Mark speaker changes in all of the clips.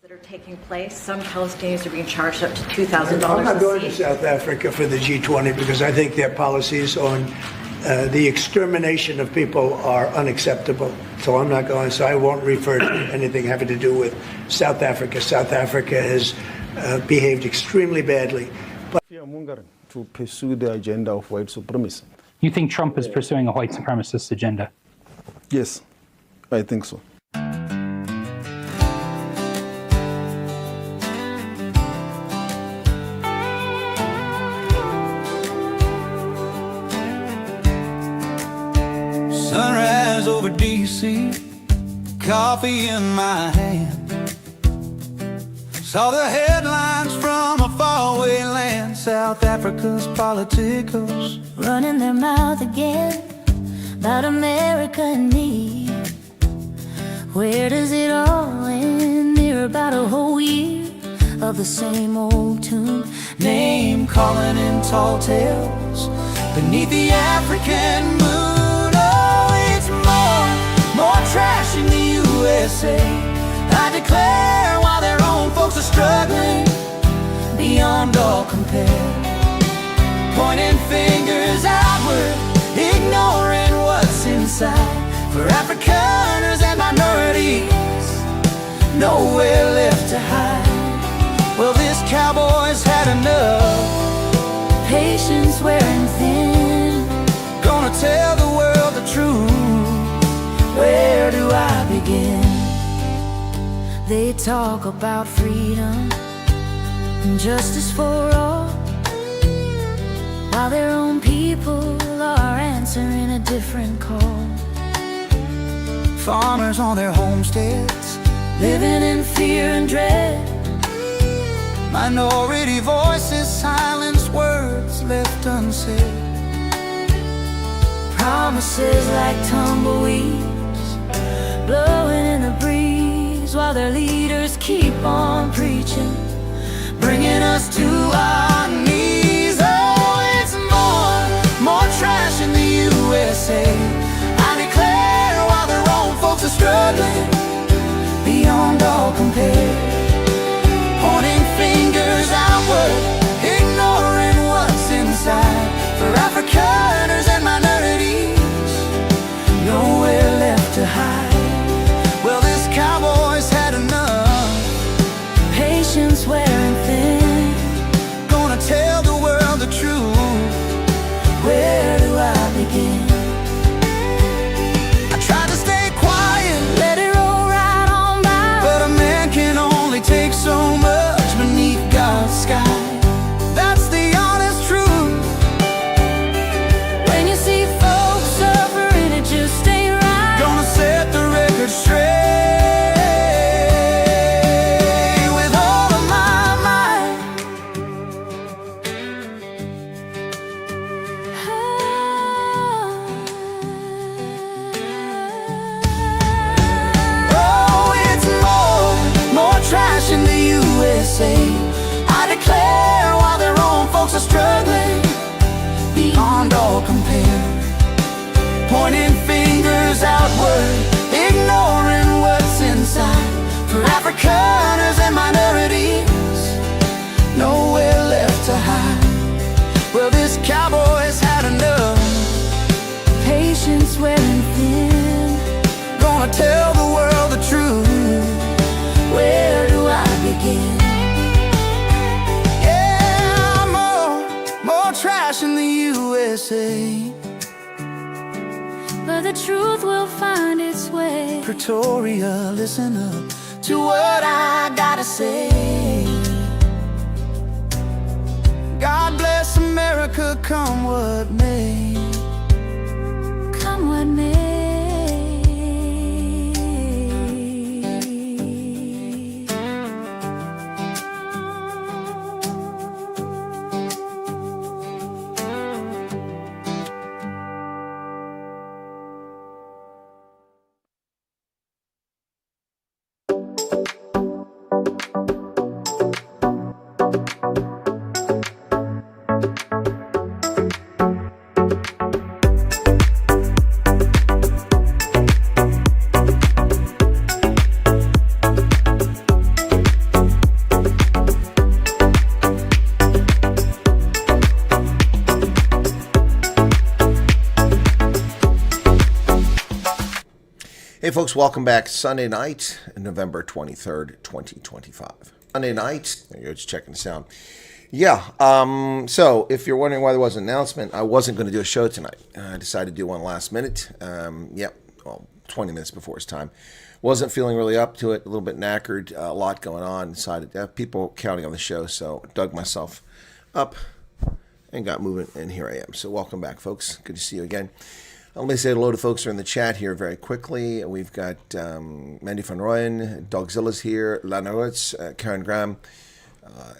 Speaker 1: that are taking place. Some Palestinians are being charged up to $2,000.
Speaker 2: I'm not going to South Africa for the G20 because I think their policies on the extermination of people are unacceptable. So I'm not going. So I won't refer to anything having to do with South Africa. South Africa has behaved extremely badly. But
Speaker 3: to pursue the agenda of white supremacy.
Speaker 4: You think Trump is pursuing a white supremacist agenda?
Speaker 3: Yes, I think so.
Speaker 5: Sunrise over DC, coffee in my hand. Saw the headlines from a faraway land. South Africa's politicos
Speaker 6: running their mouth again about America and me. Where does it all end? They're about a whole year of the same old tune,
Speaker 5: name calling in tall tales beneath the African moon. Oh, it's more trash in the USA. I declare, while their own folks are struggling beyond all compare, pointing fingers outward, ignoring what's inside. For Afrikaners and minorities, nowhere left to hide. Well, this cowboy's had enough,
Speaker 6: patience wearing thin.
Speaker 5: Gonna tell the world the truth.
Speaker 6: Where do I begin? They talk about freedom and justice for all, while their own people are answering a different call.
Speaker 5: Farmers on their homesteads,
Speaker 6: living in fear and dread.
Speaker 5: Minority voices silence words left unsaid.
Speaker 6: Promises like tumbleweeds blowing in the breeze, while their leaders keep on preaching,
Speaker 5: bringing us to our knees. Oh, it's more trash in the USA. I declare, while their own folks are struggling beyond all compare, pointing fingers outward, ignoring what's inside. For Afrikaners and minorities, nowhere left to hide. Well, this cowboy's had enough,
Speaker 6: patience wearing thin.
Speaker 5: Gonna tell the world the truth.
Speaker 6: Where do I begin?
Speaker 5: I tried to stay quiet,
Speaker 6: let it roll right on by,
Speaker 5: but a man can only take so much beneath God's sky. That's the honest truth.
Speaker 6: When you see folks suffering, it just ain't right.
Speaker 5: Gonna set the record straight. In the USA, I declare, while their own folks are struggling beyond all compare, pointing fingers outward, ignoring what's inside. For Afrikaners and minorities, nowhere left to hide. Well, this cowboy's had enough,
Speaker 6: patience wearing thin.
Speaker 5: Gonna tell the world the truth.
Speaker 6: Where do I begin?
Speaker 5: Yeah, more trash in the USA,
Speaker 6: but the truth will find its way.
Speaker 5: Pretoria, listen up to what I gotta say. God bless America, come what may.
Speaker 6: Come what may.
Speaker 7: Hey folks, welcome back. Sunday night, November 23rd, 2025. Sunday night, there you go, just checking the sound. Yeah, so if you're wondering why there was an announcement, I wasn't going to do a show tonight. I decided to do one last minute. 20 minutes before it's time. Wasn't feeling really up to it, a little bit knackered, a lot going on. Decided to have people counting on the show, so dug myself up and got moving, and here I am. So welcome back, folks. Good to see you again. Let me say hello to folks who are in the chat here very quickly. We've got Mandy van Rooyen, Dogzilla's here, Lana Roots, Karen Graham,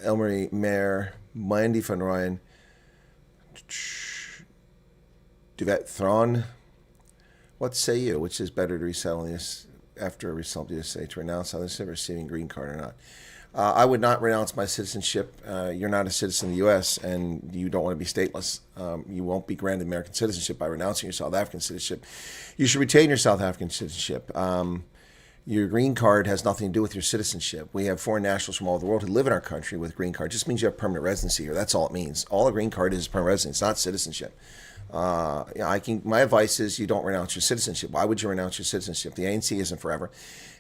Speaker 7: Elmarie Mayer, Mandy van Rooyen, Duvet Thron. What say you? Which is better to resettle this after a result you say to renounce on this receiving green card or not? I would not renounce my citizenship. You're not a citizen of the U.S. and you don't want to be stateless. You won't be granted American citizenship by renouncing your South African citizenship. You should retain your South African citizenship. Your green card has nothing to do with your citizenship. We have foreign nationals from all over the world who live in our country with green card. It just means you have permanent residency here. That's all it means. All a green card is permanent residency. It's not citizenship. My advice is you don't renounce your citizenship. Why would you renounce your citizenship? The ANC isn't forever,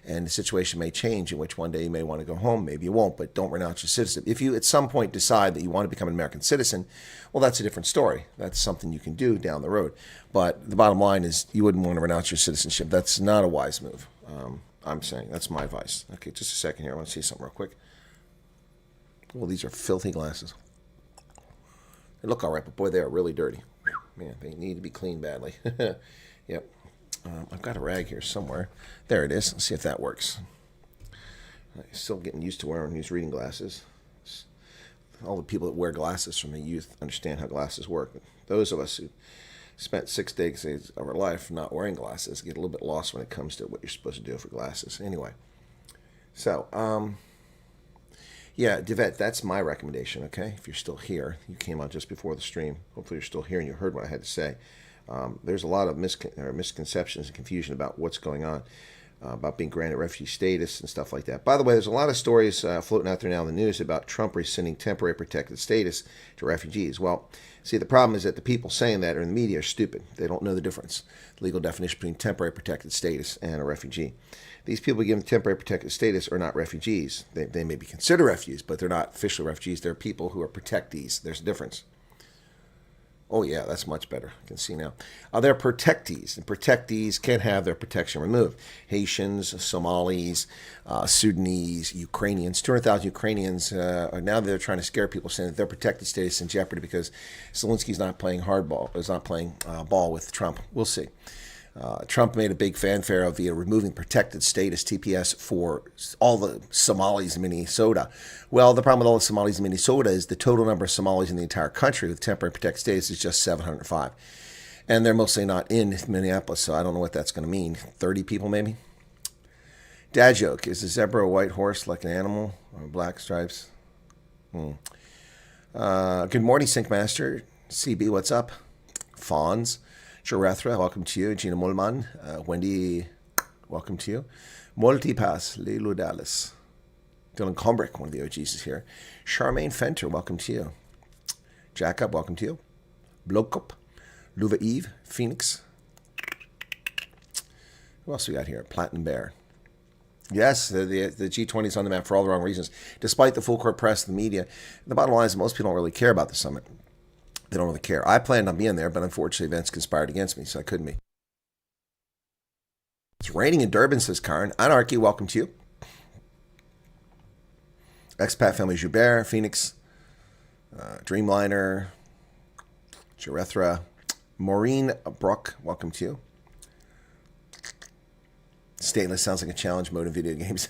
Speaker 7: and the situation may change in which one day you may want to go home, maybe you won't, but don't renounce your citizenship. If you at some point decide that you want to become an American citizen, well, that's a different story. That's something you can do down the road. But the bottom line is you wouldn't want to renounce your citizenship. That's not a wise move. I'm saying that's my advice. Okay, just a second here. I want to see something real quick. Well, these are filthy glasses. They look all right, but boy, they are really dirty. Man, they need to be cleaned badly. Yep. I've got a rag here somewhere. There it is. Let's see if that works. I'm still getting used to wearing these reading glasses. All the people that wear glasses from the youth understand how glasses work. But those of us who spent 6 days of our life not wearing glasses get a little bit lost when it comes to what you're supposed to do for glasses. Anyway, so, yeah, Divette, that's my recommendation, okay? If you're still here, you came on just before the stream. Hopefully you're still here and you heard what I had to say. There's a lot of misconceptions and confusion about what's going on, about being granted refugee status and stuff like that. By the way, there's a lot of stories floating out there now in the news about Trump rescinding temporary protected status to refugees. Well, see, the problem is that the people saying that are in the media are stupid. They don't know the difference, the legal definition between temporary protected status and a refugee. These people given temporary protected status are not refugees. They may be considered refugees, but they're not official refugees. They're people who are protectees. There's a difference. Oh, yeah, that's much better. I can see now. They're protectees, and protectees can have their protection removed. Haitians, Somalis, Sudanese, Ukrainians, 200,000 Ukrainians, now they're trying to scare people, saying that their protected status is in jeopardy because Zelensky's not playing hardball, is not playing ball with Trump. We'll see. Trump made a big fanfare of removing protected status, TPS, for all the Somalis in Minnesota. Well, the problem with all the Somalis in Minnesota is the total number of Somalis in the entire country with temporary protected status is just 705. And they're mostly not in Minneapolis, so I don't know what that's going to mean. 30 people, maybe? Dad joke. Is a zebra a white horse like an animal? Or black stripes? Good morning, Syncmaster. CB, what's up? Fawns. Jarethra, welcome to you. Gina Mulman, Wendy, welcome to you. Multipass, Leilu Dallas. Dylan Combrick, one of the OGs is here. Charmaine Fenter, welcome to you. Jacob, welcome to you. Blokop, Luva Eve, Phoenix. Who else we got here? Platinum Bear. Yes, the G20 is on the map for all the wrong reasons. Despite the full court press and the media, the bottom line is most people don't really care about the summit. They don't really care. I planned on being there, but unfortunately events conspired against me, so I couldn't be. It's raining in Durban, says Karen. Anarchy, welcome to you. Expat Family Joubert, Phoenix, Dreamliner, Jarethra, Maureen Brook, welcome to you. Stateless sounds like a challenge mode in video games.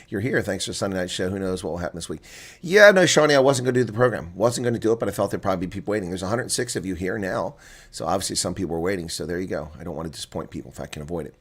Speaker 7: You're here. Thanks for Sunday night show. Who knows what will happen this week? Yeah, no, Shawnee, I wasn't going to do the program. Wasn't going to do it, but I felt there'd probably be people waiting. There's 106 of you here now, so obviously some people are waiting. So there you go. I don't want to disappoint people if I can avoid it.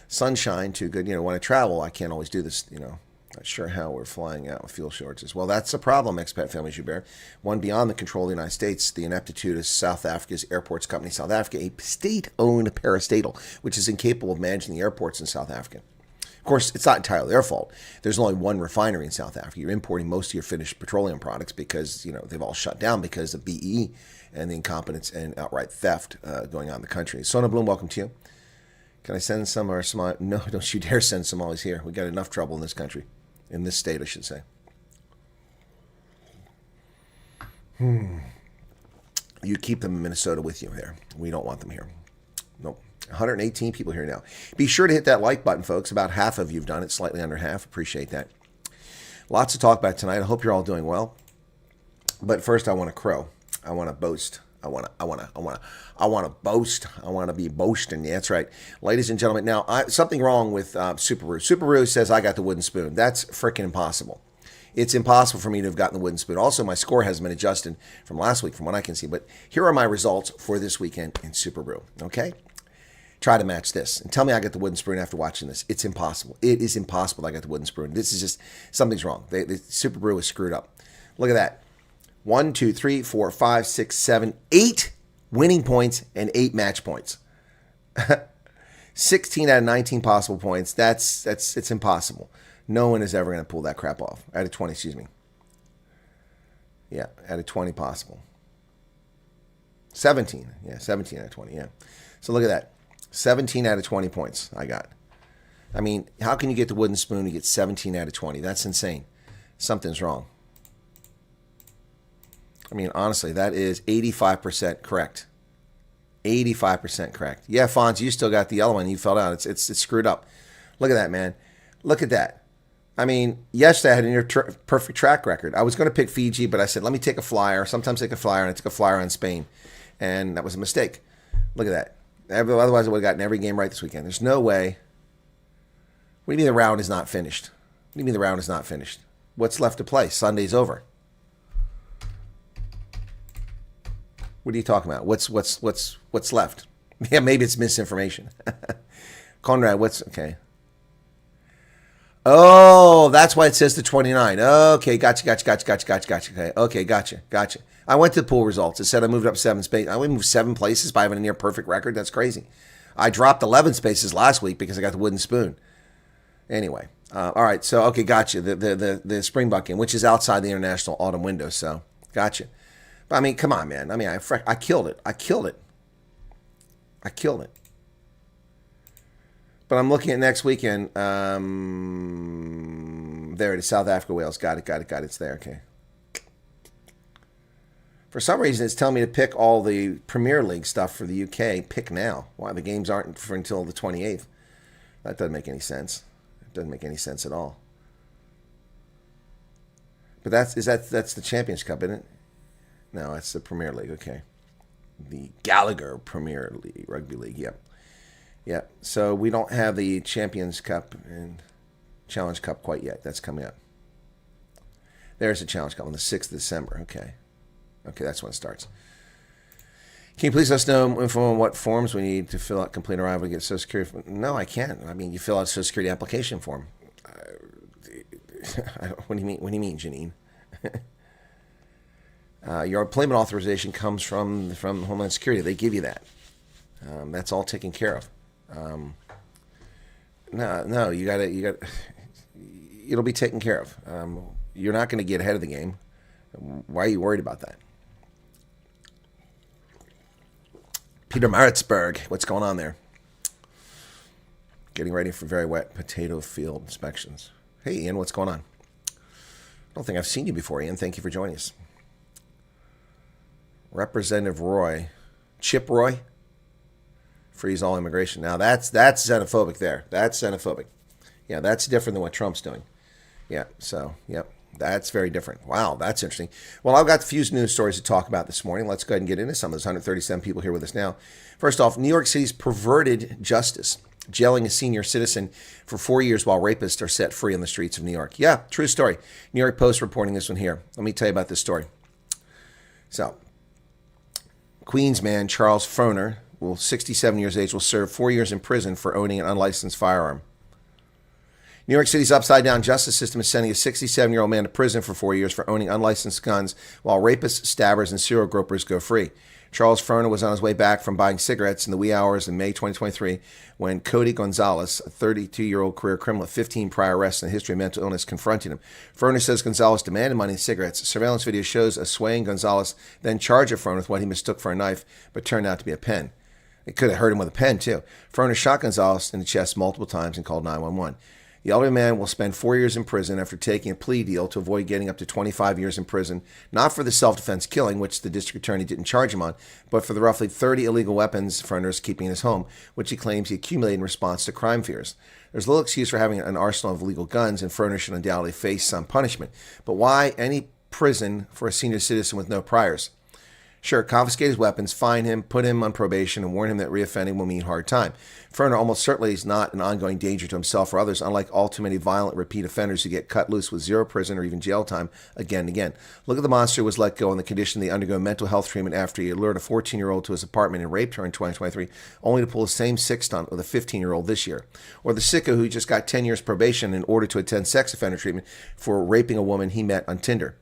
Speaker 7: Sunshine, too good. When I travel, I can't always do this, Not sure how we're flying out with fuel shortages. Well, that's a problem, expat family Joubert. One beyond the control of the United States, the ineptitude of South Africa's airports company, South Africa, a state-owned parastatal, which is incapable of managing the airports in South Africa. Of course, it's not entirely their fault. There's only one refinery in South Africa. You're importing most of your finished petroleum products because, they've all shut down because of BE and the incompetence and outright theft going on in the country. Sona Bloom, welcome to you. Can I send some or Somali? No, don't you dare send Somalis here. We got enough trouble in this country. In this state, I should say. You keep them in Minnesota with you there. We don't want them here. Nope. 118 people here now. Be sure to hit that like button, folks. About half of you have done it, slightly under half. Appreciate that. Lots to talk about tonight. I hope you're all doing well. But first, I want to crow. I want to boast. I want to boast. I want to be boasting. Yeah, that's right. Ladies and gentlemen, now, something wrong with Subaru. Subaru says I got the wooden spoon. That's freaking impossible. It's impossible for me to have gotten the wooden spoon. Also, my score hasn't been adjusted from last week, from what I can see. But here are my results for this weekend in Subaru. Okay? Try to match this. And tell me I got the wooden spoon after watching this. It's impossible. It is impossible that I got the wooden spoon. This is just, something's wrong. The Subaru is screwed up. Look at that. 1, 2, 3, 4, 5, 6, 7, 8 winning points and 8 match points. 16 out of 19 possible points. It's impossible. No one is ever going to pull that crap off. Out of 20, excuse me. Yeah, out of 20 possible. 17. Yeah, 17 out of 20. Yeah. So look at that. 17 out of 20 points I got. I mean, how can you get the wooden spoon and get 17 out of 20? That's insane. Something's wrong. I mean, honestly, that is 85% correct. 85% correct. Yeah, Fonz, you still got the yellow one. You fell down. It's screwed up. Look at that, man. Look at that. I mean, yesterday I had a near perfect track record. I was going to pick Fiji, but I said, let me take a flyer. Sometimes take a flyer, and I took a flyer on Spain. And that was a mistake. Look at that. Otherwise, I would have gotten every game right this weekend. There's no way. What do you mean the round is not finished? What do you mean the round is not finished? What's left to play? Sunday's over. What are you talking about? What's left? Yeah, maybe it's misinformation. Conrad, okay? Oh, that's why it says the 29. Okay, gotcha. Okay, gotcha. I went to the pool results. It said I moved up 7 spaces. I only moved 7 places by having a near perfect record. That's crazy. I dropped 11 spaces last week because I got the wooden spoon. Anyway, all right. So okay, gotcha. The Springbok game, which is outside the international autumn window. So gotcha. But I mean, come on, man. I mean, I killed it. I killed it. But I'm looking at next weekend. There it is. South Africa, Wales. Got it. It's there. Okay. For some reason, it's telling me to pick all the Premier League stuff for the UK. Pick now. Why the games aren't for until the 28th? That doesn't make any sense. It doesn't make any sense at all. But that's the Champions Cup, isn't it? No, it's the Premier League. Okay. The Gallagher Premier League, Rugby League. Yep. Yep. So we don't have the Champions Cup and Challenge Cup quite yet. That's coming up. There's the Challenge Cup on the 6th of December. Okay. Okay, that's when it starts. Can you please let us know info on what forms we need to fill out, complete arrival, to get Social Security? No, I can't. I mean, you fill out a Social Security application form. What do you mean? What do you mean, Janine? Your employment authorization comes from Homeland Security. They give you that. That's all taken care of. No, you got. It'll be taken care of. You're not going to get ahead of the game. Why are you worried about that? Peter Maritzburg, what's going on there? Getting ready for very wet potato field inspections. Hey, Ian, what's going on? I don't think I've seen you before, Ian. Thank you for joining us. Representative Roy, Chip Roy, freeze all immigration. Now that's xenophobic there. That's xenophobic. Yeah, that's different than what Trump's doing. Yeah, so, yep. That's very different. Wow, that's interesting. Well, I've got a few news stories to talk about this morning. Let's go ahead and get into some of those 137 people here with us now. First off, New York City's perverted justice, jailing a senior citizen for 4 years while rapists are set free on the streets of New York. Yeah, true story. New York Post reporting this one here. Let me tell you about this story. So, Queens man Charles Froner, 67 years of age, will serve 4 years in prison for owning an unlicensed firearm. New York City's upside-down justice system is sending a 67-year-old man to prison for 4 years for owning unlicensed guns while rapists, stabbers, and serial gropers go free. Charles Froner was on his way back from buying cigarettes in the wee hours in May 2023 when Cody Gonzalez, a 32-year-old career criminal with 15 prior arrests and a history of mental illness, confronted him. Froner says Gonzalez demanded money and cigarettes. Surveillance video shows a swaying Gonzalez then charged Froner with what he mistook for a knife but turned out to be a pen. It could have hurt him with a pen, too. Furner shot Gonzalez in the chest multiple times and called 911. The elderly man will spend 4 years in prison after taking a plea deal to avoid getting up to 25 years in prison, not for the self-defense killing, which the district attorney didn't charge him on, but for the roughly 30 illegal weapons Furner is keeping in his home, which he claims he accumulated in response to crime fears. There's little excuse for having an arsenal of illegal guns, and Furner should undoubtedly face some punishment. But why any prison for a senior citizen with no priors? Sure, confiscate his weapons, fine him, put him on probation, and warn him that reoffending will mean hard time. Furner almost certainly is not an ongoing danger to himself or others, unlike all too many violent repeat offenders who get cut loose with zero prison or even jail time again and again. Look at the monster who was let go in the condition they undergo mental health treatment after he lured a 14-year-old to his apartment and raped her in 2023, only to pull the same sick stunt with a 15-year-old this year. Or the sicko who just got 10 years probation in order to attend sex offender treatment for raping a woman he met on Tinder.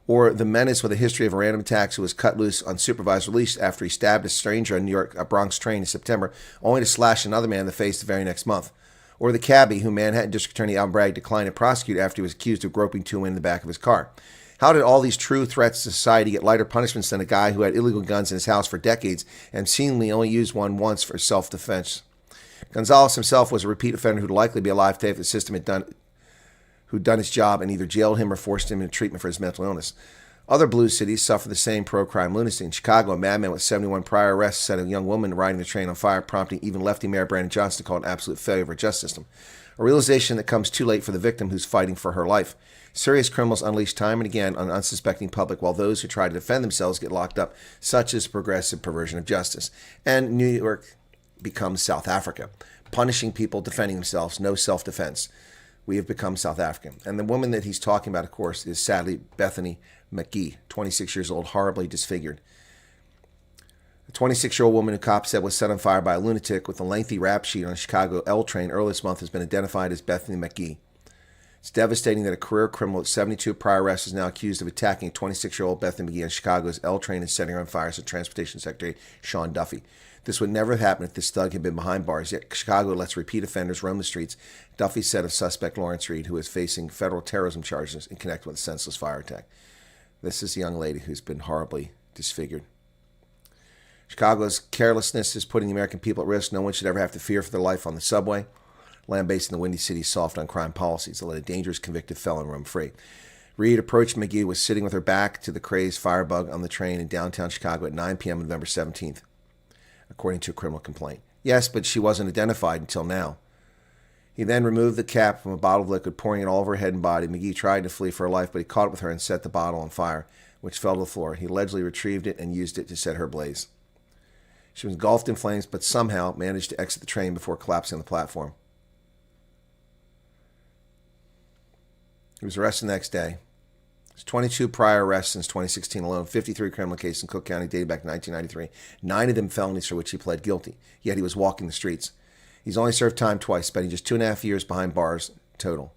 Speaker 7: Or the menace with a history of random attacks who was cut loose on supervised release after he stabbed a stranger on a Bronx train in September, only to slash another man in the face the very next month. Or the cabbie who Manhattan District Attorney Alvin Bragg declined to prosecute after he was accused of groping two women in the back of his car. How did all these true threats to society get lighter punishments than a guy who had illegal guns in his house for decades and seemingly only used one once for self-defense? Gonzalez himself was a repeat offender who'd likely be alive today if the system had done its job and either jailed him or forced him into treatment for his mental illness. Other blue cities suffer the same pro-crime lunacy. In Chicago, a madman with 71 prior arrests set a young woman riding the train on fire, prompting even lefty Mayor Brandon Johnson to call it an absolute failure of our justice system. A realization that comes too late for the victim who's fighting for her life. Serious criminals unleash time and again on an unsuspecting public, while those who try to defend themselves get locked up, such as progressive perversion of justice. And New York becomes South Africa, punishing people defending themselves, no self-defense. We have become South African. And the woman that he's talking about, of course, is sadly Bethany McGee, 26 years old, horribly disfigured. The 26-year-old woman who cops said was set on fire by a lunatic with a lengthy rap sheet on a Chicago L train earlier this month has been identified as Bethany McGee. It's devastating that a career criminal with 72 prior arrests is now accused of attacking 26-year-old Bethany McGee on Chicago's L train and setting her on fire, said Transportation Secretary Sean Duffy. This would never have happened if this thug had been behind bars, yet Chicago lets repeat offenders roam the streets, Duffy said of suspect Lawrence Reed, who is facing federal terrorism charges in connection with a senseless fire attack. This is a young lady who's been horribly disfigured. Chicago's carelessness is putting the American people at risk. No one should ever have to fear for their life on the subway. Land-based in the Windy City's soft on crime policies that let a dangerous convicted felon roam free. Reed approached McGee, was sitting with her back to the crazed firebug on the train in downtown Chicago at 9 p.m. November 17th, according to a criminal complaint. Yes, but she wasn't identified until now. He then removed the cap from a bottle of liquid, pouring it all over her head and body. McGee tried to flee for her life, but he caught up with her and set the bottle on fire, which fell to the floor. He allegedly retrieved it and used it to set her ablaze. She was engulfed in flames, but somehow managed to exit the train before collapsing on the platform. He was arrested the next day. There's 22 prior arrests since 2016 alone, 53 criminal cases in Cook County dated back to 1993, 9 of them felonies for which he pled guilty, yet he was walking the streets. He's only served time twice, spending just 2.5 years behind bars total.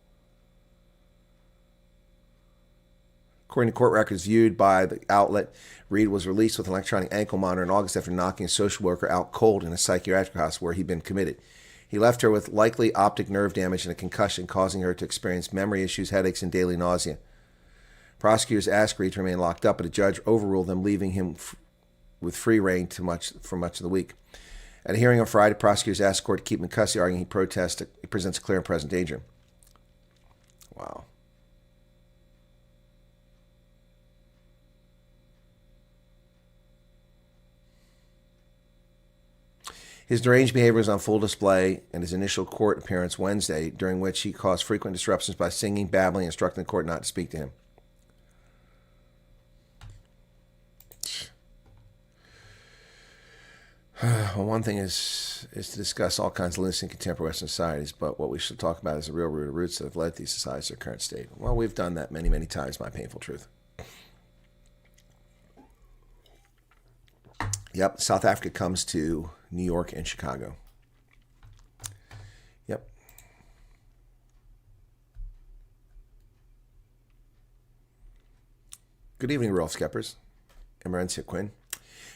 Speaker 7: According to court records viewed by the outlet, Reed was released with an electronic ankle monitor in August after knocking a social worker out cold in a psychiatric house where he'd been committed. He left her with likely optic nerve damage and a concussion, causing her to experience memory issues, headaches, and daily nausea. Prosecutors asked Reed to remain locked up, but a judge overruled them, leaving him with free rein for much of the week. At a hearing on Friday, prosecutors asked the court to keep him in custody, arguing he presents a clear and present danger. Wow. His deranged behavior was on full display in his initial court appearance Wednesday, during which he caused frequent disruptions by singing, babbling, and instructing the court not to speak to him. Well, one thing is to discuss all kinds of lunacy in contemporary Western societies, but what we should talk about is the real roots that have led these societies to their current state. Well, we've done that many, many times, my painful truth. Yep, South Africa comes to New York and Chicago. Yep. Good evening, Rolf Skeppers. Emerencia Quinn.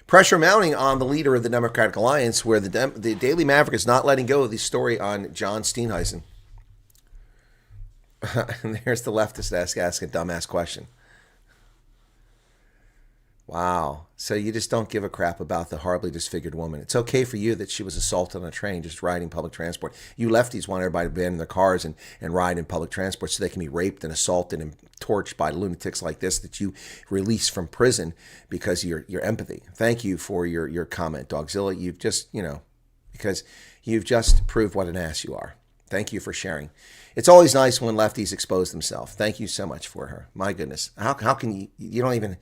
Speaker 7: Pressure mounting on the leader of the Democratic Alliance, where the Daily Maverick is not letting go of the story on John Steenhuisen. And there's the leftist ask a dumbass question. Wow. So you just don't give a crap about the horribly disfigured woman. It's okay for you that she was assaulted on a train just riding public transport. You lefties want everybody to abandon their cars and ride in public transport so they can be raped and assaulted and torched by lunatics like this that you release from prison because of your empathy. Thank you for your comment, Dogzilla. You've just, because you've just proved what an ass you are. Thank you for sharing. It's always nice when lefties expose themselves. Thank you so much for her. My goodness. How can you're not even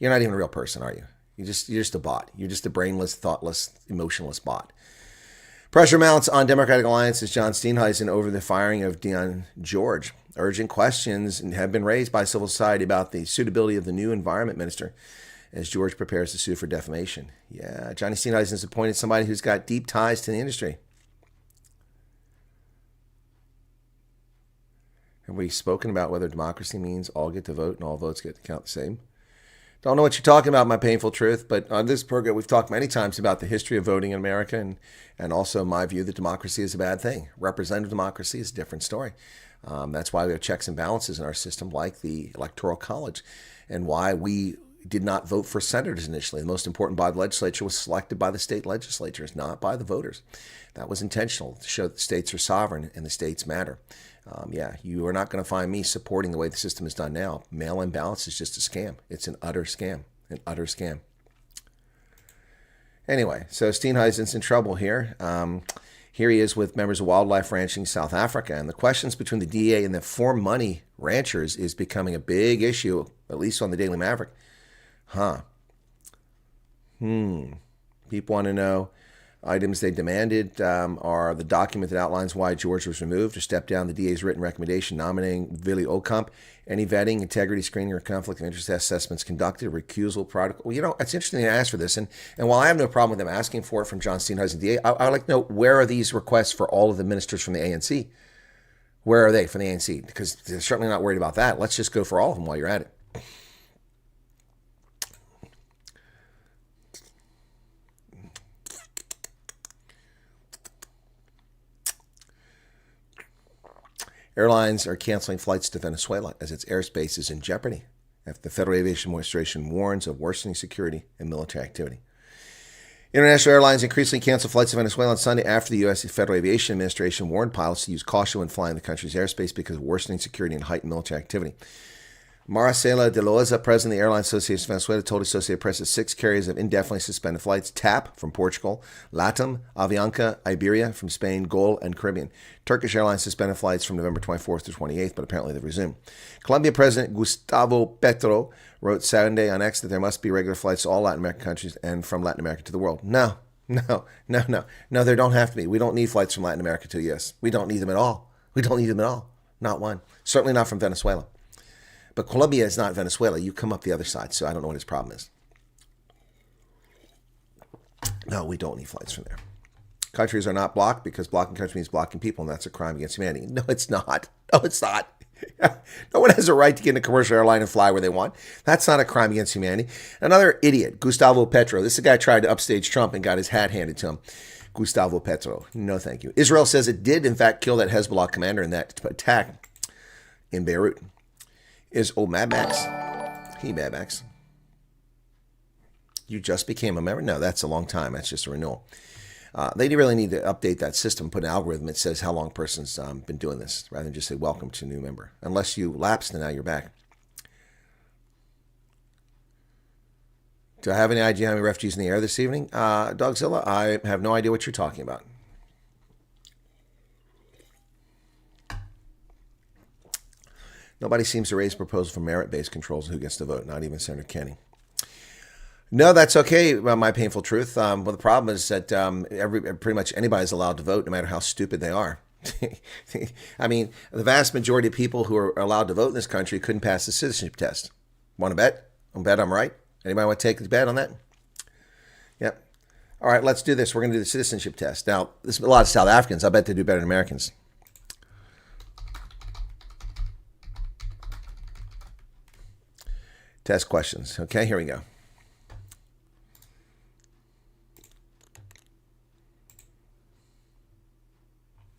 Speaker 7: a real person, are you? You're just a bot. You're just a brainless, thoughtless, emotionless bot. Pressure mounts on Democratic Alliance's John Steenhuisen over the firing of Dion George. Urgent questions have been raised by civil society about the suitability of the new environment minister as George prepares to sue for defamation. Yeah, Johnny Steenhuisen has appointed somebody who's got deep ties to the industry. Have we spoken about whether democracy means all get to vote and all votes get to count the same? Don't know what you're talking about, my painful truth, but on this program we've talked many times about the history of voting in America and also my view that democracy is a bad thing. Representative democracy is a different story. That's why we have checks and balances in our system like the Electoral College and why we did not vote for senators initially. The most important body of the legislature was selected by the state legislatures, not by the voters. That was intentional to show that the states are sovereign and the states matter. You are not going to find me supporting the way the system is done now. Mail-in ballots is just a scam. It's an utter scam. An utter scam. Anyway, so Steenhuisen's in trouble here. Here he is with members of wildlife ranching South Africa. And the questions between the DA and the for money ranchers is becoming a big issue, at least on the Daily Maverick. People want to know. Items they demanded are the document that outlines why George was removed or stepped down the DA's written recommendation nominating Willie Okamp, any vetting, integrity screening, or conflict of interest assessments conducted, recusal protocol. Well, it's interesting to ask for this. And while I have no problem with them asking for it from John Steenhuisen, DA, I'd like to know where are these requests for all of the ministers from the ANC? Where are they from the ANC? Because they're certainly not worried about that. Let's just go for all of them while you're at it. Airlines are canceling flights to Venezuela as its airspace is in jeopardy after the Federal Aviation Administration warns of worsening security and military activity. International airlines increasingly canceled flights to Venezuela on Sunday after the U.S. Federal Aviation Administration warned pilots to use caution when flying the country's airspace because of worsening security and heightened military activity. Marcela de Loza, president of the Airline Association of Venezuela, told Associated Press that 6 carriers have indefinitely suspended flights: TAP from Portugal, LATAM, Avianca, Iberia from Spain, GOL, and Caribbean. Turkish Airlines suspended flights from November 24th to 28th, but apparently they've resumed. Colombian President Gustavo Petro wrote Saturday on X that there must be regular flights to all Latin American countries and from Latin America to the world. No, there don't have to be. We don't need flights from Latin America to the U.S. We don't need them at all. Not one. Certainly not from Venezuela. But Colombia is not Venezuela. You come up the other side, so I don't know what his problem is. No, we don't need flights from there. Countries are not blocked because blocking countries means blocking people, and that's a crime against humanity. No, it's not. No one has a right to get in a commercial airline and fly where they want. That's not a crime against humanity. Another idiot, Gustavo Petro. This is a guy who tried to upstage Trump and got his hat handed to him. Gustavo Petro. No, thank you. Israel says it did, in fact, kill that Hezbollah commander in that attack in Beirut. Mad Max. Hey, Mad Max. You just became a member? No, that's a long time. That's just a renewal. They really need to update that system, put an algorithm that says how long a person's been doing this, rather than just say, welcome to a new member. Unless you lapsed and now you're back. Do I have any idea how many refugees in the air this evening? Dogzilla, I have no idea what you're talking about. Nobody seems to raise a proposal for merit-based controls on who gets to vote, not even Senator Kenney. No, that's okay, my painful truth. Well, the problem is that pretty much anybody's allowed to vote, no matter how stupid they are. I mean, the vast majority of people who are allowed to vote in this country couldn't pass the citizenship test. Want to bet? I'll bet I'm right. Anybody want to take the bet on that? Yep. All right, let's do this. We're going to do the citizenship test. Now, there's a lot of South Africans. I bet they do better than Americans. Test questions. Okay, here we go.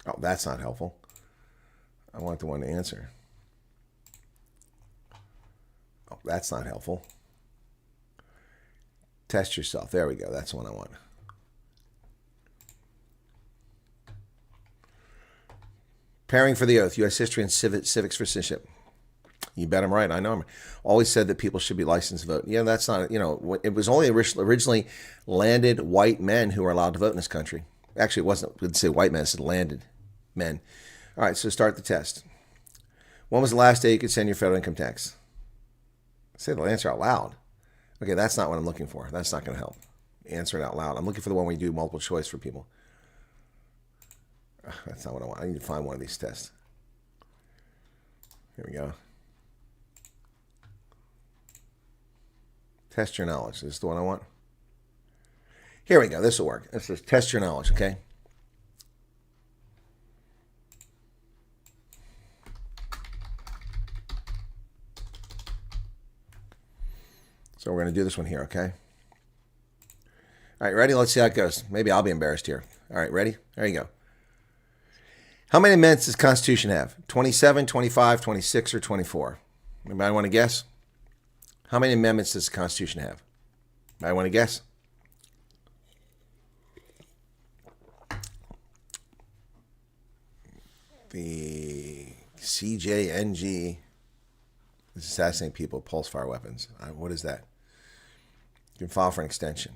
Speaker 7: Oh, that's not helpful. I want the one to answer. Oh, that's not helpful. Test yourself. There we go. That's the one I want. Preparing for the oath, U.S. history and civics for citizenship. You bet I'm right. I know. Always said that people should be licensed to vote. Yeah, that's not, it was only originally landed white men who were allowed to vote in this country. Actually, it didn't say white men, it said landed men. All right, so start the test. When was the last day you could send your federal income tax? Say the answer out loud. Okay, that's not what I'm looking for. That's not going to help. Answer it out loud. I'm looking for the one where you do multiple choice for people. That's not what I want. I need to find one of these tests. Here we go. Test your knowledge. Is this the one I want? Here we go. This will work. It says test your knowledge, okay? So we're going to do this one here, okay? All right, ready? Let's see how it goes. Maybe I'll be embarrassed here. All right, ready? There you go. How many amendments does the Constitution have? 27, 25, 26, or 24? Anybody want to guess? How many amendments does the Constitution have? Anybody want to guess? The CJNG is assassinating people with pulse fire weapons. What is that? You can file for an extension.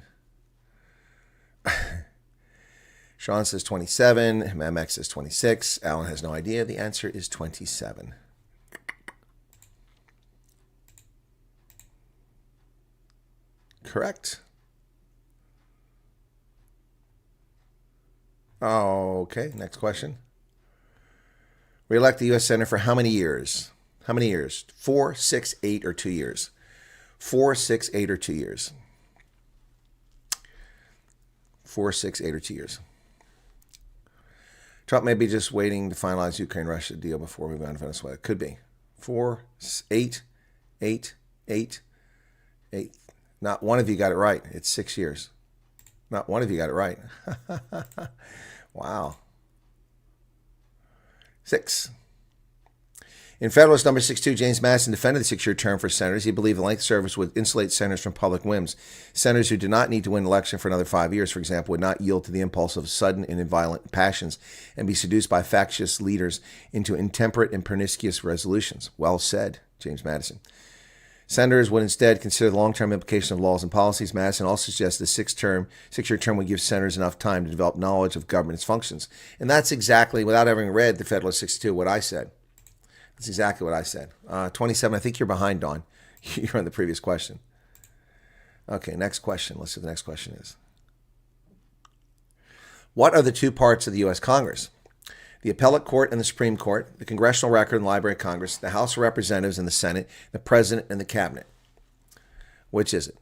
Speaker 7: Sean says 27. MX says 26. Alan has no idea. The answer is 27. Correct. Okay, next question. Re-elect the U.S. Senator for how many years? How many years? 4, 6, 8, or 2 years? 4, 6, 8, or 2 years? 4, 6, 8, or 2 years? Trump may be just waiting to finalize Ukraine-Russia deal before moving on to Venezuela. Could be. 4, 8, 8, 8, 8. Not one of you got it right. It's 6 years. Not one of you got it right. Wow. 6. In Federalist number 62, James Madison defended the 6-year term for senators. He believed the length of service would insulate senators from public whims. Senators who did not need to win an election for another 5 years, for example, would not yield to the impulse of sudden and violent passions and be seduced by factious leaders into intemperate and pernicious resolutions. Well said, James Madison. Senators would instead consider the long-term implications of laws and policies. Madison also suggested the 6-year term would give senators enough time to develop knowledge of government's functions. And that's exactly, without having read the Federalist 62, what I said. That's exactly what I said. 27, I think you're behind, Dawn. You're on the previous question. Okay, next question. Let's see what the next question is. What are the two parts of the U.S. Congress? The Appellate Court and the Supreme Court, the Congressional Record and Library of Congress, the House of Representatives and the Senate, the President and the Cabinet. Which is it?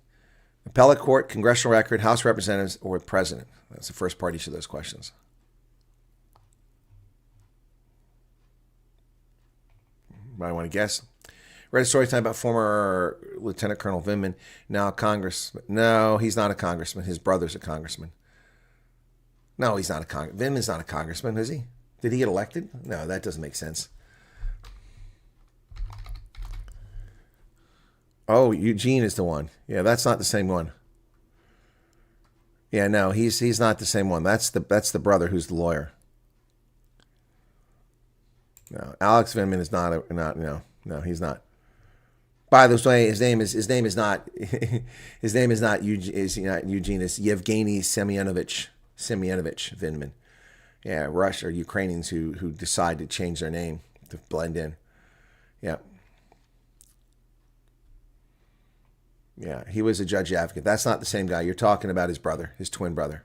Speaker 7: Appellate Court, Congressional Record, House of Representatives, or the President? That's the first part of each of those questions. Anybody want to guess? Read a story tonight about former Lieutenant Colonel Vindman, now a congressman. No, he's not a congressman. His brother's a congressman. No, he's not a congressman. Vindman's not a congressman, is he? Did he get elected? No, that doesn't make sense. Oh, Eugene is the one. Yeah, that's not the same one. Yeah, no, he's not the same one. That's the brother who's the lawyer. No, Alex Vindman is not he's not. By the way, his name is not Eugene. It's Yevgeny Semyonovich Vindman. Yeah, Russian or Ukrainians who decide to change their name to blend in. Yeah. Yeah, he was a judge advocate. That's not the same guy. You're talking about his brother, his twin brother.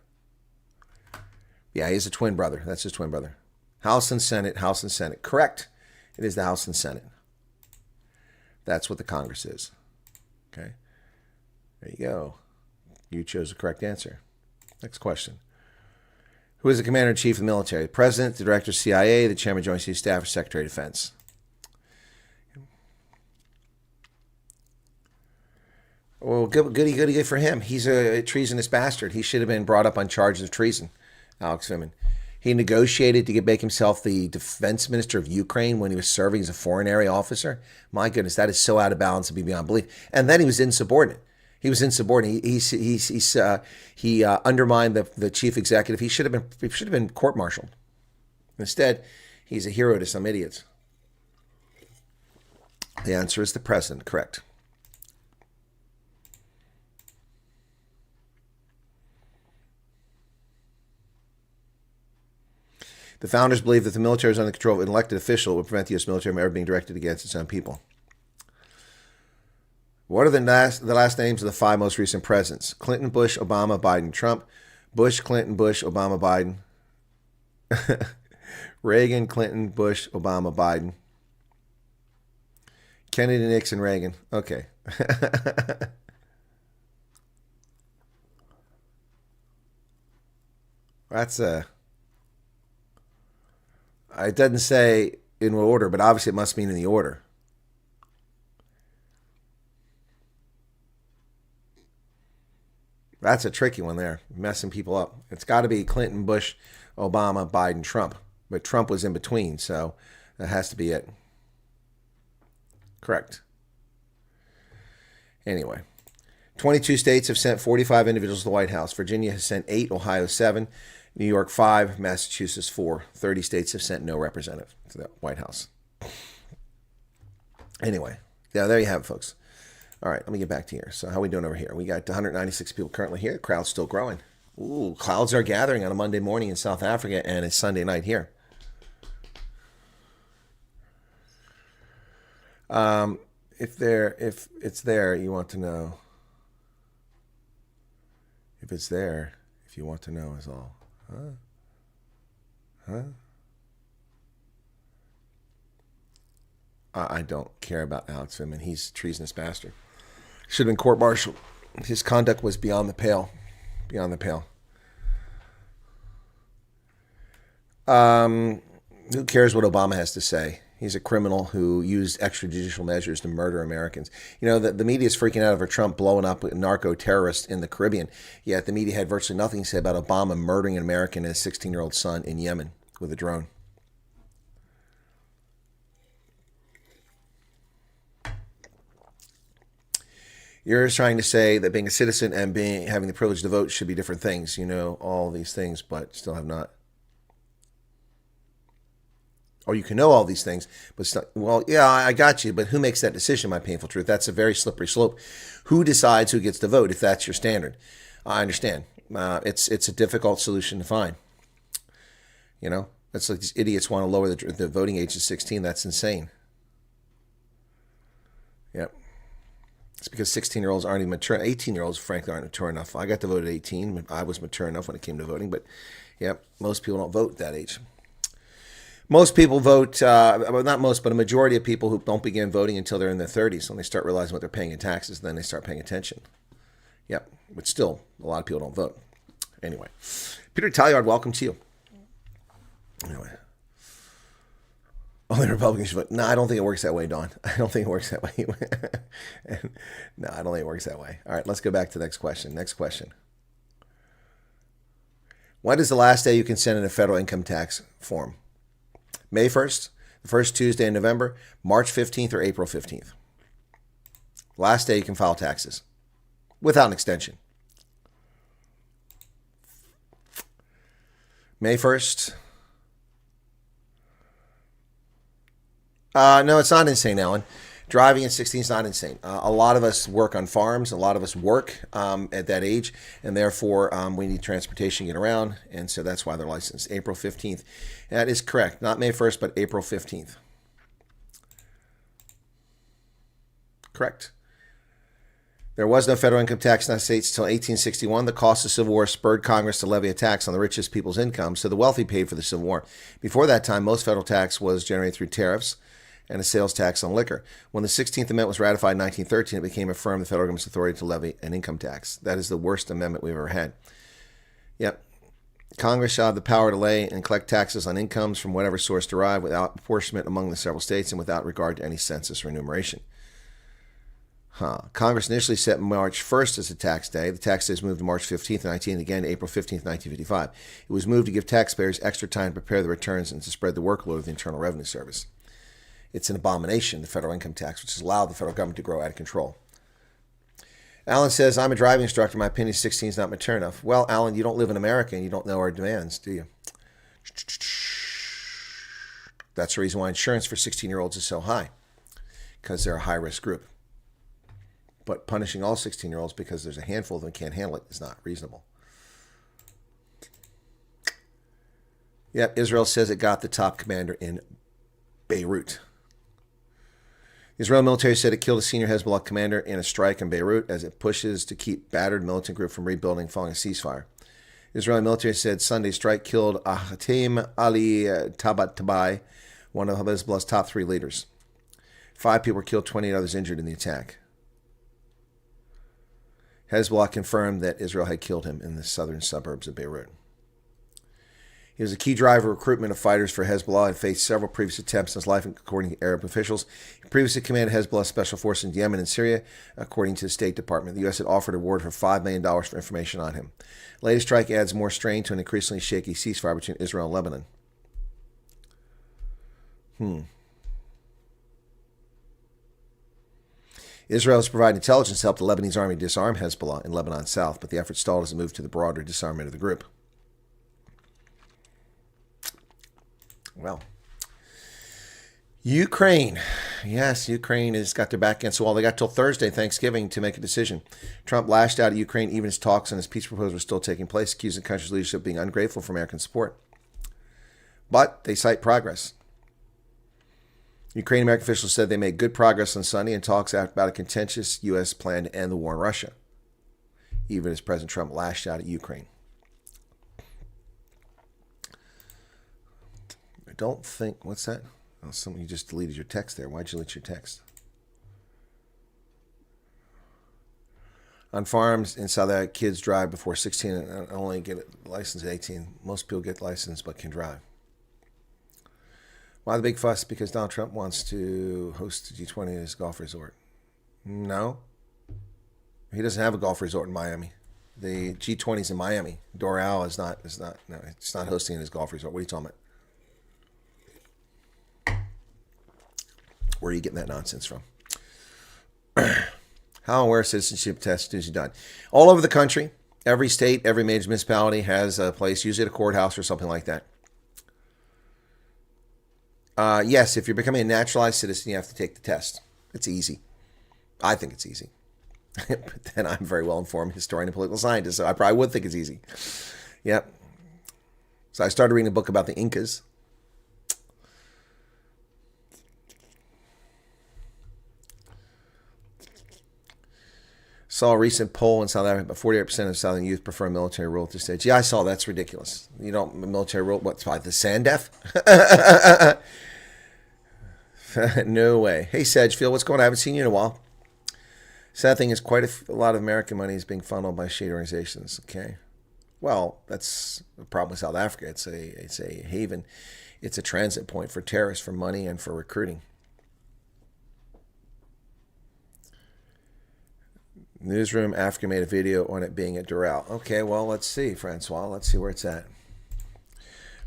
Speaker 7: Yeah, he's a twin brother. That's his twin brother. House and Senate, House and Senate. Correct. It is the House and Senate. That's what the Congress is. Okay. There you go. You chose the correct answer. Next question. Who is the Commander-in-Chief of the military? The President, the Director of CIA, the Chairman of Joint Chiefs of Staff, or Secretary of Defense? Well, goody for him. He's a treasonous bastard. He should have been brought up on charges of treason, Alex Vindman. He negotiated to make himself the defense minister of Ukraine when he was serving as a foreign area officer. My goodness, that is so out of balance to be beyond belief. And then he was insubordinate. He was insubordinate. He undermined the chief executive. He should have been court-martialed. Instead, he's a hero to some idiots. The answer is the president. Correct. The founders believed that the military was under the control of an elected official would prevent the U.S. military from ever being directed against its own people. What are the last names of the 5 most recent presidents? Clinton, Bush, Obama, Biden, Trump. Bush, Clinton, Bush, Obama, Biden. Reagan, Clinton, Bush, Obama, Biden. Kennedy, Nixon, Reagan. Okay. That's it doesn't say in what order, but obviously it must mean in the order. That's a tricky one there, messing people up. It's got to be Clinton, Bush, Obama, Biden, Trump. But Trump was in between, so that has to be it. Correct. Anyway, 22 states have sent 45 individuals to the White House. Virginia has sent 8, Ohio 7, New York 5, Massachusetts 4. 30 states have sent no representative to the White House. Anyway, yeah, there you have it, folks. All right, let me get back to here. So how are we doing over here? We got 196 people currently here. The crowd's still growing. Ooh, clouds are gathering on a Monday morning in South Africa, and it's Sunday night here. If it's there, you want to know. If it's there, if you want to know is all. Huh? I don't care about Alex Vindman. He's a treasonous bastard. Should have been court-martialed. His conduct was beyond the pale. Beyond the pale. Who cares what Obama has to say? He's a criminal who used extrajudicial measures to murder Americans. You know, the media is freaking out over Trump blowing up narco-terrorists in the Caribbean, yet the media had virtually nothing to say about Obama murdering an American and his 16-year-old son in Yemen with a drone. You're just trying to say that being a citizen and having the privilege to vote should be different things. You know all these things, but still have not. Or you can know all these things, but still, well, yeah, I got you, but who makes that decision, my painful truth? That's a very slippery slope. Who decides who gets to vote if that's your standard? I understand. It's a difficult solution to find. You know, it's like these idiots want to lower the voting age to 16. That's insane. Yep. It's because 16-year-olds aren't even mature. 18-year-olds, frankly, aren't mature enough. I got to vote at 18. I was mature enough when it came to voting, but yep, most people don't vote at that age. Most people vote, well, not most, but a majority of people who don't begin voting until they're in their 30s, when they start realizing what they're paying in taxes, then they start paying attention. Yep, but still, a lot of people don't vote. Anyway, Peter Talliard, welcome to you. Anyway. Only Republicans should vote. No, I don't think it works that way, Don. I don't think it works that way. No, I don't think it works that way. All right, let's go back to the next question. Next question. When is the last day you can send in a federal income tax form? May 1st, the first Tuesday in November, March 15th, or April 15th. Last day you can file taxes without an extension. May 1st. No, it's not insane, Alan. Driving at 16 is not insane. A lot of us work on farms. A lot of us work at that age, and therefore we need transportation to get around, and so that's why they're licensed. April 15th. That is correct. Not May 1st, but April 15th. Correct. There was no federal income tax in the States until 1861. The cost of the Civil War spurred Congress to levy a tax on the richest people's income, so the wealthy paid for the Civil War. Before that time, most federal tax was generated through tariffs and a sales tax on liquor. When the 16th Amendment was ratified in 1913, it became affirmed the federal government's authority to levy an income tax. That is the worst amendment we've ever had. Yep. Congress shall have the power to lay and collect taxes on incomes from whatever source derived without apportionment among the several states and without regard to any census or enumeration. Congress initially set March 1st as a tax day. The tax day was moved to March 15th, 19, and again April 15th, 1955. It was moved to give taxpayers extra time to prepare the returns and to spread the workload of the Internal Revenue Service. It's an abomination, the federal income tax, which has allowed the federal government to grow out of control. Alan says, I'm a driving instructor. My opinion is 16 is not mature enough. Well, Alan, you don't live in America and you don't know our demands, do you? That's the reason why insurance for 16-year-olds is so high, because they're a high-risk group. But punishing all 16-year-olds because there's a handful of them who can't handle it is not reasonable. Yep, Israel says it got the top commander in Beirut. The Israeli military said it killed a senior Hezbollah commander in a strike in Beirut as it pushes to keep battered militant group from rebuilding following a ceasefire. The Israeli military said Sunday's strike killed Ahatim Ali Tabatabai, one of Hezbollah's top 3 leaders. 5 people were killed, 28 others injured in the attack. Hezbollah confirmed that Israel had killed him in the southern suburbs of Beirut. He was a key driver of recruitment of fighters for Hezbollah and faced several previous attempts in his life, according to Arab officials. He previously commanded Hezbollah's special forces in Yemen and Syria, according to the State Department. The U.S. had offered a reward for $5 million for information on him. The latest strike adds more strain to an increasingly shaky ceasefire between Israel and Lebanon. Israel is providing intelligence to help the Lebanese army disarm Hezbollah in Lebanon south, but the effort stalled as it moved to the broader disarmament of the group. Well, Ukraine. Yes, Ukraine has got their back against the wall. They got till Thursday, Thanksgiving, to make a decision. Trump lashed out at Ukraine even as talks on his peace proposal were still taking place, accusing the country's leadership of being ungrateful for American support. But they cite progress. Ukrainian American officials said they made good progress on Sunday in talks about a contentious U.S. plan to end the war in Russia, even as President Trump lashed out at Ukraine. I don't think... What's that? Oh, you just deleted your text there. Why'd you delete your text? On farms in South Africa, kids drive before 16 and only get a license at 18. Most people get licensed but can drive. Why the big fuss? Because Donald Trump wants to host the G20 at his golf resort. No. He doesn't have a golf resort in Miami. The G20 is in Miami. Doral is not, no, it's not hosting in his golf resort. What are you talking about? Where are you getting that nonsense from? How and where citizenship tests is done? All over the country, every state, every major municipality has a place, usually at a courthouse or something like that. Yes, if you're becoming a naturalized citizen, you have to take the test. It's easy. I think it's easy. But then I'm a very well-informed historian and political scientist, so I probably would think it's easy. Yep. So I started reading a book about the Incas. Saw a recent poll in South Africa, but 48% of Southern youth prefer military rule at this stage. Yeah, I saw that's ridiculous. You don't military rule, what's by the Sandef? No way. Hey, Sedgefield, what's going on? I haven't seen you in a while. Sad thing is quite a lot of American money is being funneled by shady organizations. Okay. Well, that's the problem with South Africa. It's a haven. It's a transit point for terrorists, for money, and for recruiting. Newsroom Africa made a video on it being at Doral. Okay, well, let's see, Francois. Let's see where it's at.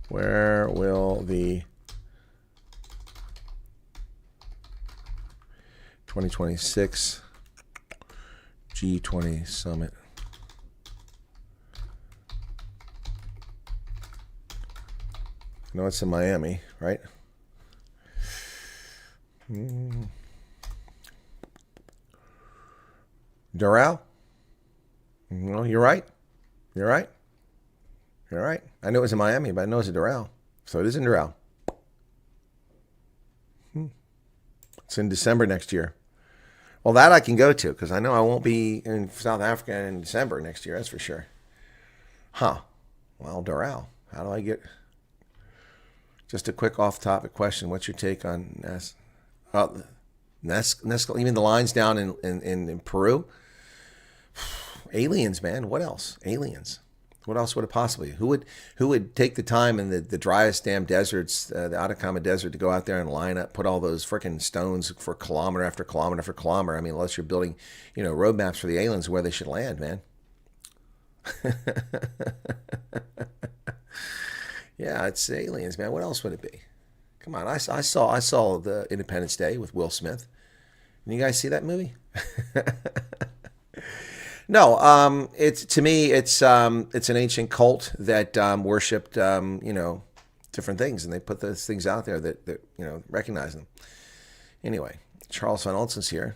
Speaker 7: Where will the 2026 G20 summit? No, it's in Miami, right? Doral? No, you're right. You're right. You're right. I know it was in Miami, but I know it's in Doral. So it is in Doral. It's in December next year. Well, that I can go to because I know I won't be in South Africa in December next year. That's for sure. Huh. Well, Doral. How do I get... Just a quick off-topic question. What's your take on Nazca? You mean the lines down in Peru? Aliens, man. What else? Aliens. What else would it possibly? Who would take the time in the driest damn deserts, the Atacama Desert, to go out there and line up, put all those freaking stones for kilometer after kilometer after kilometer? I mean, unless you're building, road maps for the aliens where they should land, man. Yeah, it's aliens, man. What else would it be? Come on, I saw the Independence Day with Will Smith. Did you guys see that movie? It's to me, it's an ancient cult that worshipped, different things, and they put those things out there that recognize them. Anyway, Charles Van Olsen's here.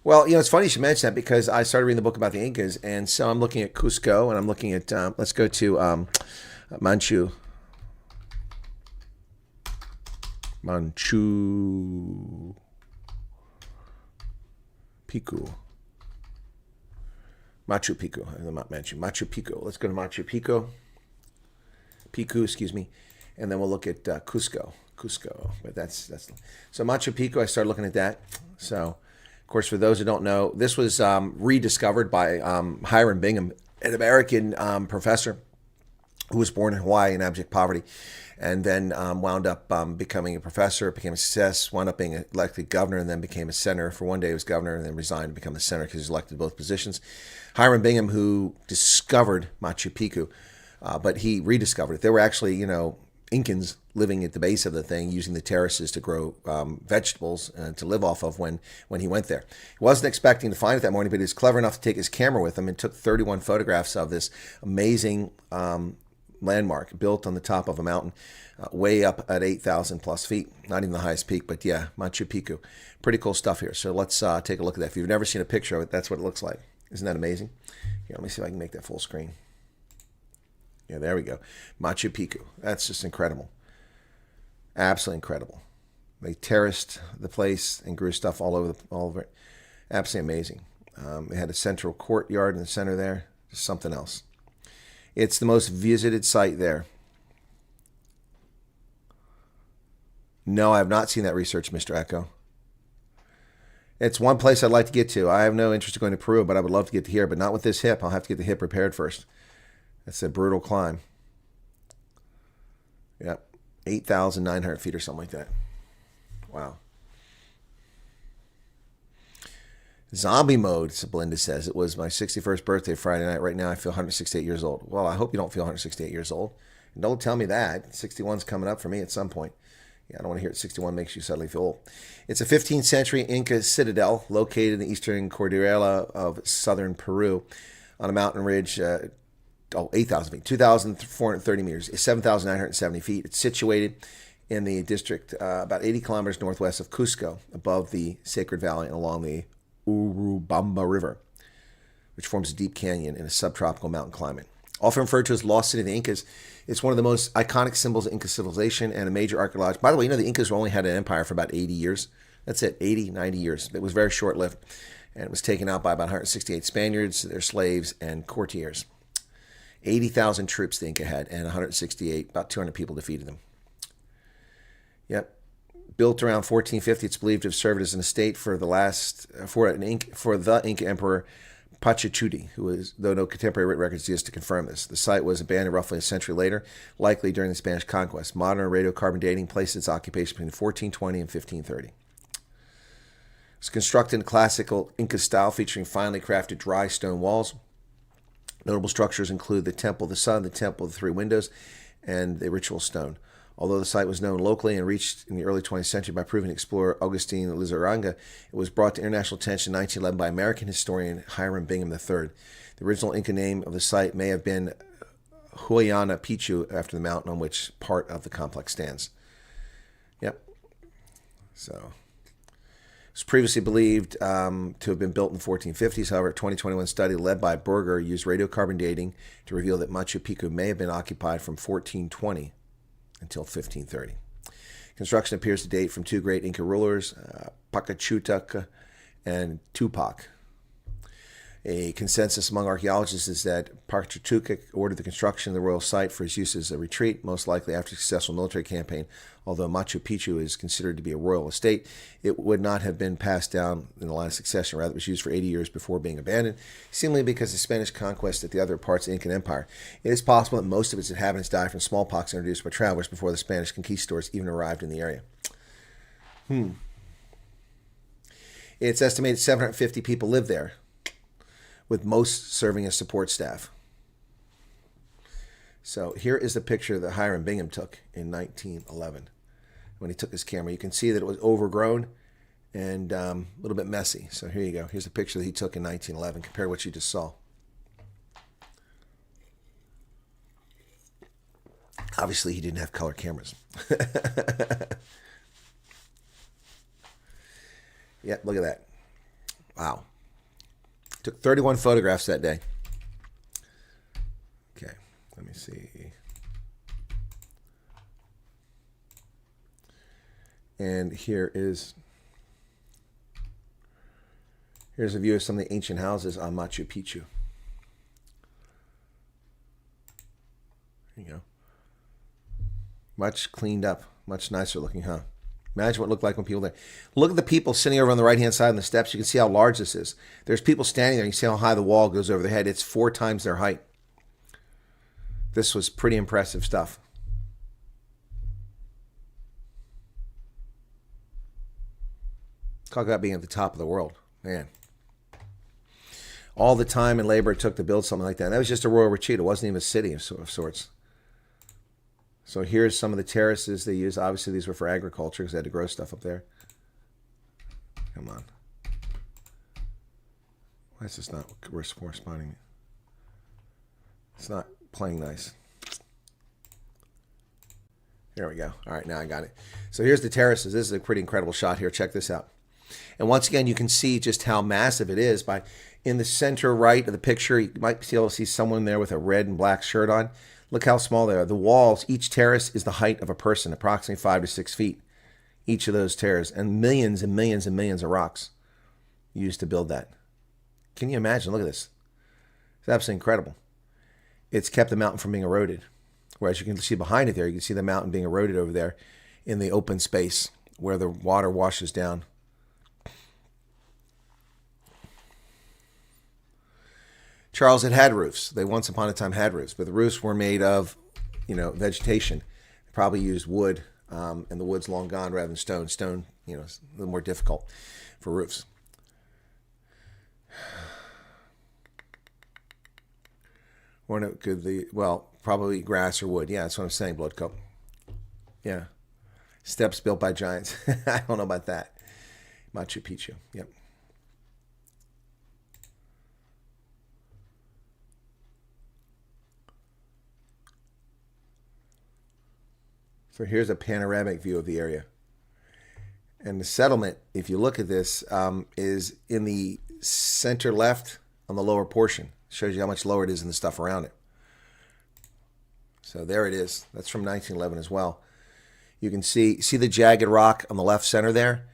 Speaker 7: Well, it's funny you should mention that because I started reading the book about the Incas, and so I'm looking at Cusco, and I'm looking at, let's go to Machu Picchu. Machu Picchu. Let's go to Machu Picchu, excuse me, and then we'll look at Cusco. But that's so Machu Picchu. I started looking at that. So, of course, for those who don't know, this was rediscovered by Hiram Bingham, an American professor who was born in Hawaii in abject poverty, and then wound up becoming a professor, became a success, wound up being elected governor, and then became a senator. For one day he was governor, and then resigned to become the senator because he was elected both positions. Hiram Bingham, who discovered Machu Picchu, but he rediscovered it. There were actually, Incans living at the base of the thing, using the terraces to grow vegetables to live off of when he went there. He wasn't expecting to find it that morning, but he was clever enough to take his camera with him and took 31 photographs of this amazing landmark built on the top of a mountain, way up at 8,000 plus feet. Not even the highest peak, but yeah, Machu Picchu. Pretty cool stuff here. So let's take a look at that. If you've never seen a picture of it, that's what it looks like. Isn't that amazing? Here, let me see if I can make that full screen. Yeah, there we go. Machu Picchu. That's just incredible. Absolutely incredible. They terraced the place and grew stuff all over it. Absolutely amazing. They had a central courtyard in the center there. Just something else. It's the most visited site there. No, I have not seen that research, Mr. Echo. It's one place I'd like to get to. I have no interest in going to Peru, but I would love to get to here, but not with this hip. I'll have to get the hip repaired first. That's a brutal climb. Yep. 8,900 feet or something like that. Wow. Zombie mode, Belinda says. It was my 61st birthday Friday night. Right now I feel 168 years old. Well, I hope you don't feel 168 years old. And don't tell me that. 61's coming up for me at some point. Yeah, I don't want to hear it. 61 makes you suddenly feel old. It's a 15th century Inca citadel located in the eastern Cordillera of southern Peru on a mountain ridge, 8,000 feet, 2,430 meters, 7,970 feet. It's situated in the district about 80 kilometers northwest of Cusco, above the Sacred Valley and along the Urubamba River, which forms a deep canyon in a subtropical mountain climate. Often referred to as Lost City of the Incas, it's one of the most iconic symbols of Inca civilization and a major archaeological. By the way, the Incas only had an empire for about 80 years. That's it, 80, 90 years. It was very short-lived, and it was taken out by about 168 Spaniards, their slaves, and courtiers. 80,000 troops the Inca had, and 168, about 200 people defeated them. Yep. Built around 1450, it's believed to have served as an estate for the Inca Emperor Pachacuti, who is, though no contemporary written records exist to confirm this. The site was abandoned roughly a century later, likely during the Spanish conquest. Modern radiocarbon dating places its occupation between 1420 and 1530. It's constructed in classical Inca style, featuring finely crafted dry stone walls. Notable structures include the Temple of the Sun, the Temple of the Three Windows, and the Ritual Stone. Although the site was known locally and reached in the early 20th century by proven explorer Agustin Lizarraga, it was brought to international attention in 1911 by American historian Hiram Bingham III. The original Inca name of the site may have been Huayana Picchu, after the mountain on which part of the complex stands. Yep. So, it was previously believed to have been built in the 1450s. However, a 2021 study led by Berger used radiocarbon dating to reveal that Machu Picchu may have been occupied from 1420 until 1530. Construction appears to date from two great Inca rulers, Pachacuti and Tupac. A consensus among archaeologists is that Pachacuti ordered the construction of the royal site for his use as a retreat, most likely after a successful military campaign. Although Machu Picchu is considered to be a royal estate, it would not have been passed down in the line of succession. Rather, it was used for 80 years before being abandoned, seemingly because of Spanish conquest at the other parts of the Incan Empire. It is possible that most of its inhabitants died from smallpox introduced by travelers before the Spanish conquistadors even arrived in the area. It's estimated 750 people live there, with most serving as support staff. So here is the picture that Hiram Bingham took in 1911 when he took his camera. You can see that it was overgrown and a little bit messy. So here you go. Here's a picture that he took in 1911. Compare what you just saw. Obviously, he didn't have color cameras. Yeah, look at that. Wow. Took 31 photographs that day. Okay, let me see. And here's a view of some of the ancient houses on Machu Picchu. There you go. Much cleaned up, much nicer looking, huh? Imagine what it looked like when people were there. Look at the people sitting over on the right-hand side on the steps. You can see how large this is. There's people standing there. You see how high the wall goes over their head. It's 4 times their height. This was pretty impressive stuff. Talk about being at the top of the world. Man. All the time and labor it took to build something like that. And that was just a royal retreat. It wasn't even a city of sorts. So here's some of the terraces they used. Obviously, these were for agriculture because they had to grow stuff up there. Come on. Why is this not responding? It's not playing nice. There we go. All right, now I got it. So here's the terraces. This is a pretty incredible shot here. Check this out. And once again, you can see just how massive it is by in the center right of the picture. You might be able to see someone there with a red and black shirt on. Look how small they are. The walls, each terrace is the height of a person, approximately 5 to 6 feet. Each of those terraces, and millions and millions and millions of rocks used to build that. Can you imagine? Look at this. It's absolutely incredible. It's kept the mountain from being eroded. Whereas you can see behind it there, you can see the mountain being eroded over there in the open space where the water washes down. Charles had roofs. They once upon a time had roofs, but the roofs were made of, vegetation. They probably used wood, and the wood's long gone rather than stone. Stone, is a little more difficult for roofs. Or no, probably grass or wood. Yeah, that's what I'm saying, Bloodcoat. Yeah. Steps built by giants. I don't know about that. Machu Picchu. Yep. So here's a panoramic view of the area. And the settlement, if you look at this, is in the center left on the lower portion. Shows you how much lower it is than the stuff around it. So there it is. That's from 1911 as well. You can see the jagged rock on the left center there?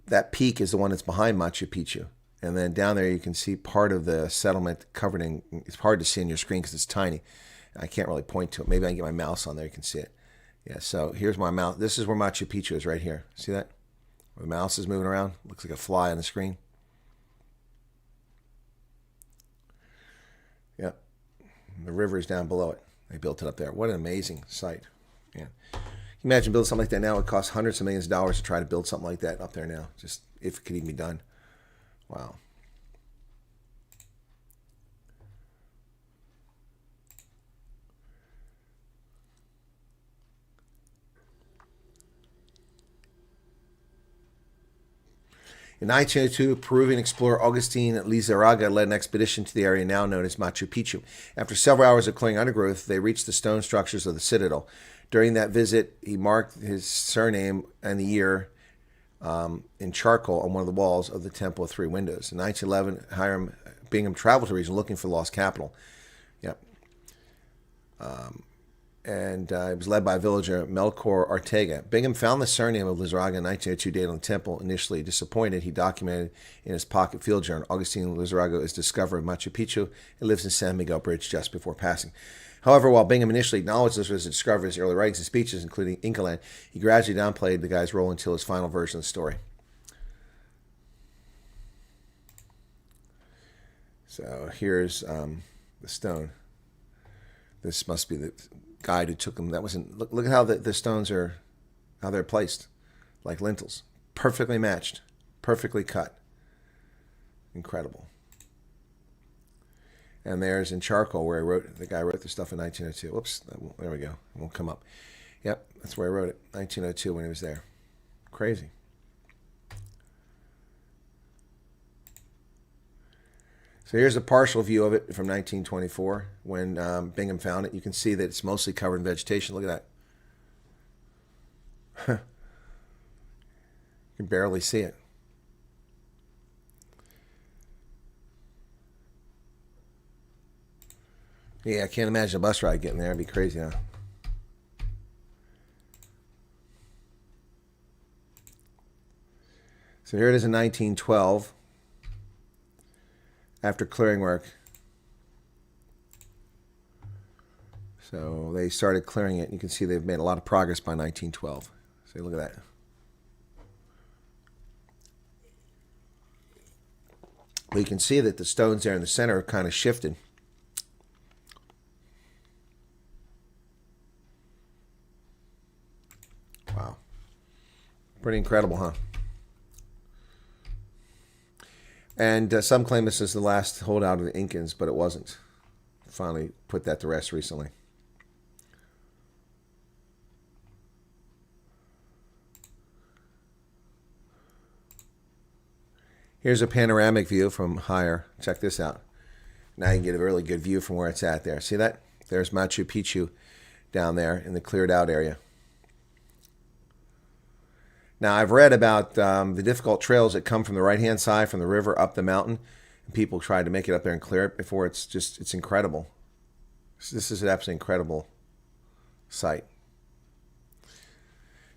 Speaker 7: That peak is the one that's behind Machu Picchu. And then down there you can see part of the settlement covered in, it's hard to see on your screen because it's tiny. I can't really point to it. Maybe I can get my mouse on there, you can see it. Yeah, so here's my mouse. This is where Machu Picchu is right here. See that? Where the mouse is moving around. Looks like a fly on the screen. Yep. The river is down below it. They built it up there. What an amazing site. Yeah. Can you imagine building something like that now? It costs hundreds of millions of dollars to try to build something like that up there now. Just if it could even be done. Wow. In 1902, Peruvian explorer Agustin Lizarraga led an expedition to the area now known as Machu Picchu. After several hours of clearing undergrowth, they reached the stone structures of the citadel. During that visit, he marked his surname and the year in charcoal on one of the walls of the Temple of Three Windows. In 1911, Hiram Bingham traveled to the region looking for the lost capital. Yep. And it was led by villager Melchor Ortega. Bingham found the surname of Lizarraga in 1902 date on the temple. Initially disappointed, he documented in his pocket field journal, Agustin Lizarraga is discovered in Machu Picchu and lives in San Miguel Bridge just before passing. However, while Bingham initially acknowledged this was a discovery of his early writings and speeches, including Inca Land, he gradually downplayed the guy's role until his final version of the story. So here's the stone. This must be the guide who took them. That wasn't. Look at how the stones are, how they're placed, like lintels, perfectly matched, perfectly cut. Incredible. And there's in charcoal where the guy wrote the stuff in 1902. Whoops, there we go. It won't come up. Yep, that's where I wrote it. 1902 when he was there. Crazy. So here's a partial view of it from 1924 when Bingham found it. You can see that it's mostly covered in vegetation. Look at that. You can barely see it. Yeah, I can't imagine a bus ride getting there. It'd be crazy, huh? So here it is in 1912, after clearing work. So they started clearing it. You can see they've made a lot of progress by 1912. So look at that. But you can see that the stones there in the center are kind of shifted. Wow. Pretty incredible, huh? And some claim this is the last holdout of the Incans, but it wasn't. Finally put that to rest recently. Here's a panoramic view from higher. Check this out. Now you can get a really good view from where it's at there. See that? There's Machu Picchu down there in the cleared out area. Now, I've read about the difficult trails that come from the right-hand side, from the river up the mountain. And people try to make it up there and clear it before it's incredible. This is an absolutely incredible site.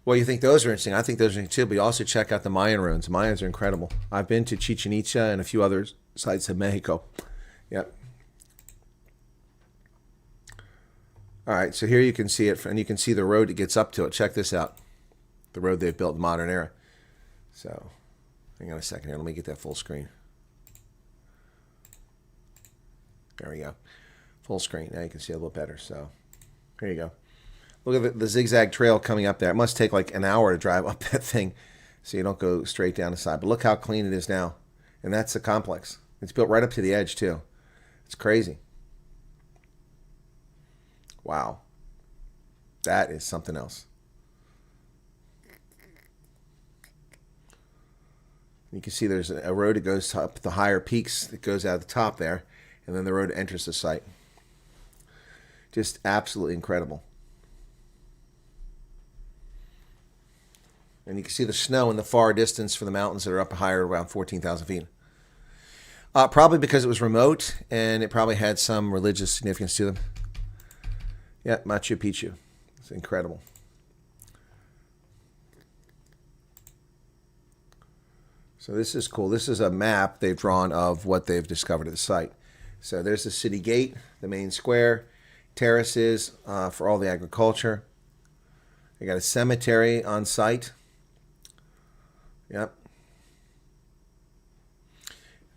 Speaker 7: Well, you think those are interesting. I think those are interesting too, but you also check out the Mayan ruins. The Mayans are incredible. I've been to Chichen Itza and a few other sites in Mexico. Yep. All right, so here you can see it, and you can see the road that gets up to it. Check this out. The road they've built in the modern era. So, hang on a second here. Let me get that full screen. There we go. Full screen. Now you can see a little better. So, here you go. Look at the zigzag trail coming up there. It must take like an hour to drive up that thing so you don't go straight down the side. But look how clean it is now. And that's the complex. It's built right up to the edge, too. It's crazy. Wow. That is something else. You can see there's a road that goes up the higher peaks that goes out of the top there, and then the road enters the site. Just absolutely incredible. And you can see the snow in the far distance for the mountains that are up higher, around 14,000 feet. Probably because it was remote, and it probably had some religious significance to them. Yeah, Machu Picchu. It's incredible. So this is cool. This is a map they've drawn of what they've discovered at the site. So there's the city gate, the main square, terraces for all the agriculture. They got a cemetery on site. Yep.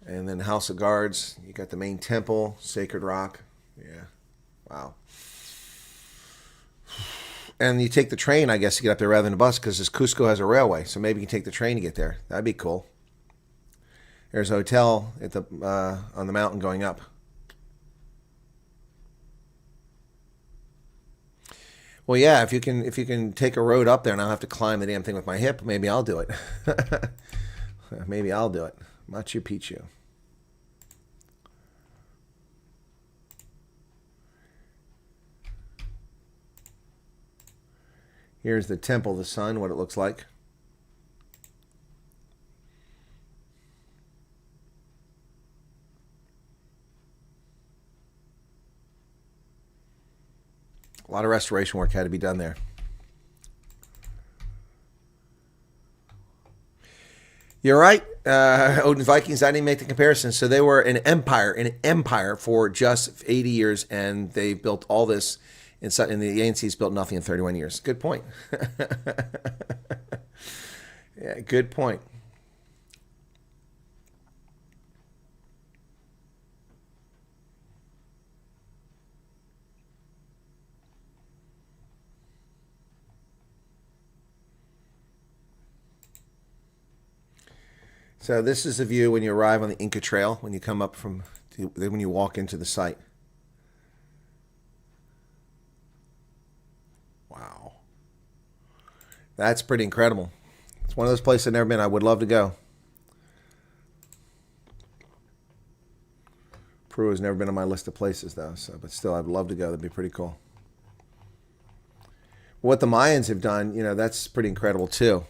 Speaker 7: And then House of Guards. You got the main temple, Sacred Rock. Yeah. Wow. And you take the train, I guess, to get up there rather than a bus because Cusco has a railway. So maybe you can take the train to get there. That'd be cool. There's a hotel at the on the mountain going up. Well, yeah, if you can take a road up there and I'll have to climb the damn thing with my hip, maybe I'll do it. Maybe I'll do it. Machu Picchu. Here's the Temple of the Sun, what it looks like. A lot of restoration work had to be done there. You're right. Odin's Vikings, I didn't make the comparison. So they were an empire for just 80 years, and they built all this. And the ANC's built nothing in 31 years. Good point. Yeah, good point. So this is the view when you arrive on the Inca Trail, when you come up when you walk into the site. Wow. That's pretty incredible. It's one of those places I've never been. I would love to go. Peru has never been on my list of places, though. So, but still, I'd love to go. That'd be pretty cool. What the Mayans have done, you know, that's pretty incredible, too.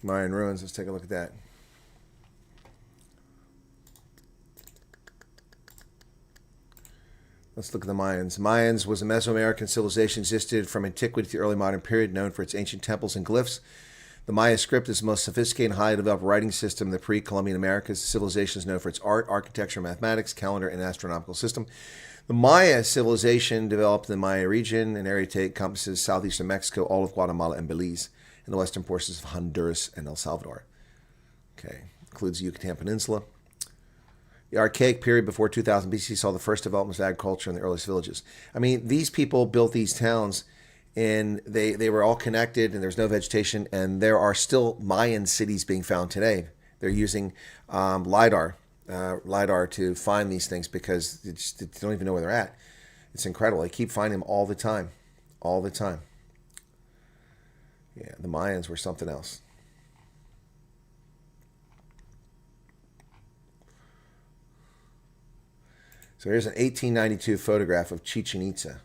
Speaker 7: Mayan ruins. Let's take a look at that. Let's look at the Mayans. Mayans was a Mesoamerican civilization existed from antiquity to the early modern period, known for its ancient temples and glyphs. The Maya script is the most sophisticated and highly developed writing system in the pre-Columbian Americas. The civilization is known for its art, architecture, mathematics, calendar, and astronomical system. The Maya civilization developed in the Maya region, an area that encompasses southeastern Mexico, all of Guatemala and Belize, and the western portions of Honduras and El Salvador. Okay, includes the Yucatan Peninsula. The archaic period before 2000 BC saw the first developments of agriculture in the earliest villages. I mean, these people built these towns, and they were all connected, and there's no vegetation, and there are still Mayan cities being found today. They're using LiDAR to find these things because they don't even know where they're at. It's incredible. They keep finding them all the time. All the time. Yeah, the Mayans were something else. So here's an 1892 photograph of Chichen Itza.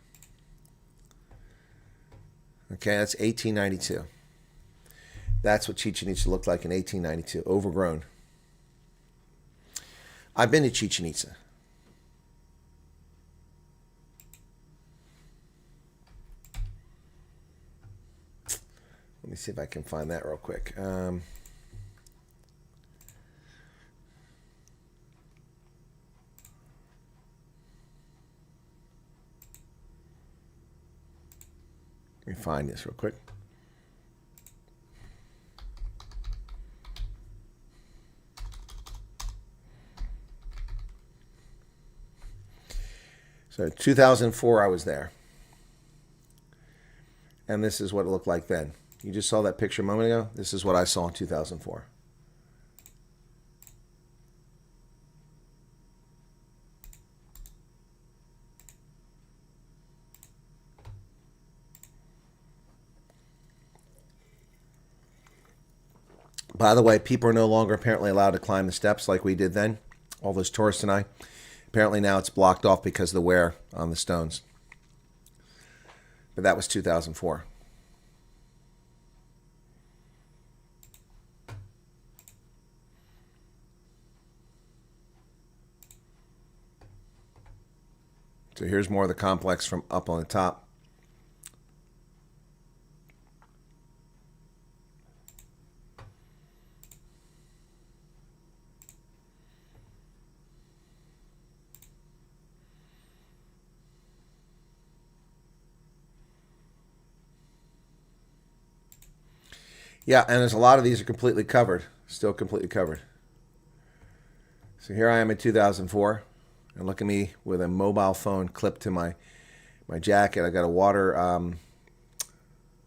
Speaker 7: Okay, that's 1892. That's what Chichen Itza looked like in 1892, overgrown. I've been to Chichen Itza. Let me see if I can find that real quick. Let me find this real quick. So 2004, I was there. And this is what it looked like then. You just saw that picture a moment ago. This is what I saw in 2004. By the way, people are no longer apparently allowed to climb the steps like we did then. All those tourists and I. Apparently now it's blocked off because of the wear on the stones. But that was 2004. So here's more of the complex from up on the top. Yeah, and there's a lot of these are completely covered, still completely covered. So here I am in 2004, and look at me with a mobile phone clipped to my jacket. I got a water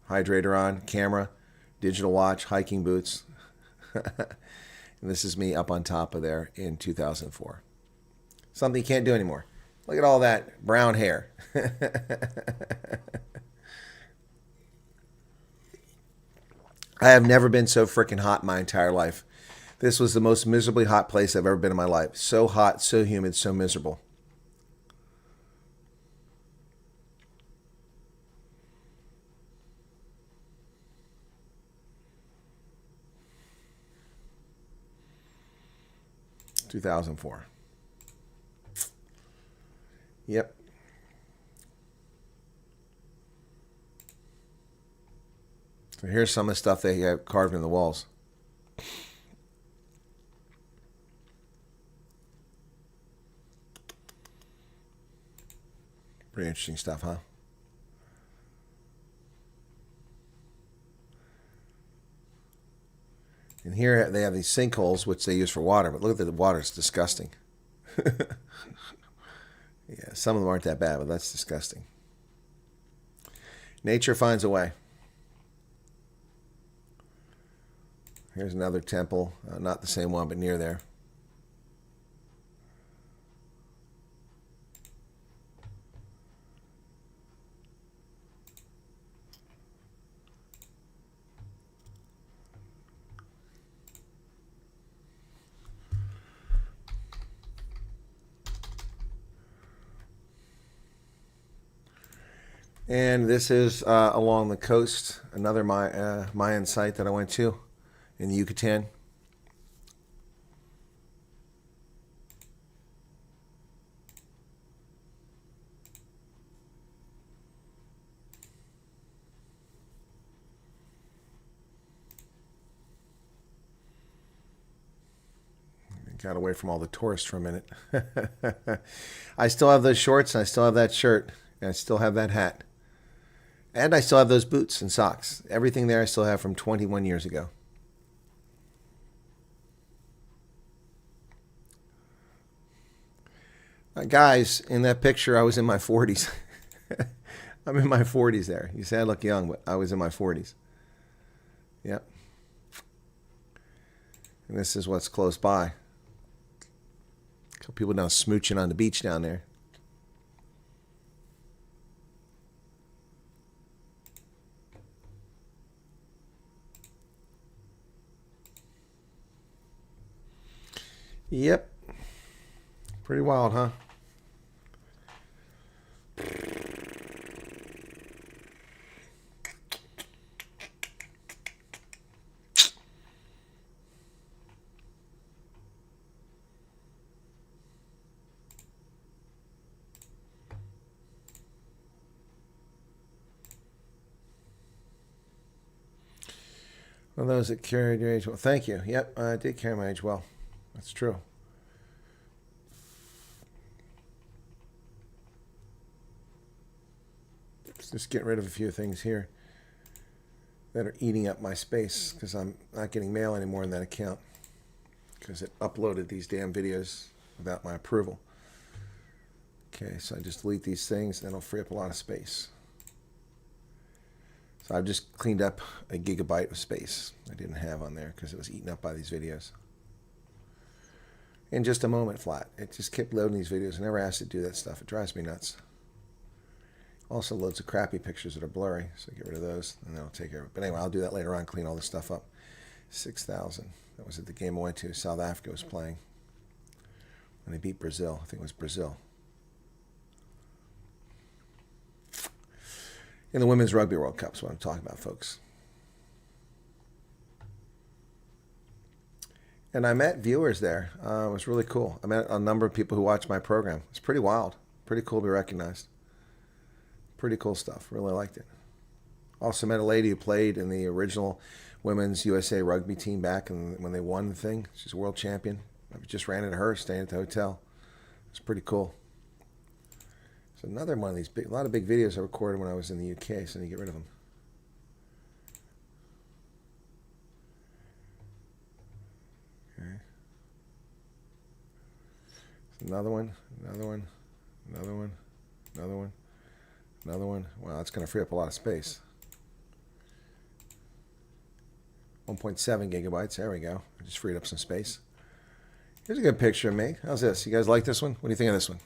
Speaker 7: hydrator on, camera, digital watch, hiking boots. And this is me up on top of there in 2004. Something you can't do anymore. Look at all that brown hair. I have never been so freaking hot in my entire life. This was the most miserably hot place I've ever been in my life. So hot, so humid, so miserable. (2004). Yep. So here's some of the stuff they have carved in the walls. Pretty interesting stuff, huh? And here they have these sinkholes, which they use for water, but look at the water, it's disgusting. Yeah, some of them aren't that bad, but that's disgusting. Nature finds a way. Here's another temple, not the same one, but near there. And this is along the coast, another Mayan site that I went to in the Yucatan. Got away from all the tourists for a minute. I still have those shorts, and I still have that shirt, and I still have that hat. And I still have those boots and socks. Everything there I still have from 21 years ago. Guys, in that picture, I was in my 40s. I'm in my 40s there. You say I look young, but I was in my 40s. Yep. And this is what's close by. A couple people down smooching on the beach down there. Yep. Pretty wild, huh? Well, those that carried your age well. Thank you. Yep, I did carry my age well. That's true. Just get rid of a few things here that are eating up my space because I'm not getting mail anymore in that account because it uploaded these damn videos without my approval. Okay, so I just delete these things and it'll free up a lot of space. So I've just cleaned up a gigabyte of space I didn't have on there because it was eaten up by these videos. In just a moment flat. It just kept loading these videos. I never asked it to do that stuff. It drives me nuts. Also loads of crappy pictures that are blurry, so get rid of those, and then I'll take care of it. But anyway, I'll do that later on, clean all this stuff up. 6,000. That was at the game I went to. South Africa was playing. And they beat Brazil. I think it was Brazil. In the Women's Rugby World Cup is what I'm talking about, folks. And I met viewers there. It was really cool. I met a number of people who watched my program. It's pretty wild. Pretty cool to be recognized. Pretty cool stuff. Really liked it. Also met a lady who played in the original Women's USA Rugby team back when they won the thing. She's a world champion. I just ran into her staying at the hotel. It's pretty cool. So another one of these a lot of big videos I recorded when I was in the UK, so I need to get rid of them. Okay. So another one, another one, another one, another one, another one. Wow, that's going to free up a lot of space. 1.7 gigabytes. There we go. I just freed up some space. Here's a good picture of me. How's this? You guys like this one? What do you think of this one?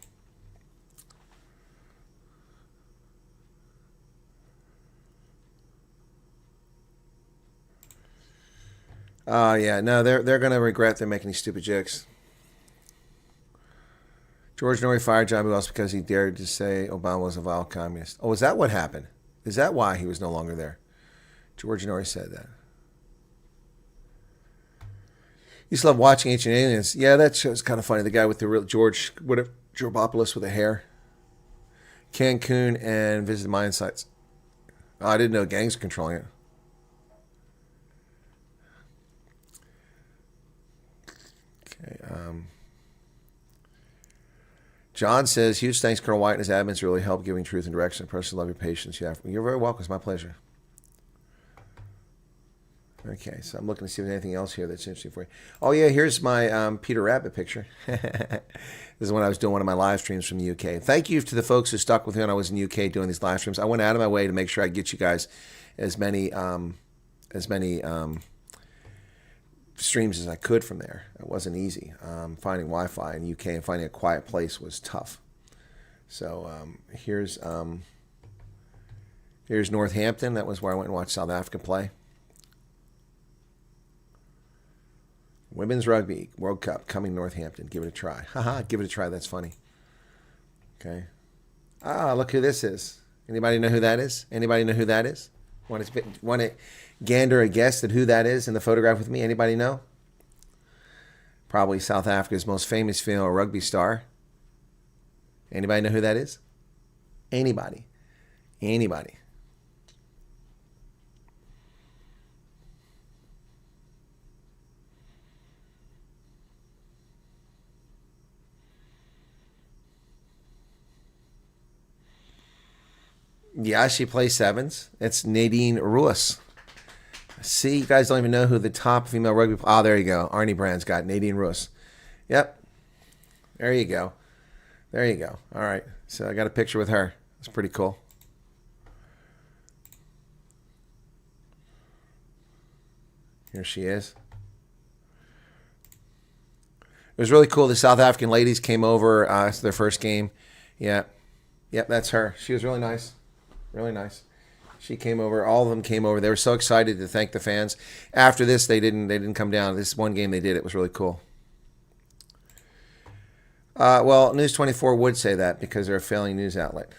Speaker 7: Yeah, no, they're going to regret they're making these stupid jokes. George Norrie fired John B. Wells because he dared to say Obama was a vile communist. Oh, is that what happened? Is that why he was no longer there? George Norrie said that. Used to love watching Ancient Aliens. Yeah, that show's kind of funny. The guy with the real George Georgopoulos with the hair. Cancun and visited Mayan sites. Oh, I didn't know gangs were controlling it. Okay. John says, huge thanks, Colonel Wyatt and his admins really helped giving truth and direction. I personally love your patience. You're very welcome. It's my pleasure. Okay, so I'm looking to see if there's anything else here that's interesting for you. Oh, yeah, here's my Peter Rabbit picture. This is when I was doing one of my live streams from the UK. Thank you to the folks who stuck with me when I was in the UK doing these live streams. I went out of my way to make sure I get you guys as many streams as I could from there. It wasn't easy. Finding Wi-Fi in the UK and finding a quiet place was tough. So here's Northampton. That was where I went and watched South Africa play. Women's Rugby World Cup coming Northampton. Give it a try. Haha, give it a try. That's funny. Okay. Ah, look who this is. Anybody know who that is? Anybody know who that is? Want to gander a guess at who that is in the photograph with me? Anybody know? Probably South Africa's most famous female rugby star. Anybody know who that is? Anybody? Anybody? Yeah, she plays sevens. It's Nadine Ruis. See, you guys don't even know who the top female rugby player. Oh, there you go. Arnie Brand's got Nadine Ruis. Yep. There you go. There you go. All right. So I got a picture with her. It's pretty cool. Here she is. It was really cool. The South African ladies came over. It's their first game. Yeah. Yep, that's her. She was really nice. Really nice. She came over. All of them came over. They were so excited to thank the fans. After this, they didn't come down. This one game they did. It was really cool. Well, News 24 would say that because they're a failing news outlet.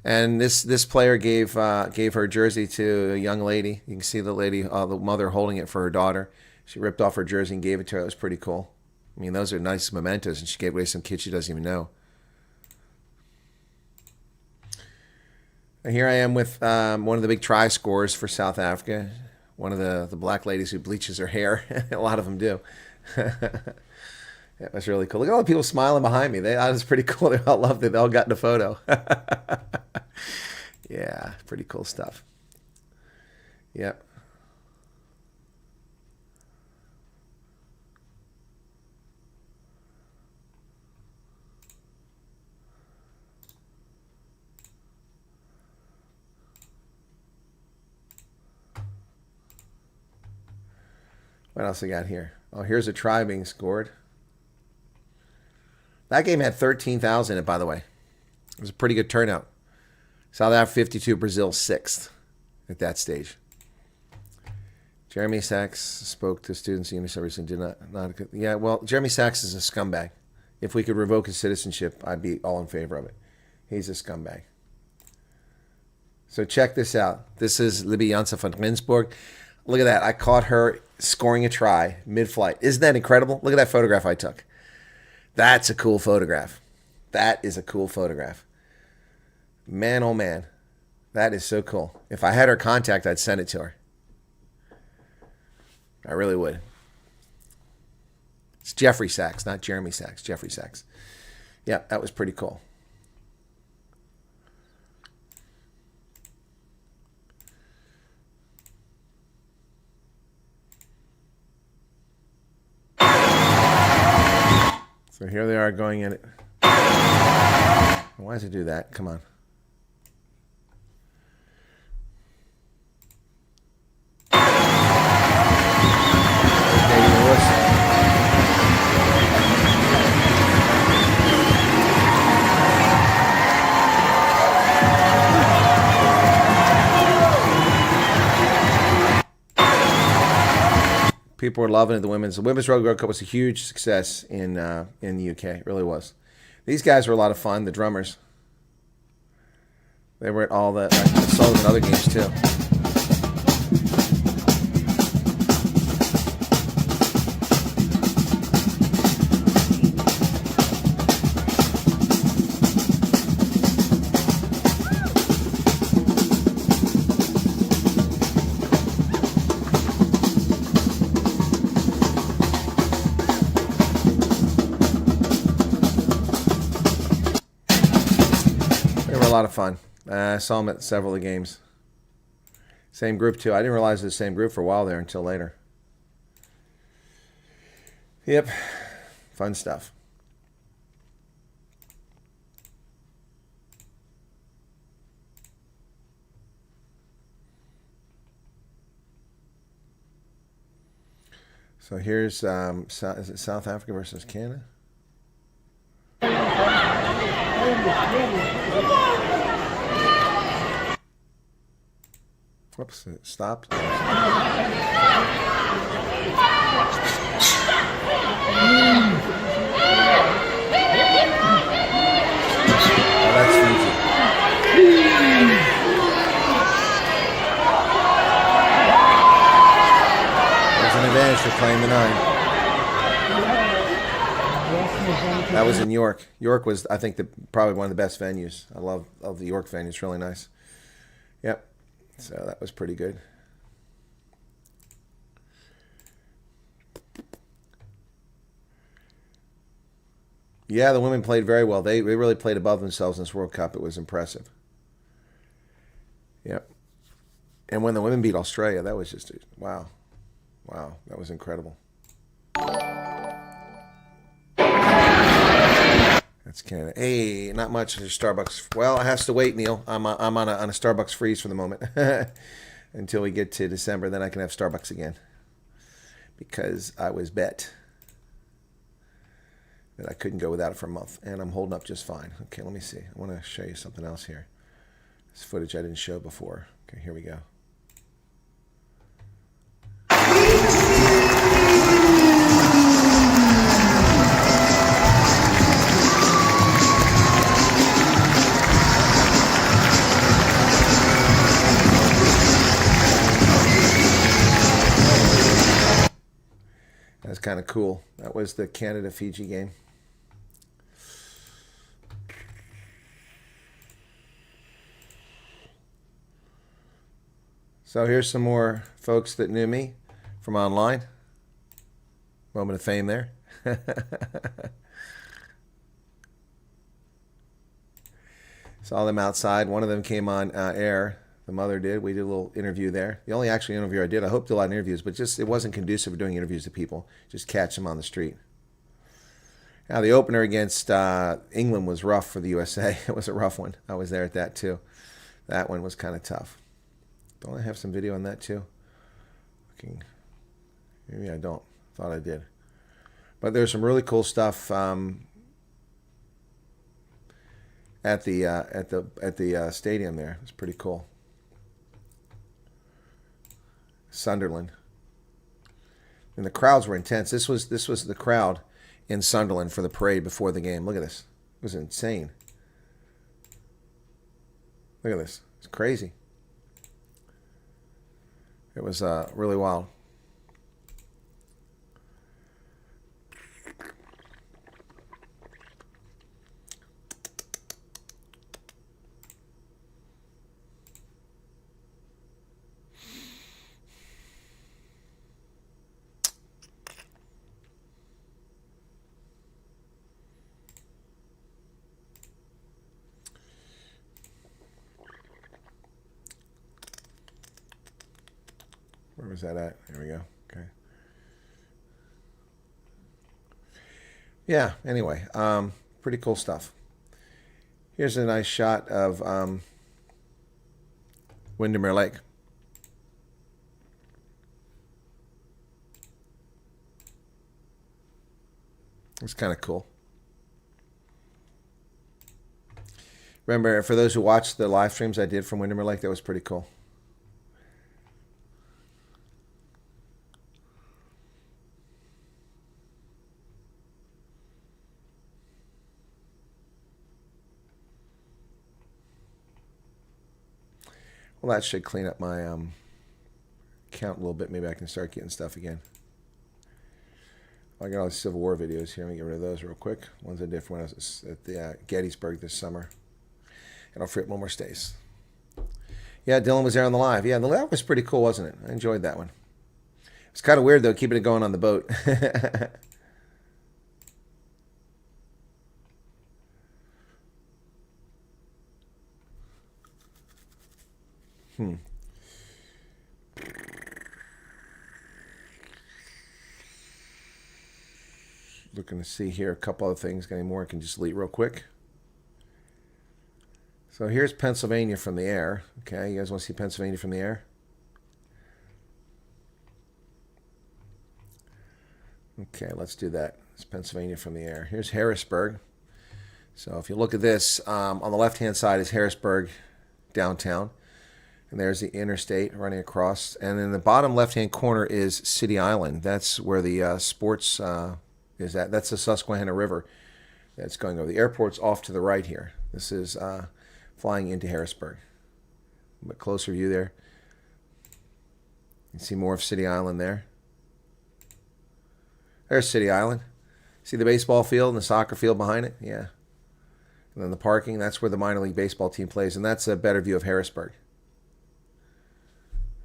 Speaker 7: And this player gave her jersey to a young lady. You can see the lady, the mother holding it for her daughter. She ripped off her jersey and gave it to her. It was pretty cool. I mean, those are nice mementos, and she gave away some kid she doesn't even know. And here I am with one of the big try scorers for South Africa. One of the black ladies who bleaches her hair. A lot of them do. That was really cool. Look at all the people smiling behind me. That was pretty cool. They all loved it. They all got in a photo. Yeah, pretty cool stuff. Yep. What else I got here? Oh, here's a try being scored. That game had 13,000 in it, by the way. It was a pretty good turnout. South Africa 52, Brazil 6th at that stage. Jeremy Sachs spoke to students in UNICEF and did not. Yeah, well, Jeremy Sachs is a scumbag. If we could revoke his citizenship, I'd be all in favor of it. He's a scumbag. So check this out. This is Libby Janssen van Rensburg. Look at that. I caught her scoring a try mid-flight. Isn't that incredible? Look at that photograph I took. That's a cool photograph. That is a cool photograph. Man, oh man. That is so cool. If I had her contact, I'd send it to her. I really would. It's Jeffrey Sachs, not Jeremy Sachs. Jeffrey Sachs. Yeah, that was pretty cool. So here they are going in it. Why does it do that? Come on. People were loving it. The women's Rugby World Cup was a huge success in the UK. It really was. These guys were a lot of fun. The drummers. They were at all the. I saw them in other games too. A lot of fun. I saw them at several of the games. Same group too. I didn't realize it was the same group for a while there until later. Yep. Fun stuff. So here's is it South Africa versus Canada? Whoops, it stopped. Irish are playing the 9. That was in York. York was, I think, probably one of the best venues. I love the York venue. It's really nice. Yep. So that was pretty good. Yeah, the women played very well. They really played above themselves in this World Cup. It was impressive. Yep. And when the women beat Australia, that was just, wow. Wow, that was incredible. That's Canada. Hey, not much. There's Starbucks. Well, it has to wait, Neil. I'm on a Starbucks freeze for the moment. Until we get to December, then I can have Starbucks again. Because I was bet that I couldn't go without it for a month. And I'm holding up just fine. Okay, let me see. I want to show you something else here. This footage I didn't show before. Okay, here we go. That's kind of cool. That was the Canada-Fiji game. So here's some more folks that knew me from online. Moment of fame there. Saw them outside. One of them came on air. The mother did. We did a little interview there. The only actual interview I did. I hope to do a lot of interviews, but just it wasn't conducive for doing interviews to people. Just catch them on the street. Now the opener against England was rough for the USA. It was a rough one. I was there at that too. That one was kind of tough. Don't I have some video on that too? Looking. Maybe I don't. Thought I did. But there's some really cool stuff at the stadium there. It's pretty cool. Sunderland. And the crowds were intense. This was the crowd in Sunderland for the parade before the game. Look at this. It was insane. Look at this. It's crazy. It was really wild. Where was that at? There we go. Okay. Yeah, anyway, pretty cool stuff. Here's a nice shot of Windermere Lake. It's kind of cool. Remember, for those who watched the live streams I did from Windermere Lake, that was pretty cool. Well, that should clean up my account a little bit. Maybe I can start getting stuff again. I got all the Civil War videos here. Let me get rid of those real quick. Ones I did from when I was at the Gettysburg this summer. And I'll free up one more space. Yeah, Dylan was there on the live. Yeah, the live was pretty cool, wasn't it? I enjoyed that one. It's kind of weird, though, keeping it going on the boat. Looking to see here a couple other things. Got any more I can just delete real quick. So here's Pennsylvania from the air. Okay, you guys want to see Pennsylvania from the air? Okay, let's do that. It's Pennsylvania from the air. Here's Harrisburg. So if you look at this, on the left-hand side is Harrisburg downtown. And there's the interstate running across. And in the bottom left-hand corner is City Island. That's where the sports is at. That's the Susquehanna River that's going over. The airport's off to the right here. This is flying into Harrisburg. A closer view there. You can see more of City Island there. There's City Island. See the baseball field and the soccer field behind it? Yeah. And then the parking, that's where the minor league baseball team plays. And that's a better view of Harrisburg.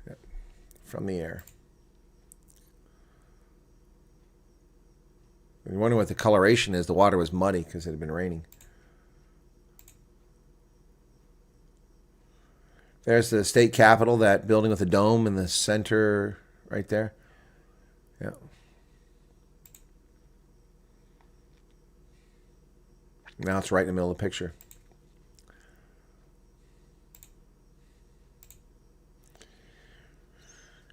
Speaker 7: Yep. From the air. You're wondering what the coloration is. The water was muddy because it had been raining. There's the state capitol, that building with the dome in the center right there. Yeah. Now it's right in the middle of the picture.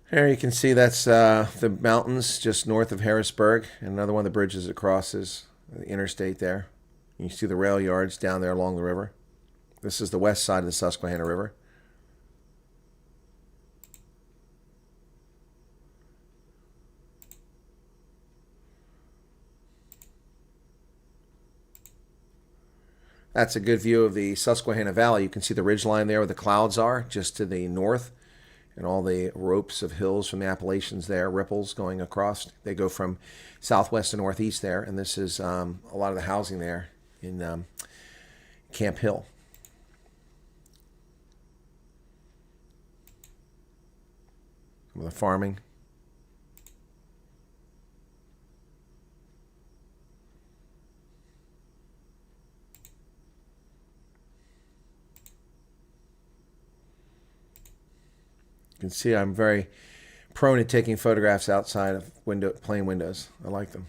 Speaker 7: Here you can see that's the mountains just north of Harrisburg. And another one of the bridges that crosses the interstate there. You see the rail yards down there along the river. This is the west side of the Susquehanna River. That's a good view of the Susquehanna Valley. You can see the ridgeline there where the clouds are, just to the north, and all the ropes of hills from the Appalachians there, ripples going across. They go from southwest to northeast there, and this is a lot of the housing there in Camp Hill. Some of the farming. You can see I'm very prone to taking photographs outside of plain windows. I like them.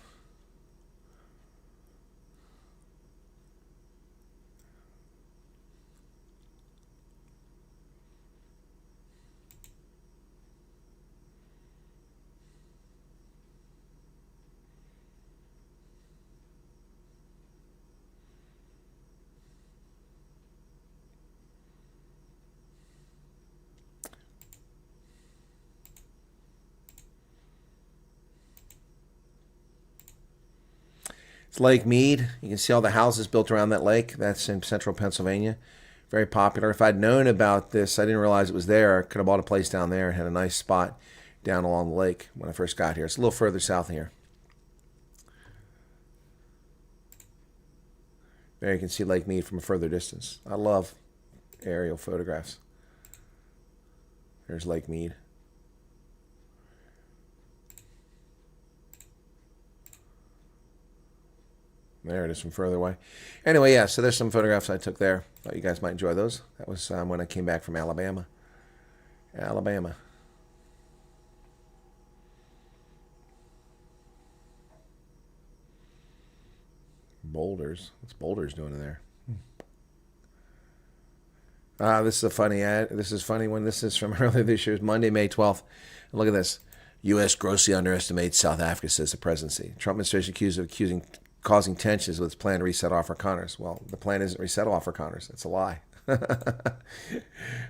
Speaker 7: It's Lake Mead. You can see all the houses built around that lake. That's in central Pennsylvania. Very popular. If I'd known about this, I didn't realize it was there. I could have bought a place down there and had a nice spot down along the lake when I first got here. It's a little further south here. There you can see Lake Mead from a further distance. I love aerial photographs. There's Lake Mead. There it is from further away. Anyway, yeah, so there's some photographs I took there. Thought you guys might enjoy those. That was when I came back from Alabama. Alabama. Boulders. What's Boulders doing in there? This is a funny ad. This is funny one. This is from earlier this year, Monday, May 12th. And look at this. U.S. grossly underestimates South Africa, says the presidency. Trump administration causing tensions with its plan to reset Afrikaners. Well, the plan isn't reset Afrikaners. It's a lie.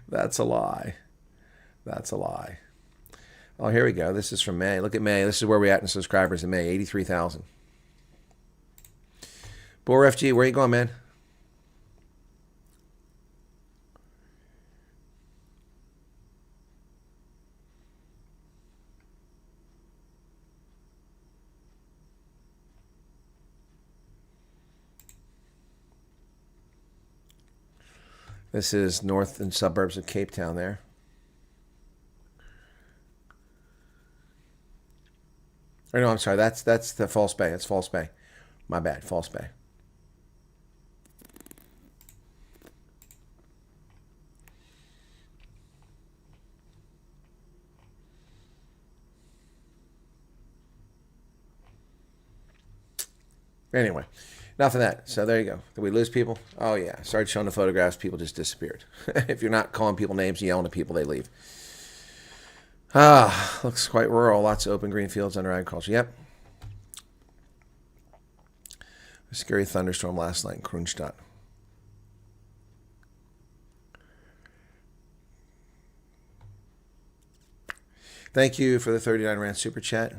Speaker 7: That's a lie. That's a lie. Oh, here we go. This is from May. Look at May. This is where we're at in subscribers in May. 83,000. Boar FG, where you going, man? This is north and suburbs of Cape Town there. Or no, I'm sorry. That's the False Bay. It's False Bay. My bad. False Bay. Anyway, enough of that. So there you go. Did we lose people? Oh, yeah. Started showing the photographs. People just disappeared. If you're not calling people names and yelling at people, they leave. Looks quite rural. Lots of open green fields under agriculture. Yep. A scary thunderstorm last night in Kronstadt. Thank you for the 39 Rand Super Chat.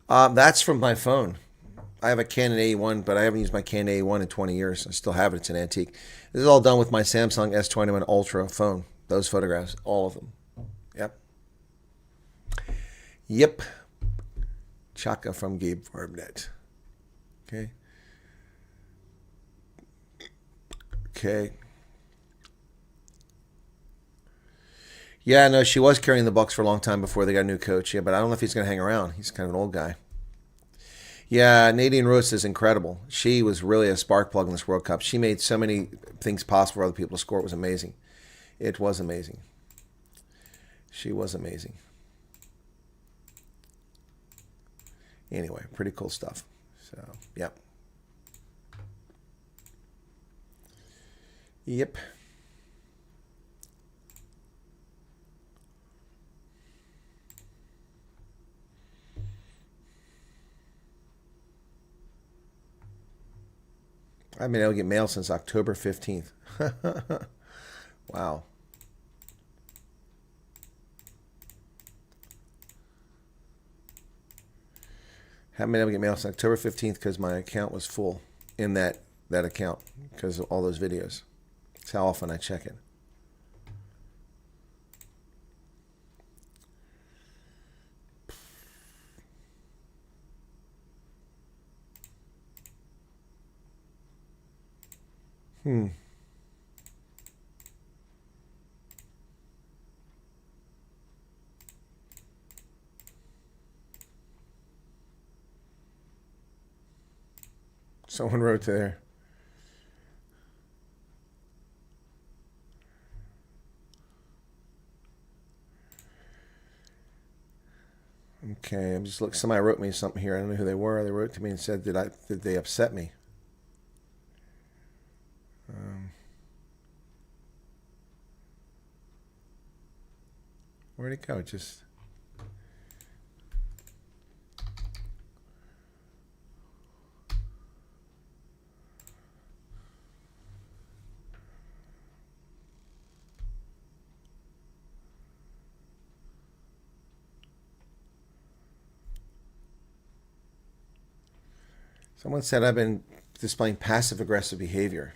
Speaker 7: That's from my phone. I have a Canon A1, but I haven't used my Canon A1 in 20 years. I still have it. It's an antique. This is all done with my Samsung S21 Ultra phone. Those photographs, all of them. Yep. Yep. Chaka from Gabe Farbnet. Okay. Okay. Yeah, no, she was carrying the Bucks for a long time before they got a new coach. Yeah, but I don't know if he's going to hang around. He's kind of an old guy. Yeah, Nadine Roos is incredible. She was really a spark plug in this World Cup. She made so many things possible for other people to score. It was amazing. It was amazing. She was amazing. Anyway, pretty cool stuff. So, yep. Yep. I've been able to get mail since October 15th. Wow. Haven't been able to get mail since October 15th because my account was full in that account because of all those videos. That's how often I check it. Someone wrote there. Okay, I'm just looking. Somebody wrote me something here. I don't know who they were. They wrote to me and said, "Did they upset me?" Where'd it go? Just. Someone said I've been displaying passive-aggressive behavior.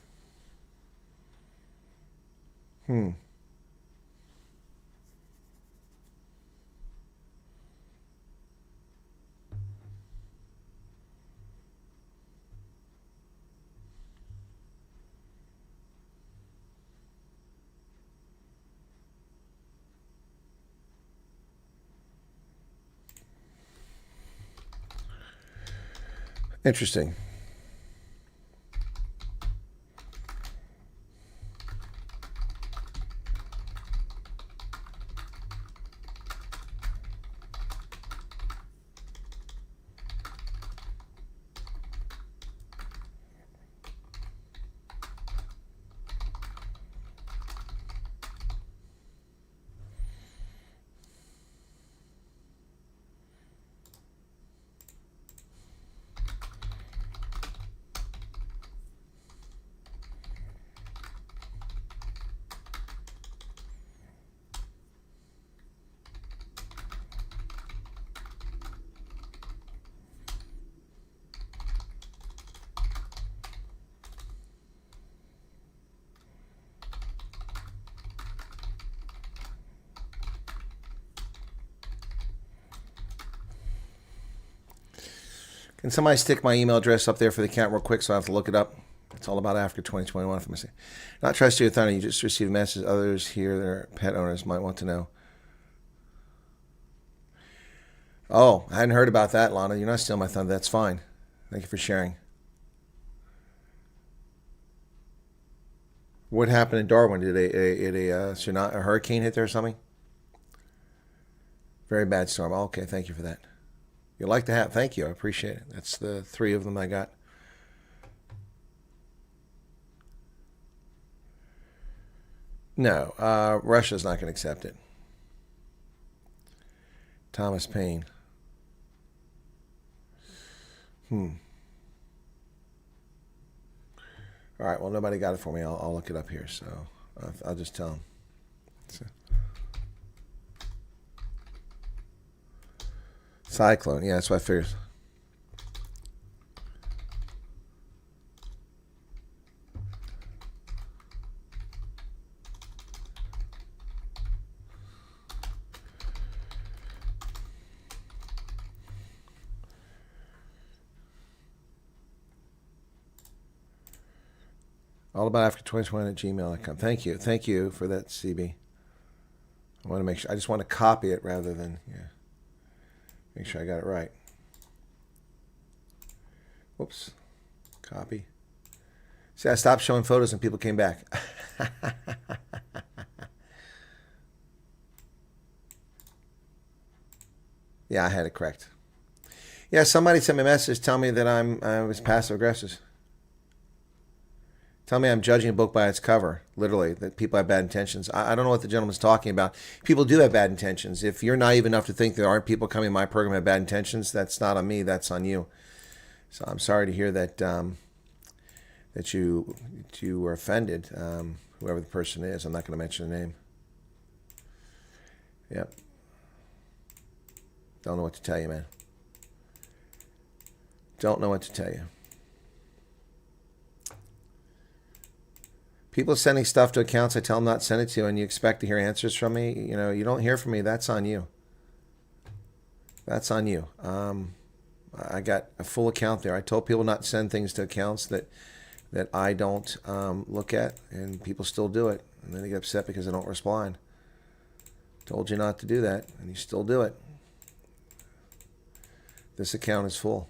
Speaker 7: Interesting. Can somebody stick my email address up there for the account real quick so I have to look it up? It's all about Africa 2021. If I'm saying, not trust you, Thunder. You just received a message. Others here, their pet owners might want to know. Oh, I hadn't heard about that, Lana. You're not stealing my thunder. That's fine. Thank you for sharing. What happened in Darwin? Did a hurricane hit there or something? Very bad storm. Okay, thank you for that. You like the hat? Thank you. I appreciate it. That's the 3 of them I got. No, Russia's not going to accept it. Thomas Paine. All right, well, nobody got it for me. I'll look it up here, so I'll just tell them. So. Cyclone, yeah, that's what I figured. allaboutafrica2020 at gmail.com. Thank you for that, CB. I want to make sure. I just want to copy it rather than make sure I got it right. Whoops. Copy. See, I stopped showing photos and people came back. Yeah, I had it correct. Yeah, somebody sent me a message telling me that I was passive aggressive. Tell me I'm judging a book by its cover, literally, that people have bad intentions. I don't know what the gentleman's talking about. People do have bad intentions. If you're naive enough to think there aren't people coming in my program who have bad intentions, that's not on me, that's on you. So I'm sorry to hear that that you were offended, whoever the person is. I'm not going to mention the name. Yep. Don't know what to tell you, man. Don't know what to tell you. People sending stuff to accounts I tell them not to send it to, and you expect to hear answers from me. You know, you don't hear from me. That's on you. That's on you. I got a full account there. I told people not to send things to accounts that I don't look at, and people still do it. And then they get upset because I don't respond. Told you not to do that, and you still do it. This account is full.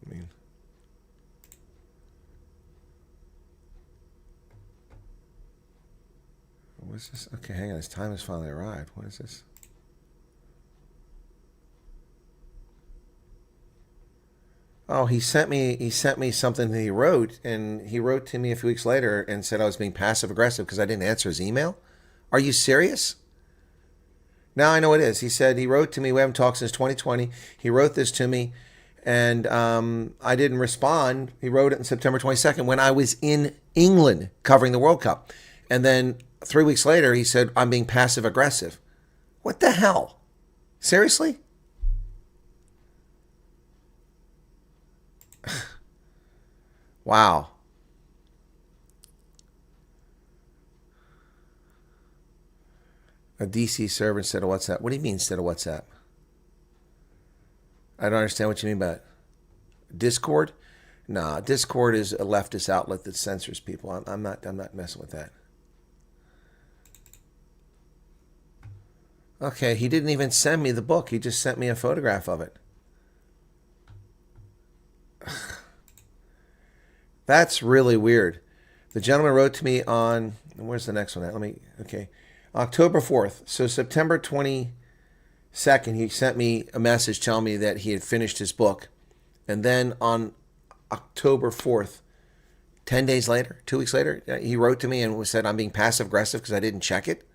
Speaker 7: I mean, what is this? Okay, hang on. His time has finally arrived. What is this? Oh, he sent me something that he wrote, and he wrote to me a few weeks later and said I was being passive aggressive because I didn't answer his email. Are you serious? Now I know it is. He said he wrote to me. We haven't talked since 2020. He wrote this to me, and I didn't respond. He wrote it on September 22nd when I was in England covering the World Cup. And then 3 weeks later, he said, I'm being passive aggressive. What the hell? Seriously? Wow. A DC server instead of WhatsApp. What do you mean instead of WhatsApp? I don't understand what you mean by it. Discord? Nah, Discord is a leftist outlet that censors people. I'm not messing with that. Okay, he didn't even send me the book. He just sent me a photograph of it. That's really weird. The gentleman wrote to me on, where's the next one at? Okay. October 4th. So September 22nd, he sent me a message telling me that he had finished his book. And then on October 4th, 10 days later, 2 weeks later, he wrote to me and said I'm being passive aggressive because I didn't check it.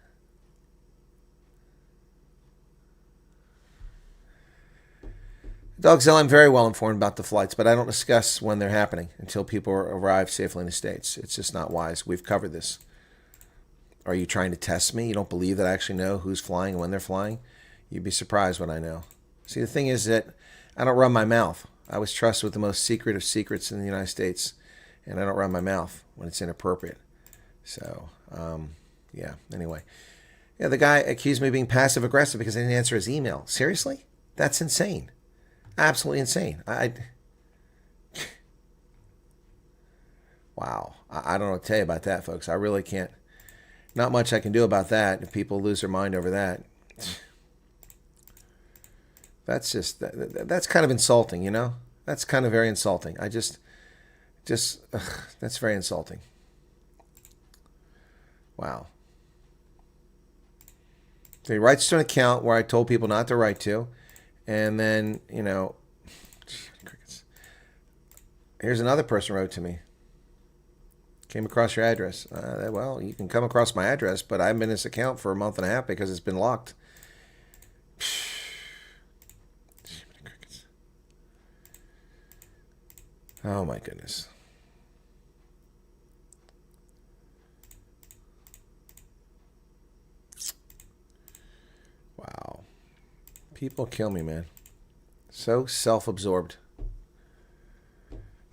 Speaker 7: Dogzilla, I'm very well informed about the flights, but I don't discuss when they're happening until people arrive safely in the States. It's just not wise. We've covered this. Are you trying to test me? You don't believe that I actually know who's flying and when they're flying? You'd be surprised what I know. See, the thing is that I don't run my mouth. I was trusted with the most secret of secrets in the United States, and I don't run my mouth when it's inappropriate. So, yeah, anyway. Yeah, the guy accused me of being passive-aggressive because I didn't answer his email. Seriously? That's insane. Absolutely insane. Wow. I don't know what to tell you about that, folks. I really can't. Not much I can do about that if people lose their mind over that. That's just, that's kind of insulting, you know? That's kind of very insulting. That's very insulting. Wow. So he writes to an account where I told people not to write to. And then, you know, here's another person wrote to me. Came across your address. Well, you can come across my address, but I haven't been in this account for a month and a half because it's been locked. Oh, my goodness. Wow. People kill me, man. So self-absorbed.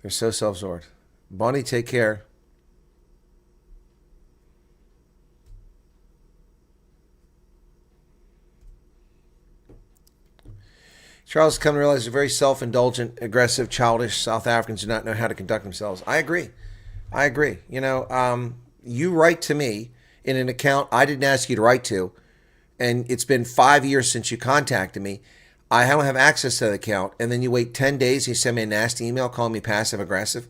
Speaker 7: They're so self-absorbed. Bonnie, take care. Charles has come to realize they're very self-indulgent, aggressive, childish South Africans do not know how to conduct themselves. I agree. I agree. You know, you write to me in an account I didn't ask you to write to, and it's been 5 years since you contacted me. I don't have access to the account, and then you wait 10 days, you send me a nasty email calling me passive aggressive.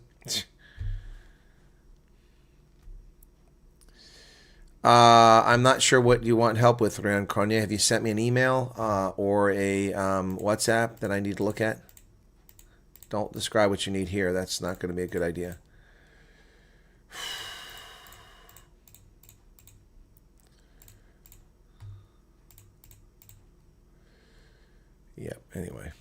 Speaker 7: I'm not sure what you want help with, Ryan Konya. Have you sent me an email or a WhatsApp that I need to look at? Don't describe what you need here. That's not going to be a good idea. Yep, anyway.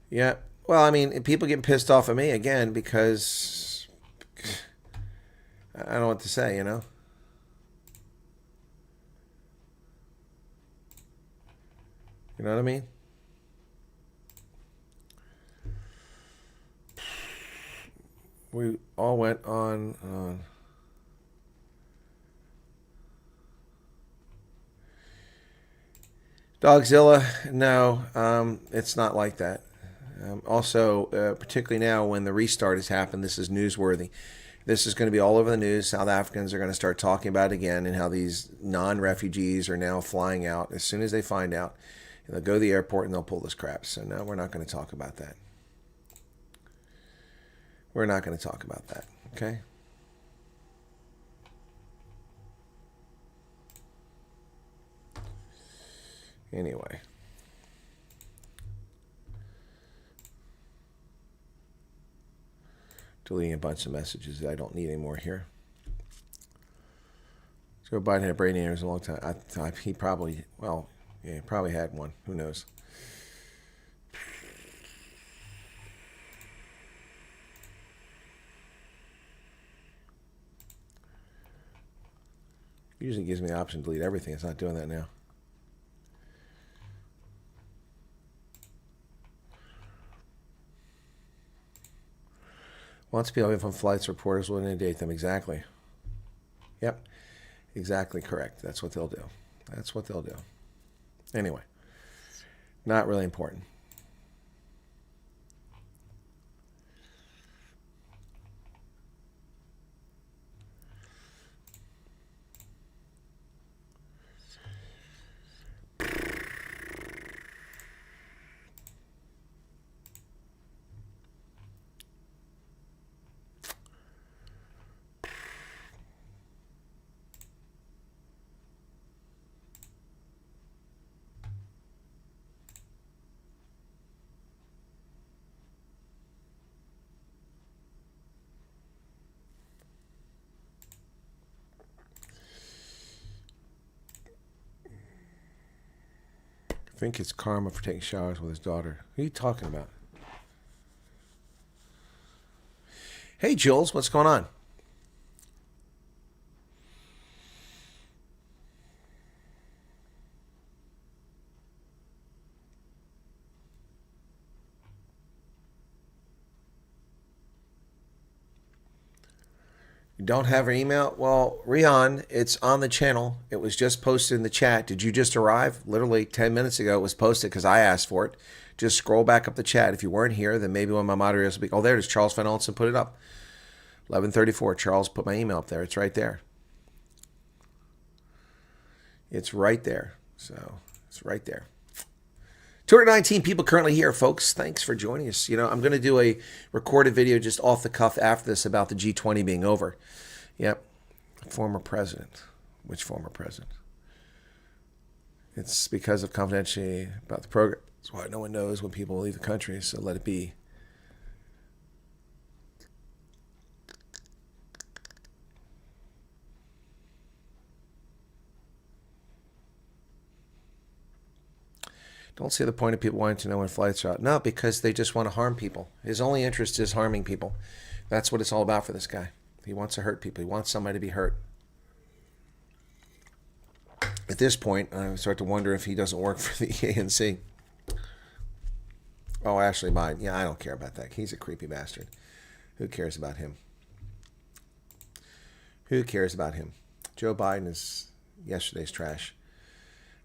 Speaker 7: Yeah. Well, I mean, people get pissed off at me again because I don't know what to say, you know? You know what I mean? We all went on. Dogzilla, no, it's not like that. Also, particularly now when the restart has happened, this is newsworthy. This is going to be all over the news. South Africans are going to start talking about it again and how these non-refugees are now flying out. As soon as they find out, they'll go to the airport and they'll pull this crap. So no, we're not going to talk about that. We're not going to talk about that, okay? Anyway. Deleting a bunch of messages that I don't need anymore here. Joe Biden had brain aneurysm a long time. He probably, well, yeah, he probably had one. Who knows? Usually gives me the option to delete everything. It's not doing that now. Wants POV from flights, reporters will inundate them. Exactly. Yep. Exactly correct. That's what they'll do. That's what they'll do. Anyway. Not really important. I think it's karma for taking showers with his daughter. Who are you talking about? Hey, Jules, what's going on? You don't have her email? Well, Rihan, it's on the channel. It was just posted in the chat. Did you just arrive? Literally 10 minutes ago it was posted because I asked for it. Just scroll back up the chat. If you weren't here, then maybe one of my moderators will be... Oh, there it is. Charles Van Olsen put it up. 11:34. Charles put my email up there. It's right there. It's right there. So, it's right there. 219 people currently here, folks. Thanks for joining us. You know, I'm going to do a recorded video just off the cuff after this about the G20 being over. Yep. Former president. Which former president? It's because of confidentiality about the program. That's why no one knows when people leave the country, so let it be. Don't see the point of people wanting to know when flights are out. No, because they just want to harm people. His only interest is harming people. That's what it's all about for this guy. He wants to hurt people. He wants somebody to be hurt. At this point, I start to wonder if he doesn't work for the ANC. Oh, Ashley Biden. Yeah, I don't care about that. He's a creepy bastard. Who cares about him? Who cares about him? Joe Biden is yesterday's trash.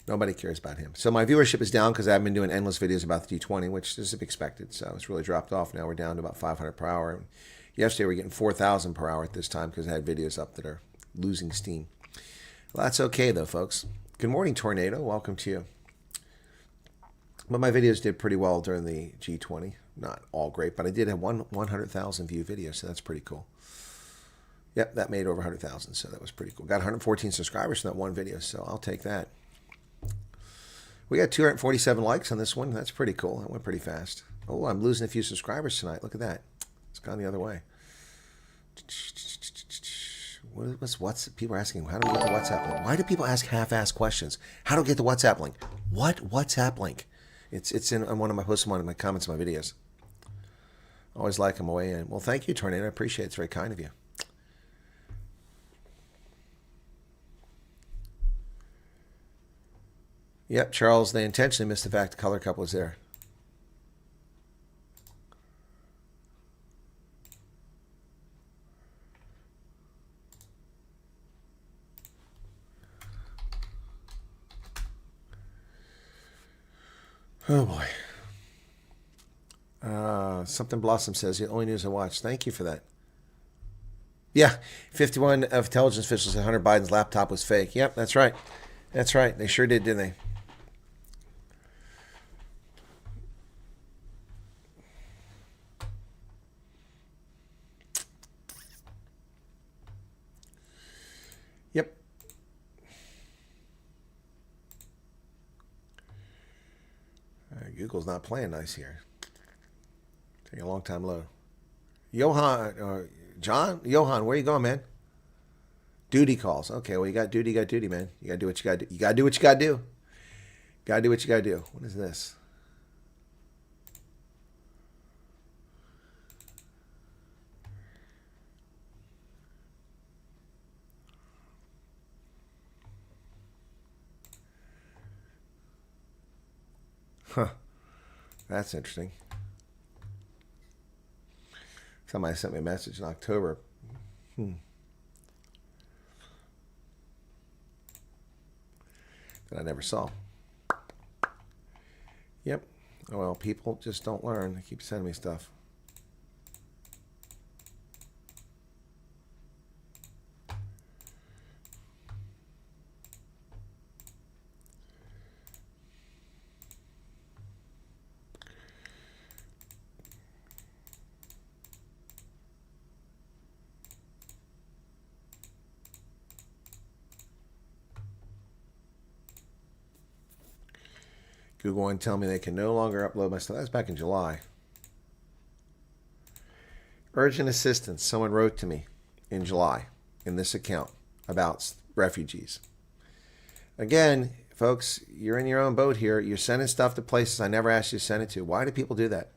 Speaker 7: Nobody cares about him. So my viewership is down because I've been doing endless videos about the G20, which is expected. So it's really dropped off. Now we're down to about 500 per hour. Yesterday we were getting 4,000 per hour at this time because I had videos up that are losing steam. Well, that's okay though, folks. Good morning, Tornado. Welcome to you. But my videos did pretty well during the G20. Not all great, but I did have 100,000 view video, so that's pretty cool. Yep, that made over 100,000, so that was pretty cool. Got 114 subscribers from that one video, so I'll take that. We got 247 likes on this one. That's pretty cool. That went pretty fast. Oh, I'm losing a few subscribers tonight. Look at that. It's gone the other way. What's people are asking? How do we get the WhatsApp link? Why do people ask half-assed questions? How do we get the WhatsApp link? What WhatsApp link? It's in one of my posts, one of my comments in my videos. Always like them away in. Well, thank you, Tornado. I appreciate it. It's very kind of you. Yep, Charles, they intentionally missed the fact the color couple was there. Oh, boy. Something Blossom says, the only news I watch. Thank you for that. Yeah, 51 of intelligence officials said Hunter Biden's laptop was fake. Yep, that's right. That's right. They sure did, didn't they? Yep. Google's not playing nice here. Taking a long time low. Johan, Johan, where you going, man? Duty calls. Okay, well, you got duty, man. You got to do what you got to do. You got to do what you got to do. Got to do what you got to do. What is this? Huh. That's interesting. Somebody sent me a message in October. That I never saw. Yep. Oh, well, people just don't learn. They keep sending me stuff. Google and tell me they can no longer upload my stuff. That's back in July. Urgent assistance. Someone wrote to me in July in this account about refugees. Again, folks, you're in your own boat here. You're sending stuff to places I never asked you to send it to. Why do people do that?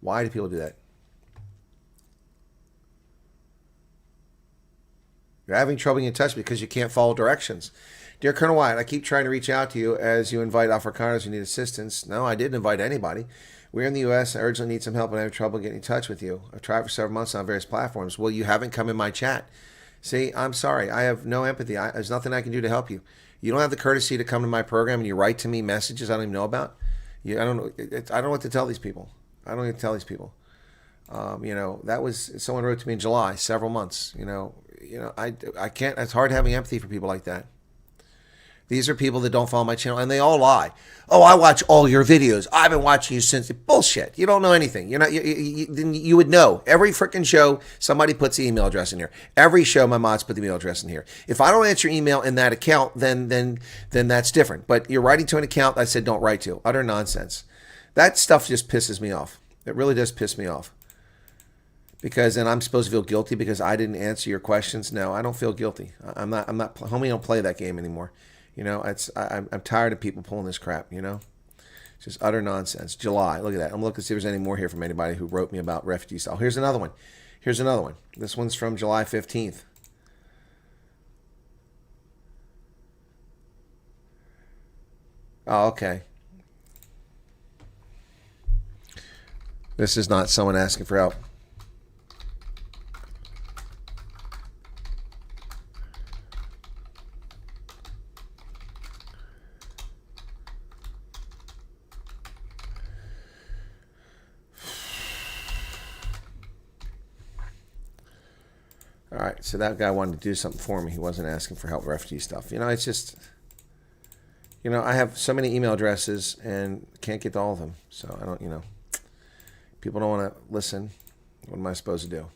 Speaker 7: Why do people do that? You're having trouble getting in touch because you can't follow directions. Dear Colonel Wyatt, I keep trying to reach out to you as you invite Afrikaners who need assistance. No, I didn't invite anybody. We're in the U.S. I urgently need some help and I have trouble getting in touch with you. I've tried for several months on various platforms. Well, you haven't come in my chat. See, I'm sorry. I have no empathy. There's nothing I can do to help you. You don't have the courtesy to come to my program and you write to me messages I don't even know about. I don't know what to tell these people. I don't know what to tell these people. That was someone wrote to me in July, several months. I can't. It's hard having empathy for people like that. These are people that don't follow my channel, and they all lie. Oh, I watch all your videos. I've been watching you since. Bullshit. You don't know anything. You would know. Every freaking show, somebody puts the email address in here. Every show, my mods put the email address in here. If I don't answer email in that account, then that's different. But you're writing to an account I said don't write to. Utter nonsense. That stuff just pisses me off. It really does piss me off. Because then I'm supposed to feel guilty because I didn't answer your questions. No, I don't feel guilty. I'm not. Homie, don't play that game anymore. I'm tired of people pulling this crap, It's just utter nonsense. July, look at that. I'm looking to see if there's any more here from anybody who wrote me about refugees. Oh, here's another one. This one's from July 15th. Oh, okay. This is not someone asking for help. All right, so that guy wanted to do something for me. He wasn't asking for help with refugee stuff. You know, it's just, you know, I have so many email addresses and can't get to all of them. So I don't, you know, people don't want to listen. What am I supposed to do?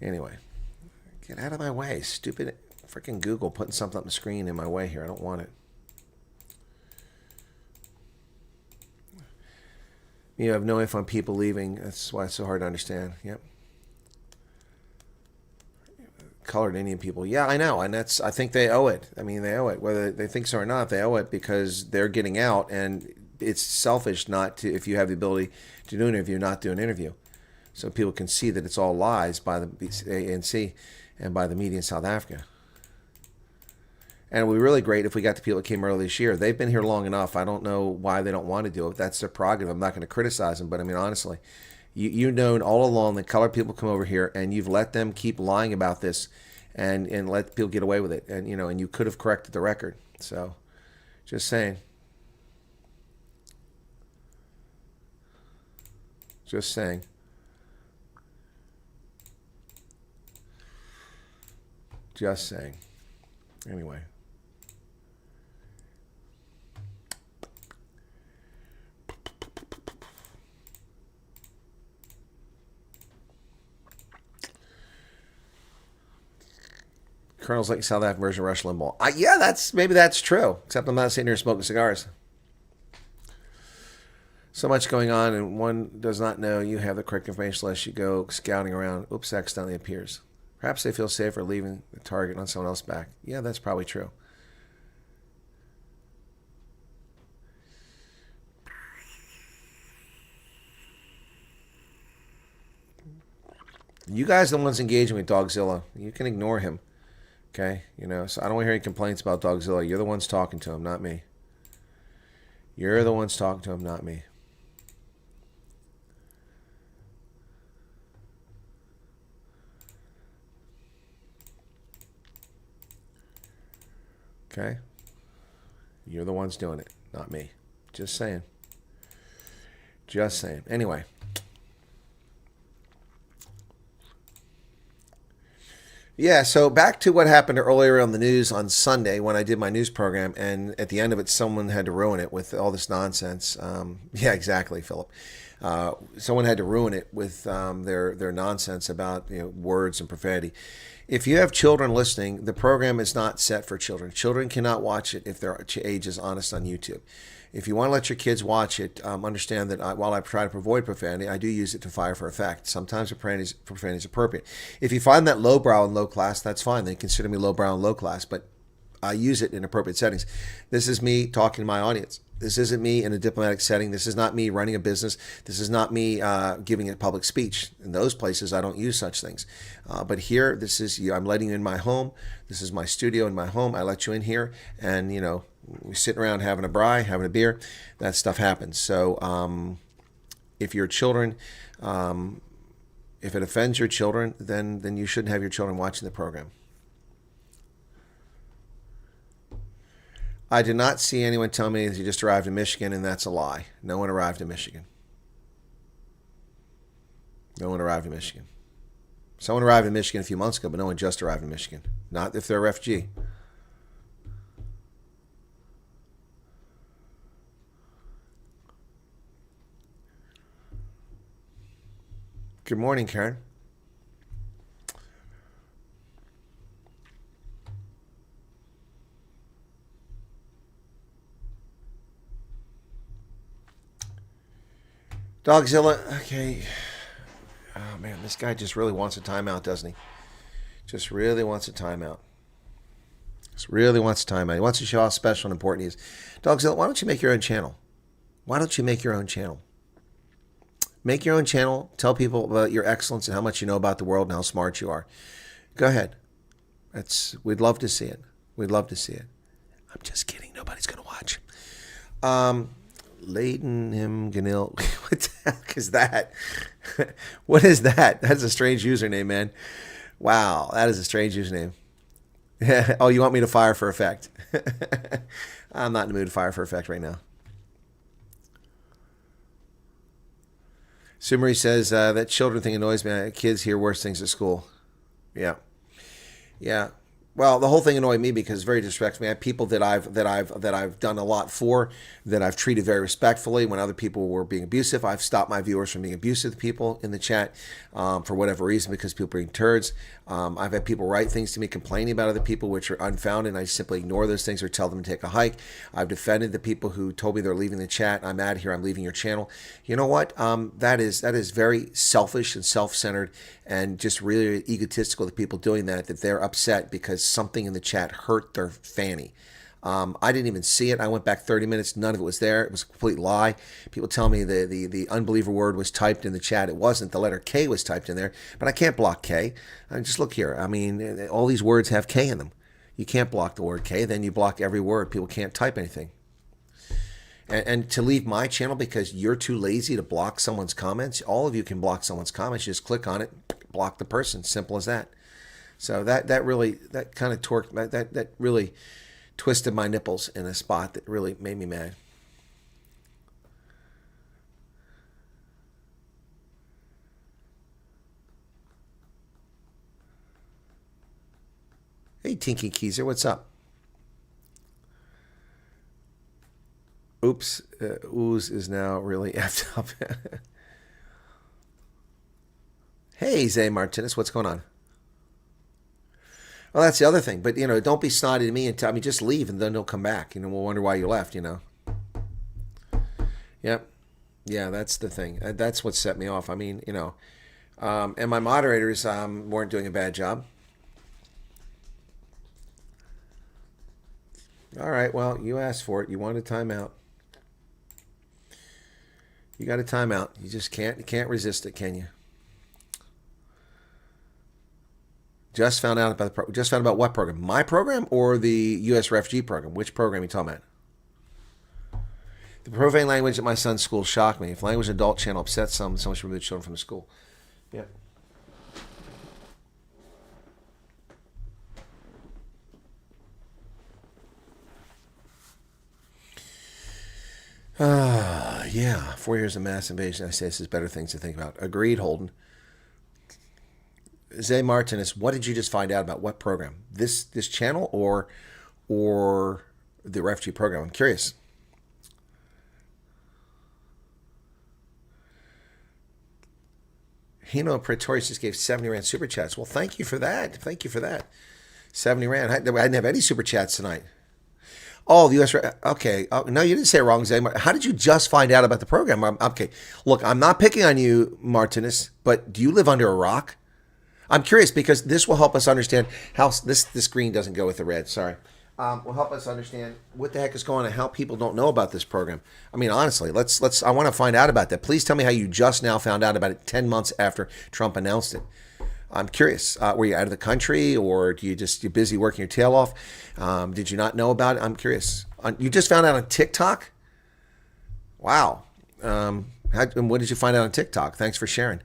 Speaker 7: Anyway, get out of my way. Stupid freaking Google putting something up on the screen in my way here. I don't want it. You have no info on people leaving. That's why it's so hard to understand. Yep. Colored Indian people. Yeah, I know. And I think they owe it. I mean, they owe it. Whether they think so or not, they owe it because they're getting out. And it's selfish not to, if you have the ability to do an interview, not do an interview. So people can see that it's all lies by the ANC and by the media in South Africa. And it would be really great if we got the people that came early this year. They've been here long enough. I don't know why they don't want to do it. That's their prerogative. I'm not going to criticize them. But, I mean, honestly, you've known all along that colored people come over here, and you've let them keep lying about this and let people get away with it. And, you know, and you could have corrected the record. So, just saying. Just saying. Just saying. Anyway. Colonel's like South African version of Rush Limbaugh. Yeah, maybe that's true. Except I'm not sitting here smoking cigars. So much going on, and one does not know you have the correct information unless you go scouting around. Oops, accidentally appears. Perhaps they feel safer leaving the target on someone else back. Yeah, that's probably true. You guys are the ones engaging with Dogzilla. You can ignore him. Okay? You know, so I don't want to hear any complaints about Dogzilla. You're the ones talking to him, not me. You're the ones talking to him, not me. Okay? You're the ones doing it, not me. Just saying. Just saying. Anyway. Yeah, so back to what happened earlier on the news on Sunday when I did my news program, and at the end of it, someone had to ruin it with all this nonsense. Yeah, exactly, Philip. Someone had to ruin it with their nonsense about words and profanity. If you have children listening, the program is not set for children. Children cannot watch it if their age is honest on YouTube. If you want to let your kids watch it, understand that while I try to avoid profanity, I do use it to fire for effect. Sometimes profanity is appropriate. If you find that lowbrow and low class, that's fine. Then consider me lowbrow and low class, but I use it in appropriate settings. This is me talking to my audience. This isn't me in a diplomatic setting. This is not me running a business. This is not me giving a public speech. In those places, I don't use such things. But here, this is I'm letting you in my home. This is my studio in my home. I let you in here, and we sit around having a braai, having a beer. That stuff happens. So if your children, if it offends your children, then you shouldn't have your children watching the program. I did not see anyone tell me that you just arrived in Michigan, and that's a lie. No one arrived in Michigan. No one arrived in Michigan. Someone arrived in Michigan a few months ago, but no one just arrived in Michigan. Not if they're a refugee. Good morning, Karen. Dogzilla, okay. Oh, man, this guy just really wants a timeout, doesn't he? Just really wants a timeout. Just really wants a timeout. He wants to show how special and important he is. Dogzilla, why don't you make your own channel? Why don't you make your own channel? Make your own channel. Tell people about your excellence and how much you know about the world and how smart you are. Go ahead. We'd love to see it. We'd love to see it. I'm just kidding. Nobody's going to watch. Leighton him Ganil. What the heck is that? What is that? That's a strange username, man. Wow, that is a strange username. Oh, you want me to fire for effect? I'm not in the mood to fire for effect right now. Sumari says that children thing annoys me. Kids hear worse things at school. Yeah. Yeah. Well, the whole thing annoyed me because it's very disrespectful. I have people that I've done a lot for, that I've treated very respectfully. When other people were being abusive, I've stopped my viewers from being abusive to people in the chat for whatever reason, because people being turds. I've had people write things to me complaining about other people which are unfounded, and I simply ignore those things or tell them to take a hike. I've defended the people who told me they're leaving the chat. I'm out of here. I'm leaving your channel. You know what? That is very selfish and self-centered and just really egotistical, the people doing that they're upset because something in the chat hurt their fanny. I didn't even see it. I went back 30 minutes. None of it was there. It was a complete lie. People tell me the unbeliever word was typed in the chat. It wasn't. The letter K was typed in there, but I can't block K. Just look here. I mean, all these words have K in them. You can't block the word K. Then you block every word. People can't type anything. And to leave my channel because you're too lazy to block someone's comments, all of you can block someone's comments. You just click on it, block the person. Simple as that. So that kind of torqued, that really twisted my nipples in a spot that really made me mad. Hey, Tinky Keezer, what's up? Oops, Ooze is now really effed up. Hey, Zay Martinez, what's going on? Well, that's the other thing. But, don't be snotty to me and tell me just leave and then they'll come back. We'll wonder why you left, Yep. Yeah, that's the thing. That's what set me off. I mean, and my moderators weren't doing a bad job. All right, well, you asked for it. You wanted a timeout. You got a timeout. You just can't resist it, can you? Just found out about what program? My program or the U.S. refugee program? Which program are you talking about? The profane language at my son's school shocked me. If language adult channel upsets someone should remove the children from the school. Yep. Yeah. 4 years of mass invasion. I say this is better things to think about. Agreed, Holden. Zay Martinez, what did you just find out about what program? This channel or the refugee program? I'm curious. Hino Pretorius just gave 70 Rand super chats. Well, thank you for that. 70 Rand. I didn't have any super chats tonight. Oh, the U.S. Okay. Oh, no, you didn't say it wrong, Zay. How did you just find out about the program? Okay. Look, I'm not picking on you, Martinez, but do you live under a rock? I'm curious because this will help us understand how this green doesn't go with the red. Sorry. Will help us understand what the heck is going on and how people don't know about this program. I mean, honestly, I want to find out about that. Please tell me how you just now found out about it 10 months after Trump announced it. I'm curious. Were you out of the country or you're busy working your tail off? Did you not know about it? I'm curious. You just found out on TikTok? Wow. And what did you find out on TikTok? Thanks for sharing.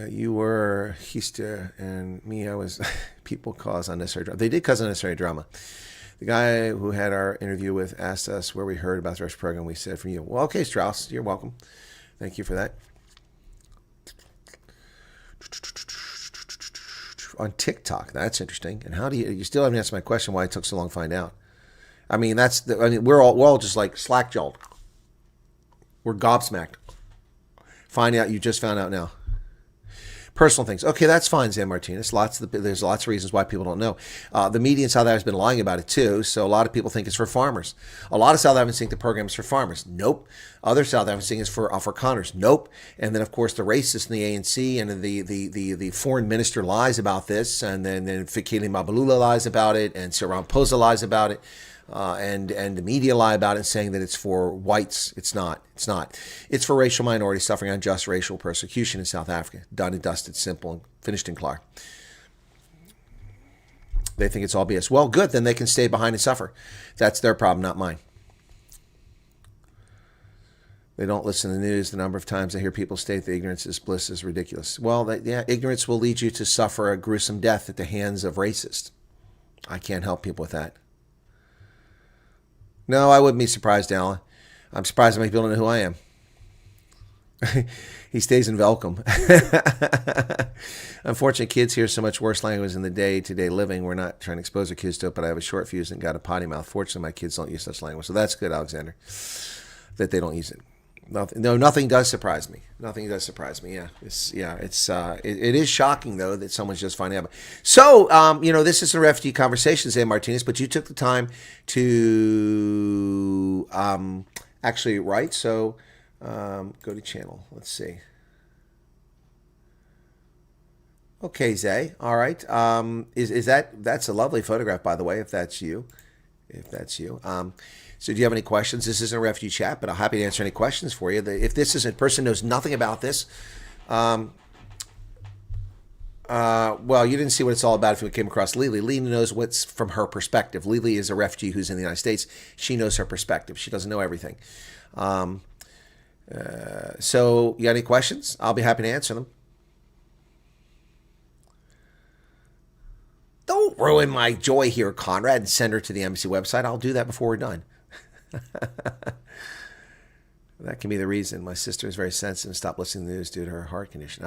Speaker 7: You were Hister and me. I was. People cause unnecessary drama. They did cause unnecessary drama. The guy who had our interview with asked us where we heard about the rest program. We said from you. Well, okay, Strauss, you're welcome. Thank you for that. On TikTok, that's interesting. And how do you still haven't answered my question why it took so long to find out? I mean, we're all just like slack-jawed. We're gobsmacked. Finding out you just found out now. Personal things. Okay, that's fine, Zan Martinez. There's lots of reasons why people don't know. The media in South Africa has been lying about it too, so a lot of people think it's for farmers. A lot of South Africans think the program is for farmers. Nope. Other South Africans think it's for Afrikaners. Nope. And then, of course, the racists in the ANC and the foreign minister lies about this, and then Fikile Mbalula lies about it, and Cyril Ramaphosa lies about it. And the media lie about it, saying that it's for whites. It's not. It's not. It's for racial minorities suffering unjust racial persecution in South Africa. Done and dusted, simple, and finished and clear. They think it's all BS. Well, good. Then they can stay behind and suffer. That's their problem, not mine. They don't listen to the news. The number of times I hear people state that ignorance is bliss is ridiculous. Well, ignorance will lead you to suffer a gruesome death at the hands of racists. I can't help people with that. No, I wouldn't be surprised, Alan. I'm surprised how many people don't know who I am. He stays in Velcom. Unfortunately, kids hear so much worse language in the day-to-day living. We're not trying to expose our kids to it, but I have a short fuse and got a potty mouth. Fortunately, my kids don't use such language. So that's good, Alexander, that they don't use it. Nothing does surprise me. Nothing does surprise me. Yeah, it is shocking though that someone's just finding out. So, this is a refugee conversation, Zay Martinez, but you took the time to actually write. So, go to channel. Let's see. Okay, Zay. All right. That's a lovely photograph, by the way, if that's you. So do you have any questions? This isn't a refugee chat, but I'm happy to answer any questions for you. If this is a person knows nothing about this, well, you didn't see what it's all about if you came across Lily. Lily knows what's from her perspective. Lily is a refugee who's in the United States. She knows her perspective. She doesn't know everything. So you got any questions? I'll be happy to answer them. Don't ruin my joy here, Conrad, and send her to the embassy website. I'll do that before we're done. That can be the reason. My sister is very sensitive and stopped listening to the news due to her heart condition.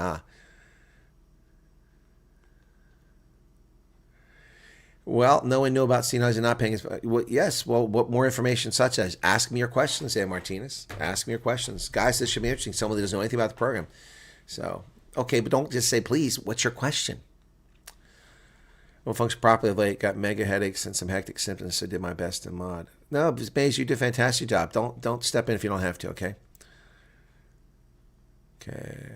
Speaker 7: Well, no one knew about senile and not paying his... Well, yes, well, what more information such as? Ask me your questions, Zay Martinez. Ask me your questions. Guys, this should be interesting. Someone that doesn't know anything about the program. So, okay, but don't just say, please, what's your question? Won't function properly late, got mega headaches and some hectic symptoms, so did my best in mod. No, Maze, you did a fantastic job. Don't step in if you don't have to, okay? Okay.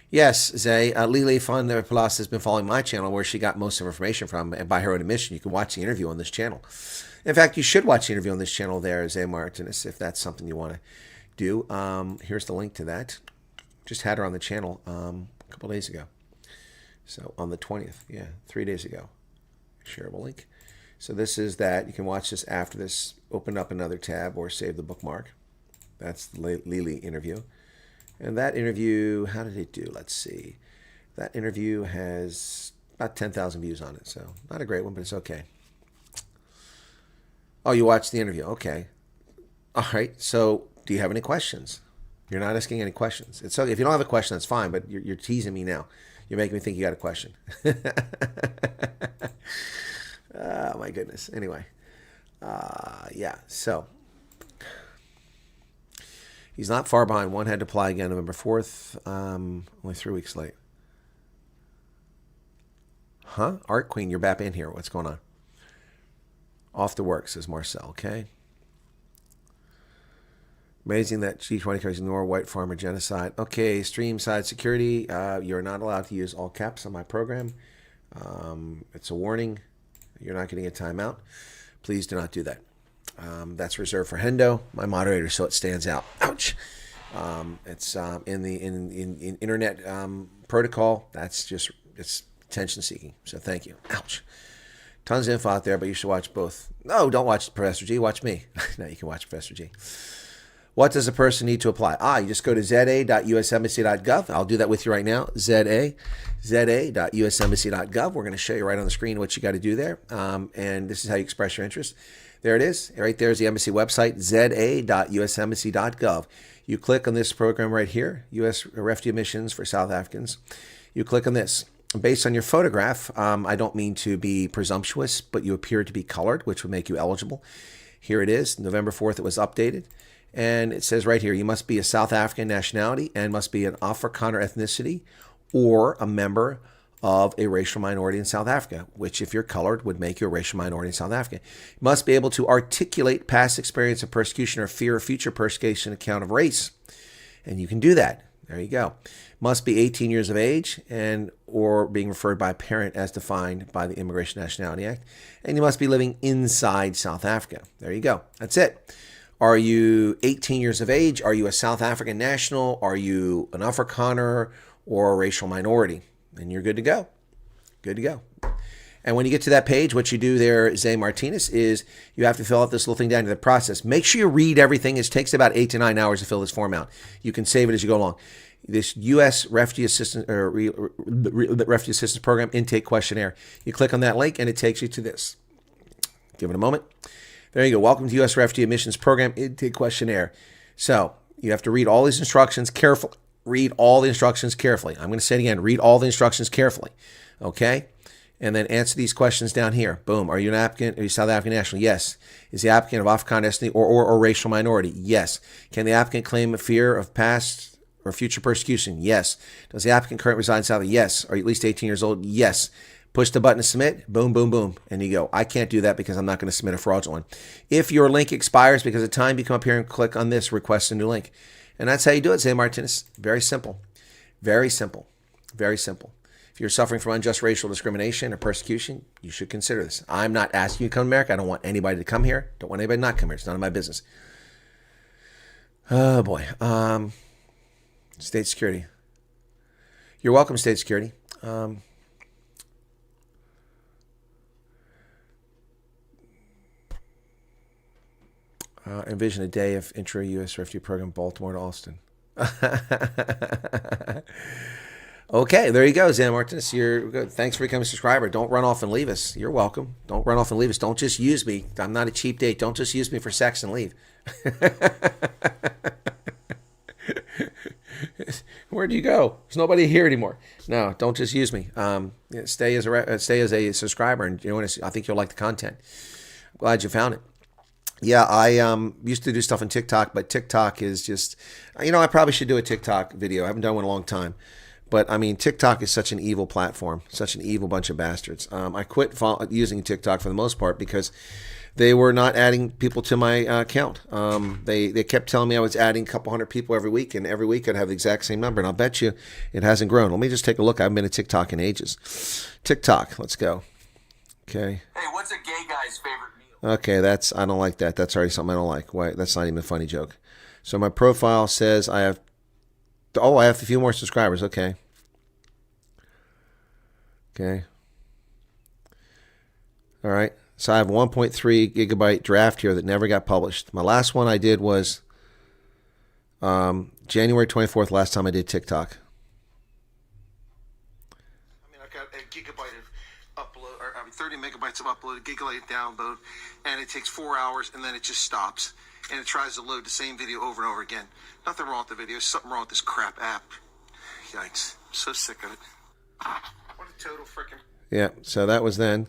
Speaker 7: Yes, Zay, Lili von der Palace has been following my channel where she got most of her information from, and by her own admission, you can watch the interview on this channel. In fact, you should watch the interview on this channel there, Zay Martinez, if that's something you want to do. Here's the link to that. Just had her on the channel a couple days ago. So on the 20th, 3 days ago, shareable link. So this is that. You can watch this after this. Open up another tab or save the bookmark. That's the Lily interview. And that interview, how did it do? Let's see. That interview has about 10,000 views on it. So not a great one, but it's okay. Oh, you watched the interview. Okay. All right. So do you have any questions? You're not asking any questions. It's okay. If you don't have a question, that's fine, but you're teasing me now. You're making me think you got a question. Oh, my goodness. Anyway. So. He's not far behind. One had to apply again November 4th. Only 3 weeks late. Huh? Art Queen, you're back in here. What's going on? Off to work, says Marcel. Okay. Amazing that G20 countries ignore white farmer genocide. Okay, stream side security. You're not allowed to use all caps on my program. It's a warning. You're not getting a timeout. Please do not do that. That's reserved for Hendo, my moderator, so it stands out. Ouch. It's in internet protocol. That's just, it's attention seeking. So thank you. Ouch. Tons of info out there, but you should watch both. No, don't watch Professor G. Watch me. No, you can watch Professor G. What does a person need to apply? You just go to za.usembassy.gov. I'll do that with you right now. za.usembassy.gov. We're going to show you right on the screen what you got to do there. And this is how you express your interest. There it is. Right there is the embassy website, za.usembassy.gov. You click on this program right here, U.S. Refugee Missions for South Africans. You click on this. Based on your photograph, I don't mean to be presumptuous, but you appear to be colored, which would make you eligible. Here it is. November 4th, it was updated. And it says right here, you must be a South African nationality and must be an Afrikaner ethnicity or a member of a racial minority in South Africa, which if you're colored would make you a racial minority in South Africa. You must be able to articulate past experience of persecution or fear of future persecution on account of race. And you can do that. There you go. Must be 18 years of age and or being referred by a parent as defined by the Immigration Nationality Act. And you must be living inside South Africa. There you go. That's it. Are you 18 years of age? Are you a South African national? Are you an Afrikaner or a racial minority? And you're good to go. Good to go. And when you get to that page, what you do there, Zay Martinez, is you have to fill out this little thing down to the process. Make sure you read everything. It takes about 8 to 9 hours to fill this form out. You can save it as you go along. This U.S. Refugee Assistance Refugee Assistance Program Intake Questionnaire. You click on that link, and it takes you to this. Give it a moment. There you go. Welcome to U.S. Refugee Admissions Program Intake Questionnaire. So You have to read all these instructions carefully. Read all the instructions carefully. I'm going to say it again. Read all the instructions carefully. Okay? And then answer these questions down here. Boom. Are you an applicant? Are you South African national? Yes. Is the applicant of Afrikaner ethnicity or racial minority? Yes. Can the applicant claim a fear of past or future persecution? Yes. Does the applicant currently reside in South Africa? Yes. Are you at least 18 years old? Yes. Push the button to submit. Boom, boom, boom. And you go. I can't do that because I'm not going to submit a fraudulent one. If your link expires because of time, you come up here and click on this, request a new link. And that's how you do it, Zay Martinez. Very simple. Very simple. Very simple. If you're suffering from unjust racial discrimination or persecution, you should consider this. I'm not asking you to come to America. I don't want anybody to come here. Don't want anybody to not come here. It's none of my business. Oh, boy. State security. You're welcome, state security. Envision a day of intra-U.S. refugee program, Baltimore to Austin. Okay, there you go, Zan Martinez. You're good. Thanks for becoming a subscriber. Don't run off and leave us. You're welcome. Don't run off and leave us. Don't just use me. I'm not a cheap date. Don't just use me for sex and leave. Where'd you go? There's nobody here anymore. No, don't just use me. Stay as a subscriber, and I think you'll like the content. I'm glad you found it. Yeah, I used to do stuff on TikTok, but TikTok is just, I probably should do a TikTok video. I haven't done one in a long time. But, I mean, TikTok is such an evil platform, such an evil bunch of bastards. I quit using TikTok for the most part because they were not adding people to my account. They kept telling me I was adding a couple hundred people every week, and every week I'd have the exact same number. And I'll bet you it hasn't grown. Let me just take a look. I haven't been to TikTok in ages. TikTok, let's go. Okay.
Speaker 8: Hey, what's a gay guy's favorite meal?
Speaker 7: Okay, I don't like that. That's already something I don't like. Why? That's not even a funny joke. So my profile says I have a few more subscribers. Okay. All right. So I have 1.3 gigabyte draft here that never got published. My last one I did was January 24th, last time I did TikTok.
Speaker 9: I mean, I've got a gigabyte of upload, or 30 megabytes of upload, a gigabyte download, and it takes 4 hours, and then it just stops. And it tries to load the same video over and over again. Nothing wrong with the video. Something wrong with this crap app. Yikes. I'm so sick of it. What a total freaking...
Speaker 7: Yeah, so that was then.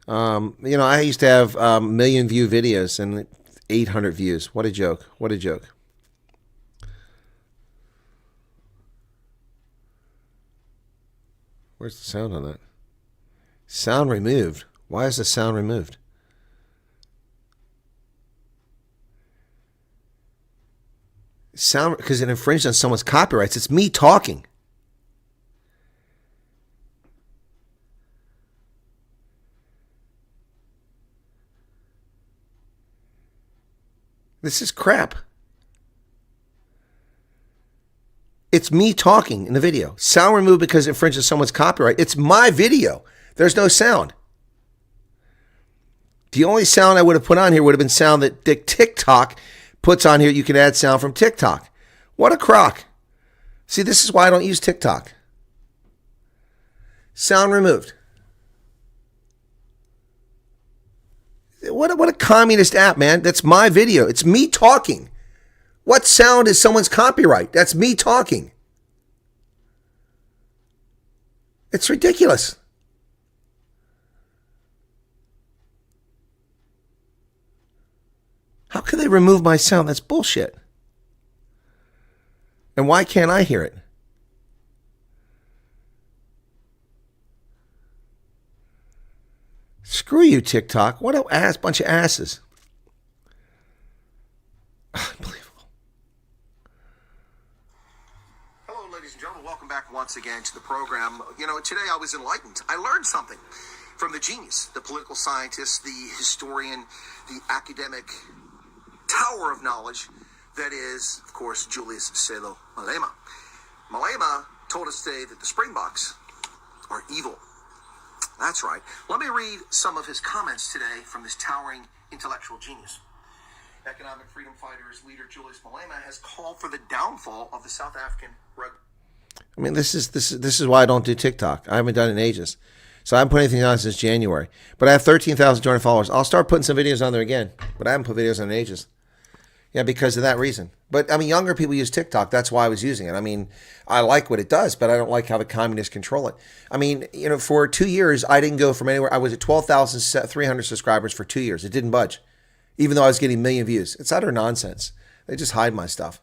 Speaker 7: I used to have million view videos and 800 views. What a joke. What a joke. Where's the sound on that? Sound removed. Why is the sound removed? Sound, because it infringed on someone's copyrights. It's me talking. This is crap. It's me talking in the video. Sound removed because it infringes someone's copyright. It's my video. There's no sound. The only sound I would have put on here would have been sound that TikTok puts on here. You can add sound from TikTok. What a crock. See, this is why I don't use TikTok. Sound removed. What a communist app, man. That's my video. It's me talking. What sound is someone's copyright? That's me talking. It's ridiculous. How can they remove my sound? That's bullshit. And why can't I hear it? Screw you, TikTok. What a bunch of asses. Unbelievable.
Speaker 9: Hello, ladies and gentlemen. Welcome back once again to the program. Today I was enlightened. I learned something from the genius, the political scientist, the historian, the academic tower of knowledge that is, of course, Julius Selo Malema. Malema told us today that the Springboks are evil. That's right. Let me read some of his comments today from this towering intellectual genius. Economic freedom fighters leader Julius Malema has called for the downfall of the South African rugby.
Speaker 7: I mean, this is why I don't do TikTok. I haven't done it in ages. So I haven't put anything on since January. But I have 13,000 followers. I'll start putting some videos on there again. But I haven't put videos on in ages. Yeah, because of that reason. But I mean, younger people use TikTok. That's why I was using it. I mean, I like what it does, but I don't like how the communists control it. I mean, you know, for 2 years, I didn't go from anywhere. I was at 12,300 subscribers for 2 years. It didn't budge, even though I was getting a million views. It's utter nonsense. They just hide my stuff.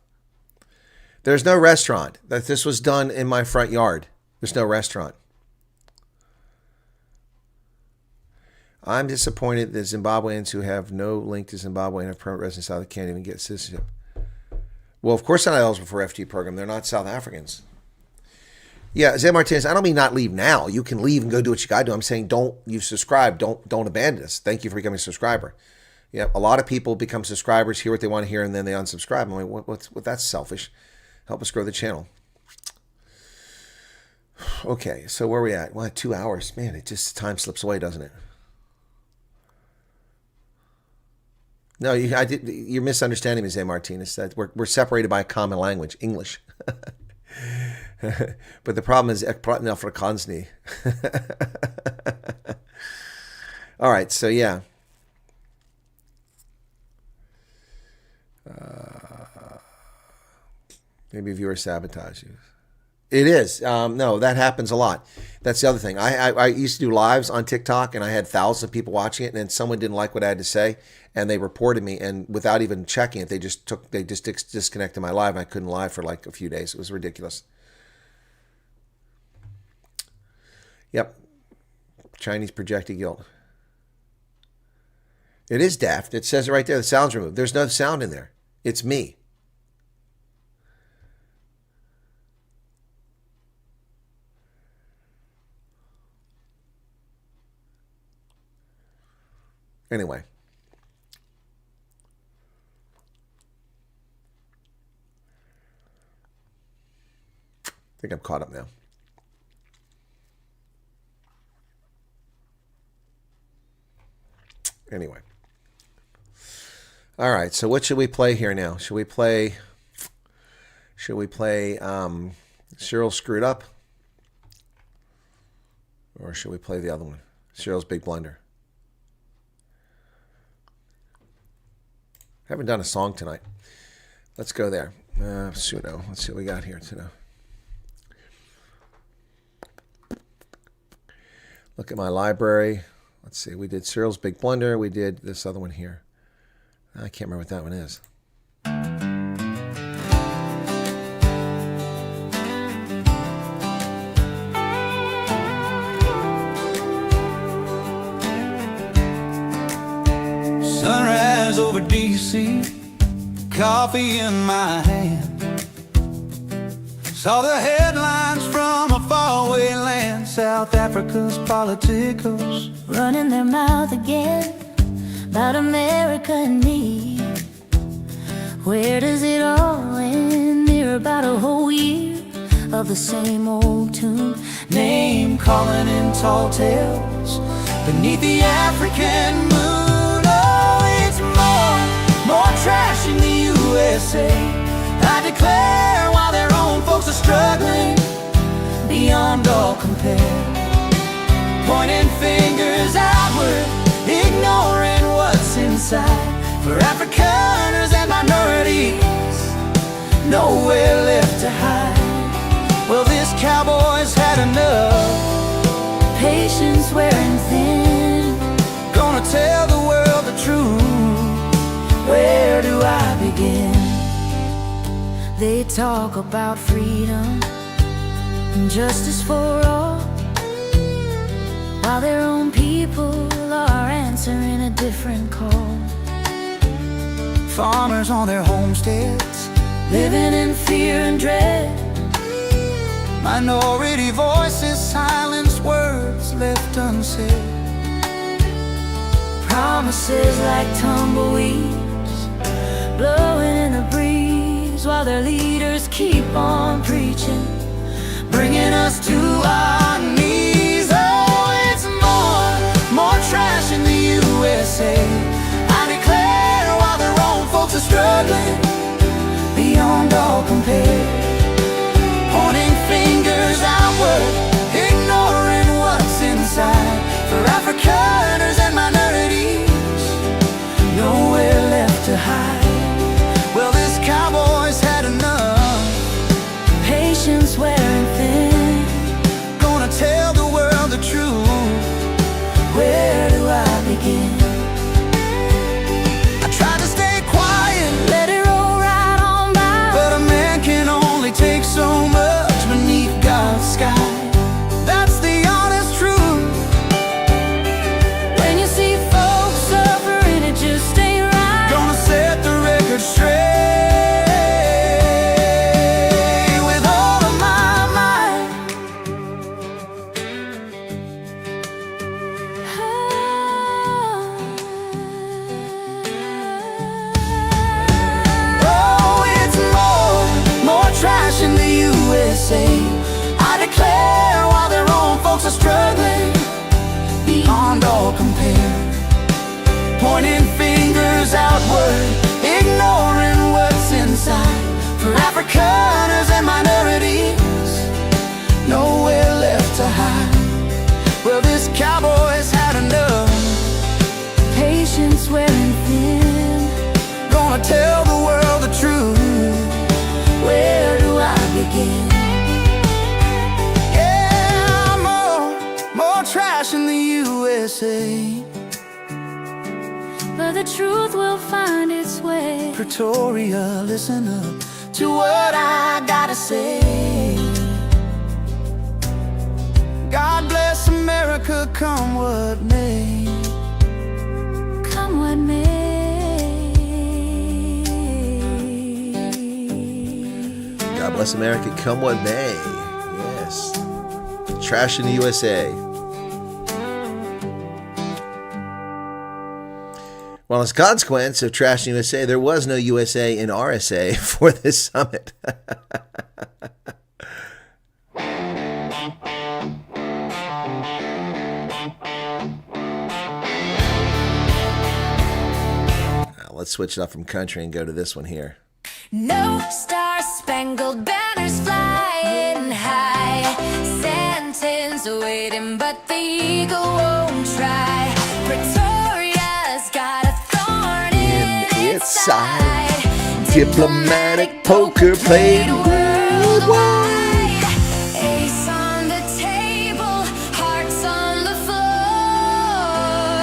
Speaker 7: There's no restaurant. That this was done in my front yard. There's no restaurant. I'm disappointed that Zimbabweans who have no link to Zimbabwe and have permanent residence South can't even get citizenship. Well, of course they're not eligible for FT program. They're not South Africans. Yeah, Zé Martinez, I don't mean not leave now. You can leave and go do what you got to do. I'm saying you've subscribed. Don't abandon us. Thank you for becoming a subscriber. Yeah, a lot of people become subscribers, hear what they want to hear, and then they unsubscribe. I'm like, what, that's selfish. Help us grow the channel. Okay, so where are we at? Well, 2 hours. Man, it just, time slips away, doesn't it? No, you're misunderstanding me, Zé Martinez. That we're separated by a common language, English. But the problem is, ek praat nie Afrikaans nie. All right, so yeah. Maybe viewer sabotage you. It is. No, that happens a lot. That's the other thing. I used to do lives on TikTok, and I had thousands of people watching it, and then someone didn't like what I had to say, and they reported me, and without even checking it, they just disconnected my live, and I couldn't live for like a few days. It was ridiculous. Yep. Chinese projected guilt. It is daft. It says it right there. The sound's removed. There's no sound in there. It's me. Anyway. I think I'm caught up now. Anyway. All right, so what should we play here now? Should we play Cyril Screwed Up? Or should we play the other one? Cyril's Big Blunder. Haven't done a song tonight. Let's go there. Suno. Let's see what we got here today. Look at my library. Let's see. We did Cyril's Big Blunder. We did this other one here. I can't remember what that one is.
Speaker 5: Sunrise over DC, coffee in my hand. Saw the headlines from a faraway land, South Africa's politicos
Speaker 6: running their mouth again about America and me. Where does it all end? They're about a whole year of the same old tune,
Speaker 5: name calling in tall tales beneath the African moon. Oh, it's more trash in the USA, I declare, while their own folks are struggling beyond all compare, pointing fingers outward, ignoring what's inside. For Afrikaners and minorities, nowhere left to hide. Well, this cowboy's had enough,
Speaker 6: patience wearing thin,
Speaker 5: gonna tell the world the truth.
Speaker 6: Where do I begin? They talk about freedom and justice for all, while their own people are answering a different call.
Speaker 5: Farmers on their homesteads,
Speaker 6: living in fear and dread.
Speaker 5: Minority voices silence words left unsaid.
Speaker 6: Promises like tumbleweeds blowing in the breeze, while their leaders keep on preaching, bringing us to our knees. Oh, it's more trash in the USA, I declare, while their own folks are struggling beyond all compare, pointing fingers outward, ignoring what's inside. For Afrikaners and minorities, nowhere left to hide.
Speaker 5: USA.
Speaker 6: But the truth will find its way.
Speaker 5: Pretoria, listen up to what I gotta say. God bless America, come what may.
Speaker 6: Come what may.
Speaker 7: God bless America, come what may. Yes. Trash in the USA. Well, as a consequence of Trash in the USA, there was no USA in RSA for this summit. Let's switch it up from country and go to this one here.
Speaker 6: No star-spangled banners flying high, Santa's waiting, but the eagle won't try. Pretoria's got a thorn in its side.
Speaker 7: Diplomatic poker played worldwide.
Speaker 6: Ace on the table, hearts on the floor.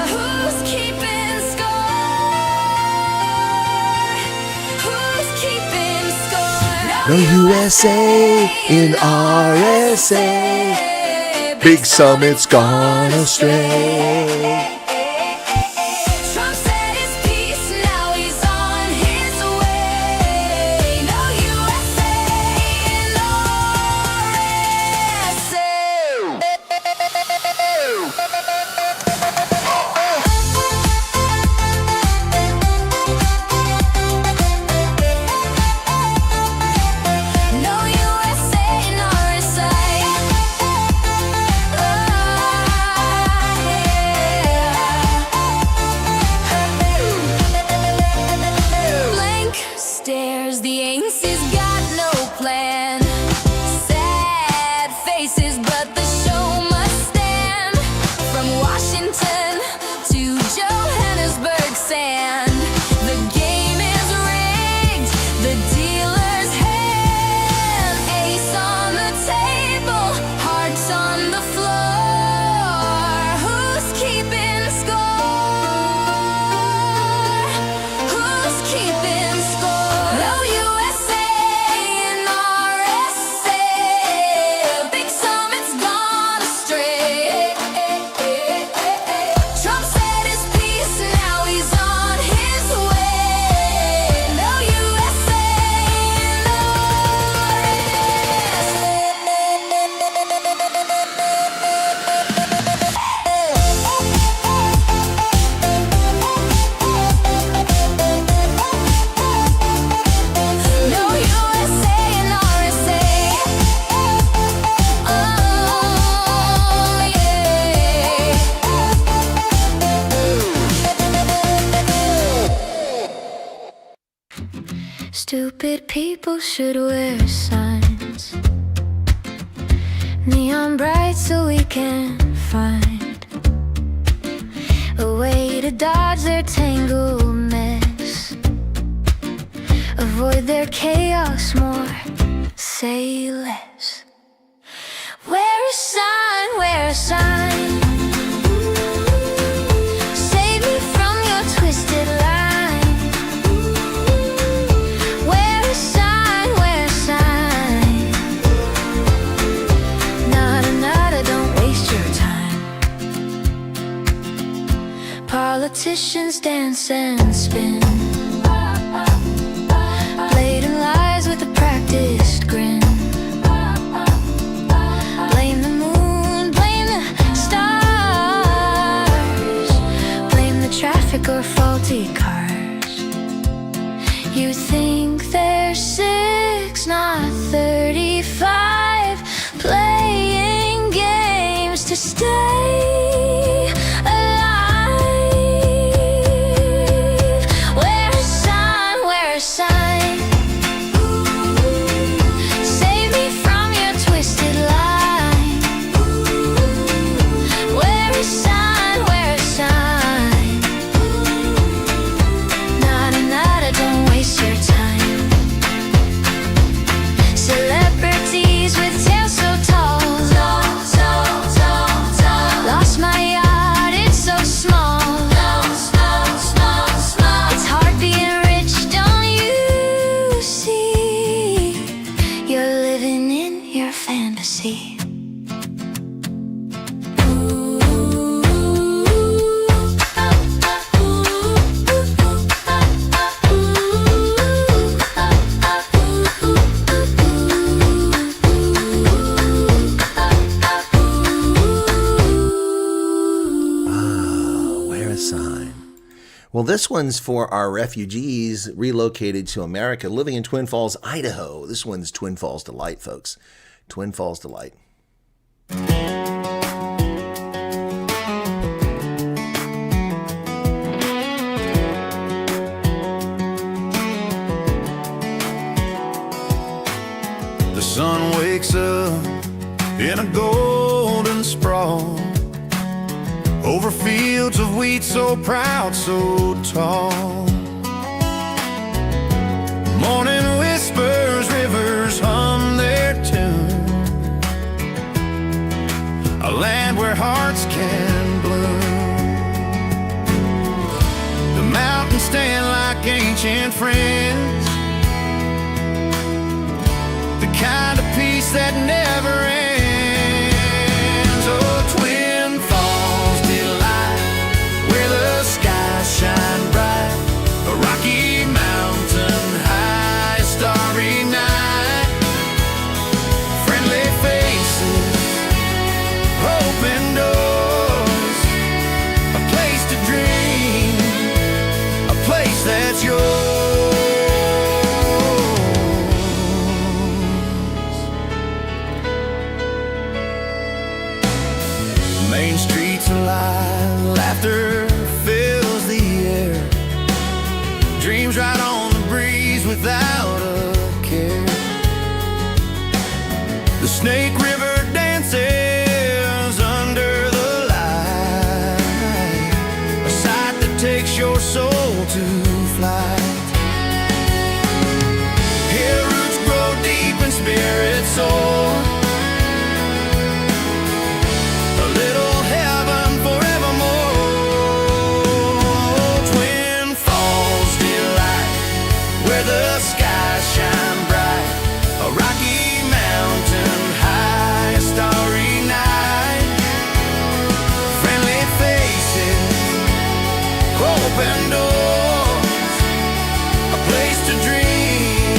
Speaker 6: Who's keeping score? Who's keeping score?
Speaker 7: No USA in RSA. Big summit's gone astray.
Speaker 6: Trump said his piece, now he's on his way. No USA in No USA in RSA. Blank stares, the ANC's got no plan. Sad faces, but the show must stand. From Washington to Johannesburg sand, the game is rigged, the dealer's hand. Ace on the table, hearts on the floor. Who's keeping score? Who's keeping score? No USA in RSA. Big summit's gone astray. Trump said his piece, now he's on his way. No USA in No USA in RSA. Oh, yeah. Stupid people should wear signs, neon bright, so we can find a way to dodge their tangled mess, avoid their chaos more, say less. Wear a sign, wear a sign. Save me from your twisted line. Wear a sign, wear a sign. Nada, nada, don't waste your time. Politicians dance and spin, blatant lies with a practiced grin. Blame the moon, blame the
Speaker 7: Well, this one's for our refugees relocated to America living in Twin Falls, Idaho. This one's Twin Falls Delight, folks. Twin Falls Delight.
Speaker 5: The sun wakes up in a golden sprawl over fields of wheat so proud, so tall. Morning whispers, rivers hum their tune. A land where hearts can bloom. The mountains stand like ancient friends, the kind of peace that never ends. Oh, Twin Falls Delight, where the skies shine bright, a Rocky Mountain high, starry night, friendly faces, open doors, a place to dream, a place that's yours. Main streets alive, laughter fills the air, dreams right on the breeze without a care. The Snake River dances under the light, a sight that takes your soul to flight. Here roots grow deep and spirits soar, a little heaven forevermore. Twin Falls Delight, where the skies shine bright, a Rocky Mountain high, a starry night, friendly faces, open doors, a place to dream,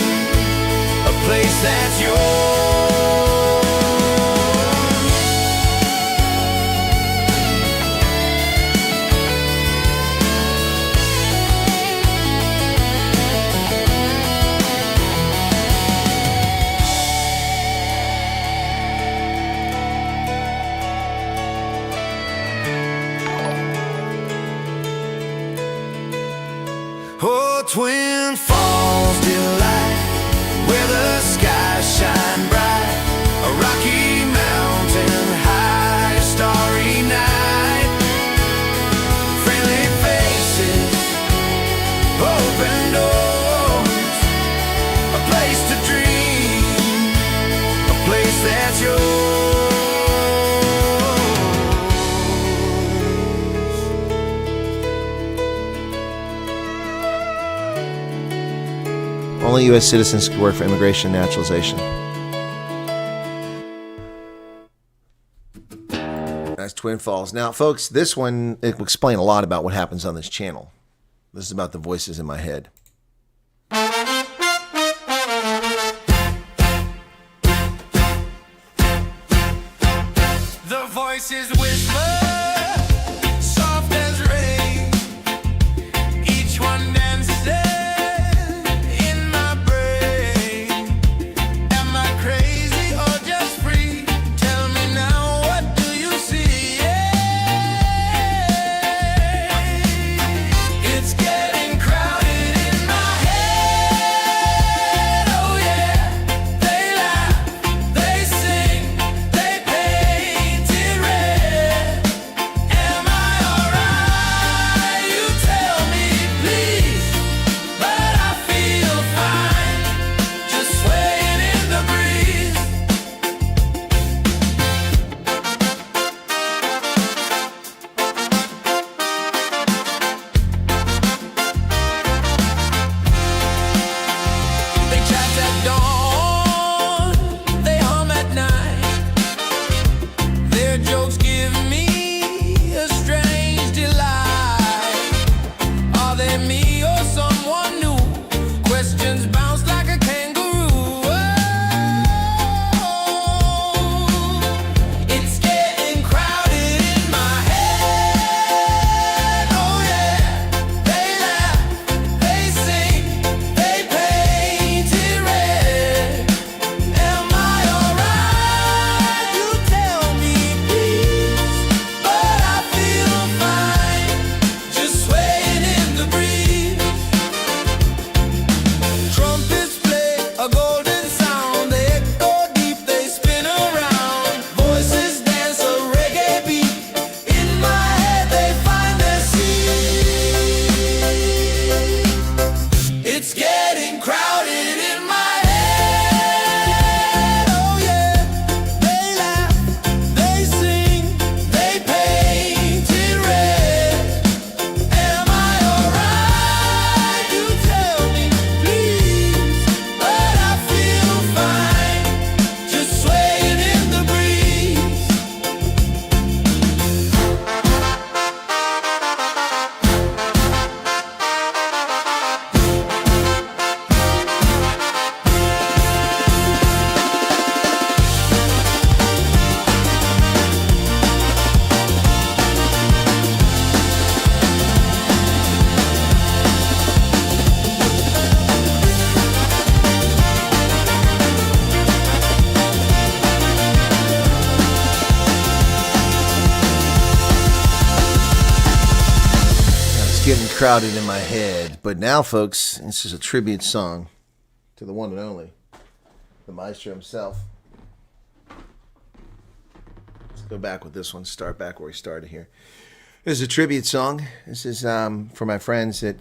Speaker 5: a place that's yours. Oh, Twin Falls Delight, where the skies shine bright, a Rocky Mountain high, a starry night, friendly faces, open doors, a place to dream, a place that's yours.
Speaker 7: Only U.S. citizens could work for immigration and naturalization. That's Twin Falls. Now, folks, this one, it will explain a lot about what happens on this channel. This is about the voices in my head.
Speaker 5: The voices whisper, soft as rain, each one dances in my brain. Am I crazy or just free? Tell me now, what do you see? It's getting crowded in my head. Oh yeah, they laugh, they sing, they paint it red. A golden sound, they echo deep, they spin around. Voices dance a reggae beat. In my head they find their seat. It's getting crowded in my head. Oh yeah, they laugh, they sing, they paint it red. Am I alright? You tell me, please. But I feel fine, just swaying in the breeze.
Speaker 7: It's getting crowded in my head. But now, folks, this is a tribute song to the one and only, the maestro himself. Let's go back with this one. Start back where we started here. This is a tribute song. This is for my friends that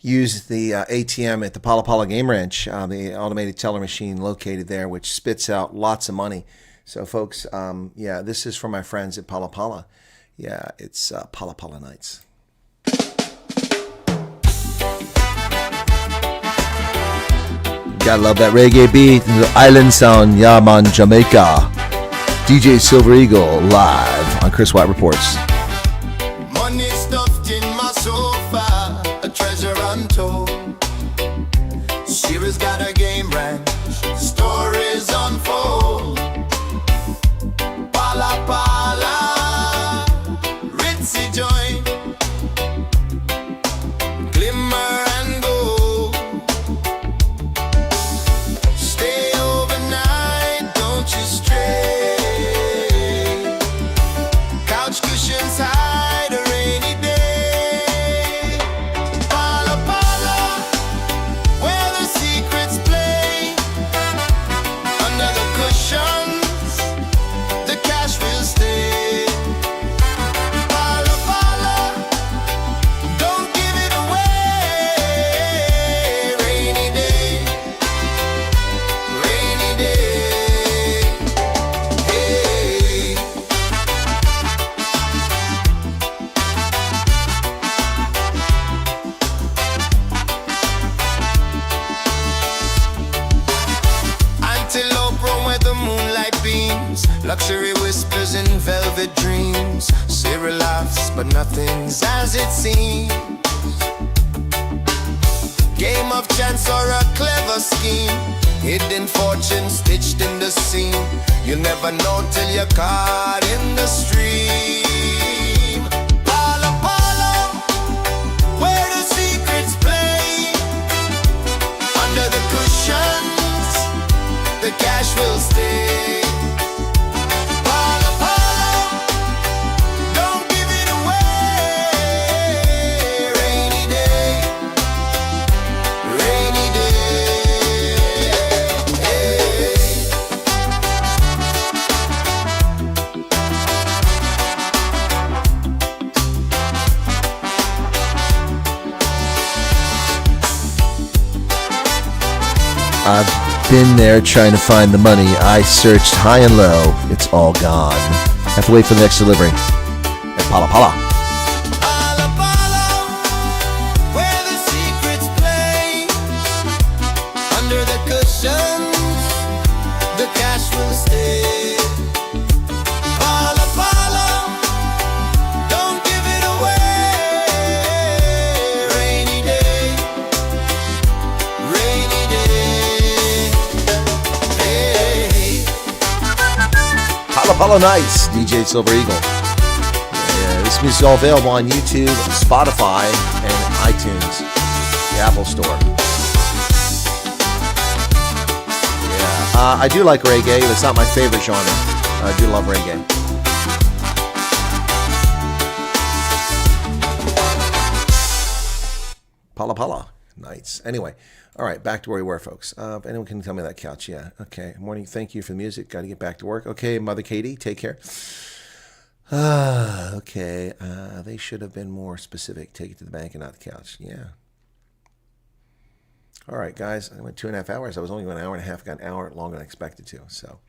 Speaker 7: use the ATM at the Pala Pala Game Ranch, the automated teller machine located there, which spits out lots of money. So, folks, yeah, this is for my friends at Pala Pala. Yeah, it's Pala Pala Nights. Gotta love that reggae beat, the island sound, yeah man, Jamaica. DJ Silver Eagle live on Chris Wyatt Reports.
Speaker 5: Money stuffed in my sofa, a treasure untold. Shira's got a game ranch, stories unfold. Pala Pala, ritzy joint, glimmer and gold. Stay overnight, don't you stray. Couch cushions hide a rainy day. Pala Pala, where the secrets play. Under the cushions, the cash will stay. Pala Pala, don't give it away. Rainy day, rainy day. Hey. Antelope roam where the moonlight beams. Luxury whispers in velvet dreams. Sarah laughs, but nothing's as it seems. Game of chance or a clever scheme. Hidden fortune stitched in the seam. You'll never know till you're caught in the stream. Pala Pala, where the secrets play. Under the cushions, the cash will stay. Pala Pala, don't give it away. Rainy day, rainy day.
Speaker 7: I've been there trying to find the money. I searched high and low. It's all gone. Have to wait for the next delivery. At Pala Pala.
Speaker 5: Pala Pala, where the secrets play. Under the cushions, the cash will stay. Pala Pala, don't give it away. Rainy day, rainy day. Hey.
Speaker 7: Pala Pala Nights, DJ Silver Eagle. Yeah, this music is all available on YouTube, Spotify, and iTunes, the Apple Store. Yeah, I do like reggae, but it's not my favorite genre. I do love reggae. Pala Pala Nights. Anyway, All right, back to where we were, folks. If anyone can tell me that couch, yeah. Okay, morning, thank you for the music. Got to get back to work. Okay, Mother Katie, take care. Okay, they should have been more specific. Take it to the bank and not the couch. Yeah. All right, guys, I went 2.5 hours. I was only going an hour and a half. Got an hour longer than I expected to. So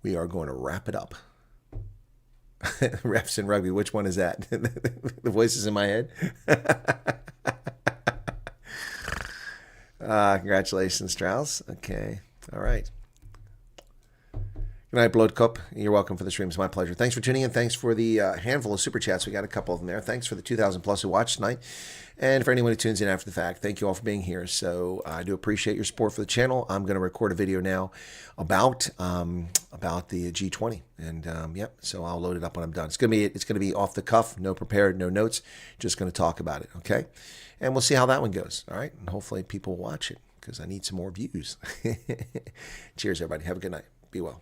Speaker 7: we are going to wrap it up. Refs and rugby, which one is that? The voices in my head? Congratulations, Strauss. Okay. All right. Good night, Blood Cup. You're welcome for the stream. It's my pleasure. Thanks for tuning in. Thanks for the handful of super chats. We got a couple of them there. Thanks for the 2,000 plus who watched tonight. And for anyone who tunes in after the fact, thank you all for being here. So I do appreciate your support for the channel. I'm going to record a video now about the G20. And yep, so I'll load it up when I'm done. It's going to be off the cuff, no prepared, no notes. Just going to talk about it, okay? And we'll see how that one goes, all right? And hopefully people will watch it because I need some more views. Cheers, everybody. Have a good night. Be well.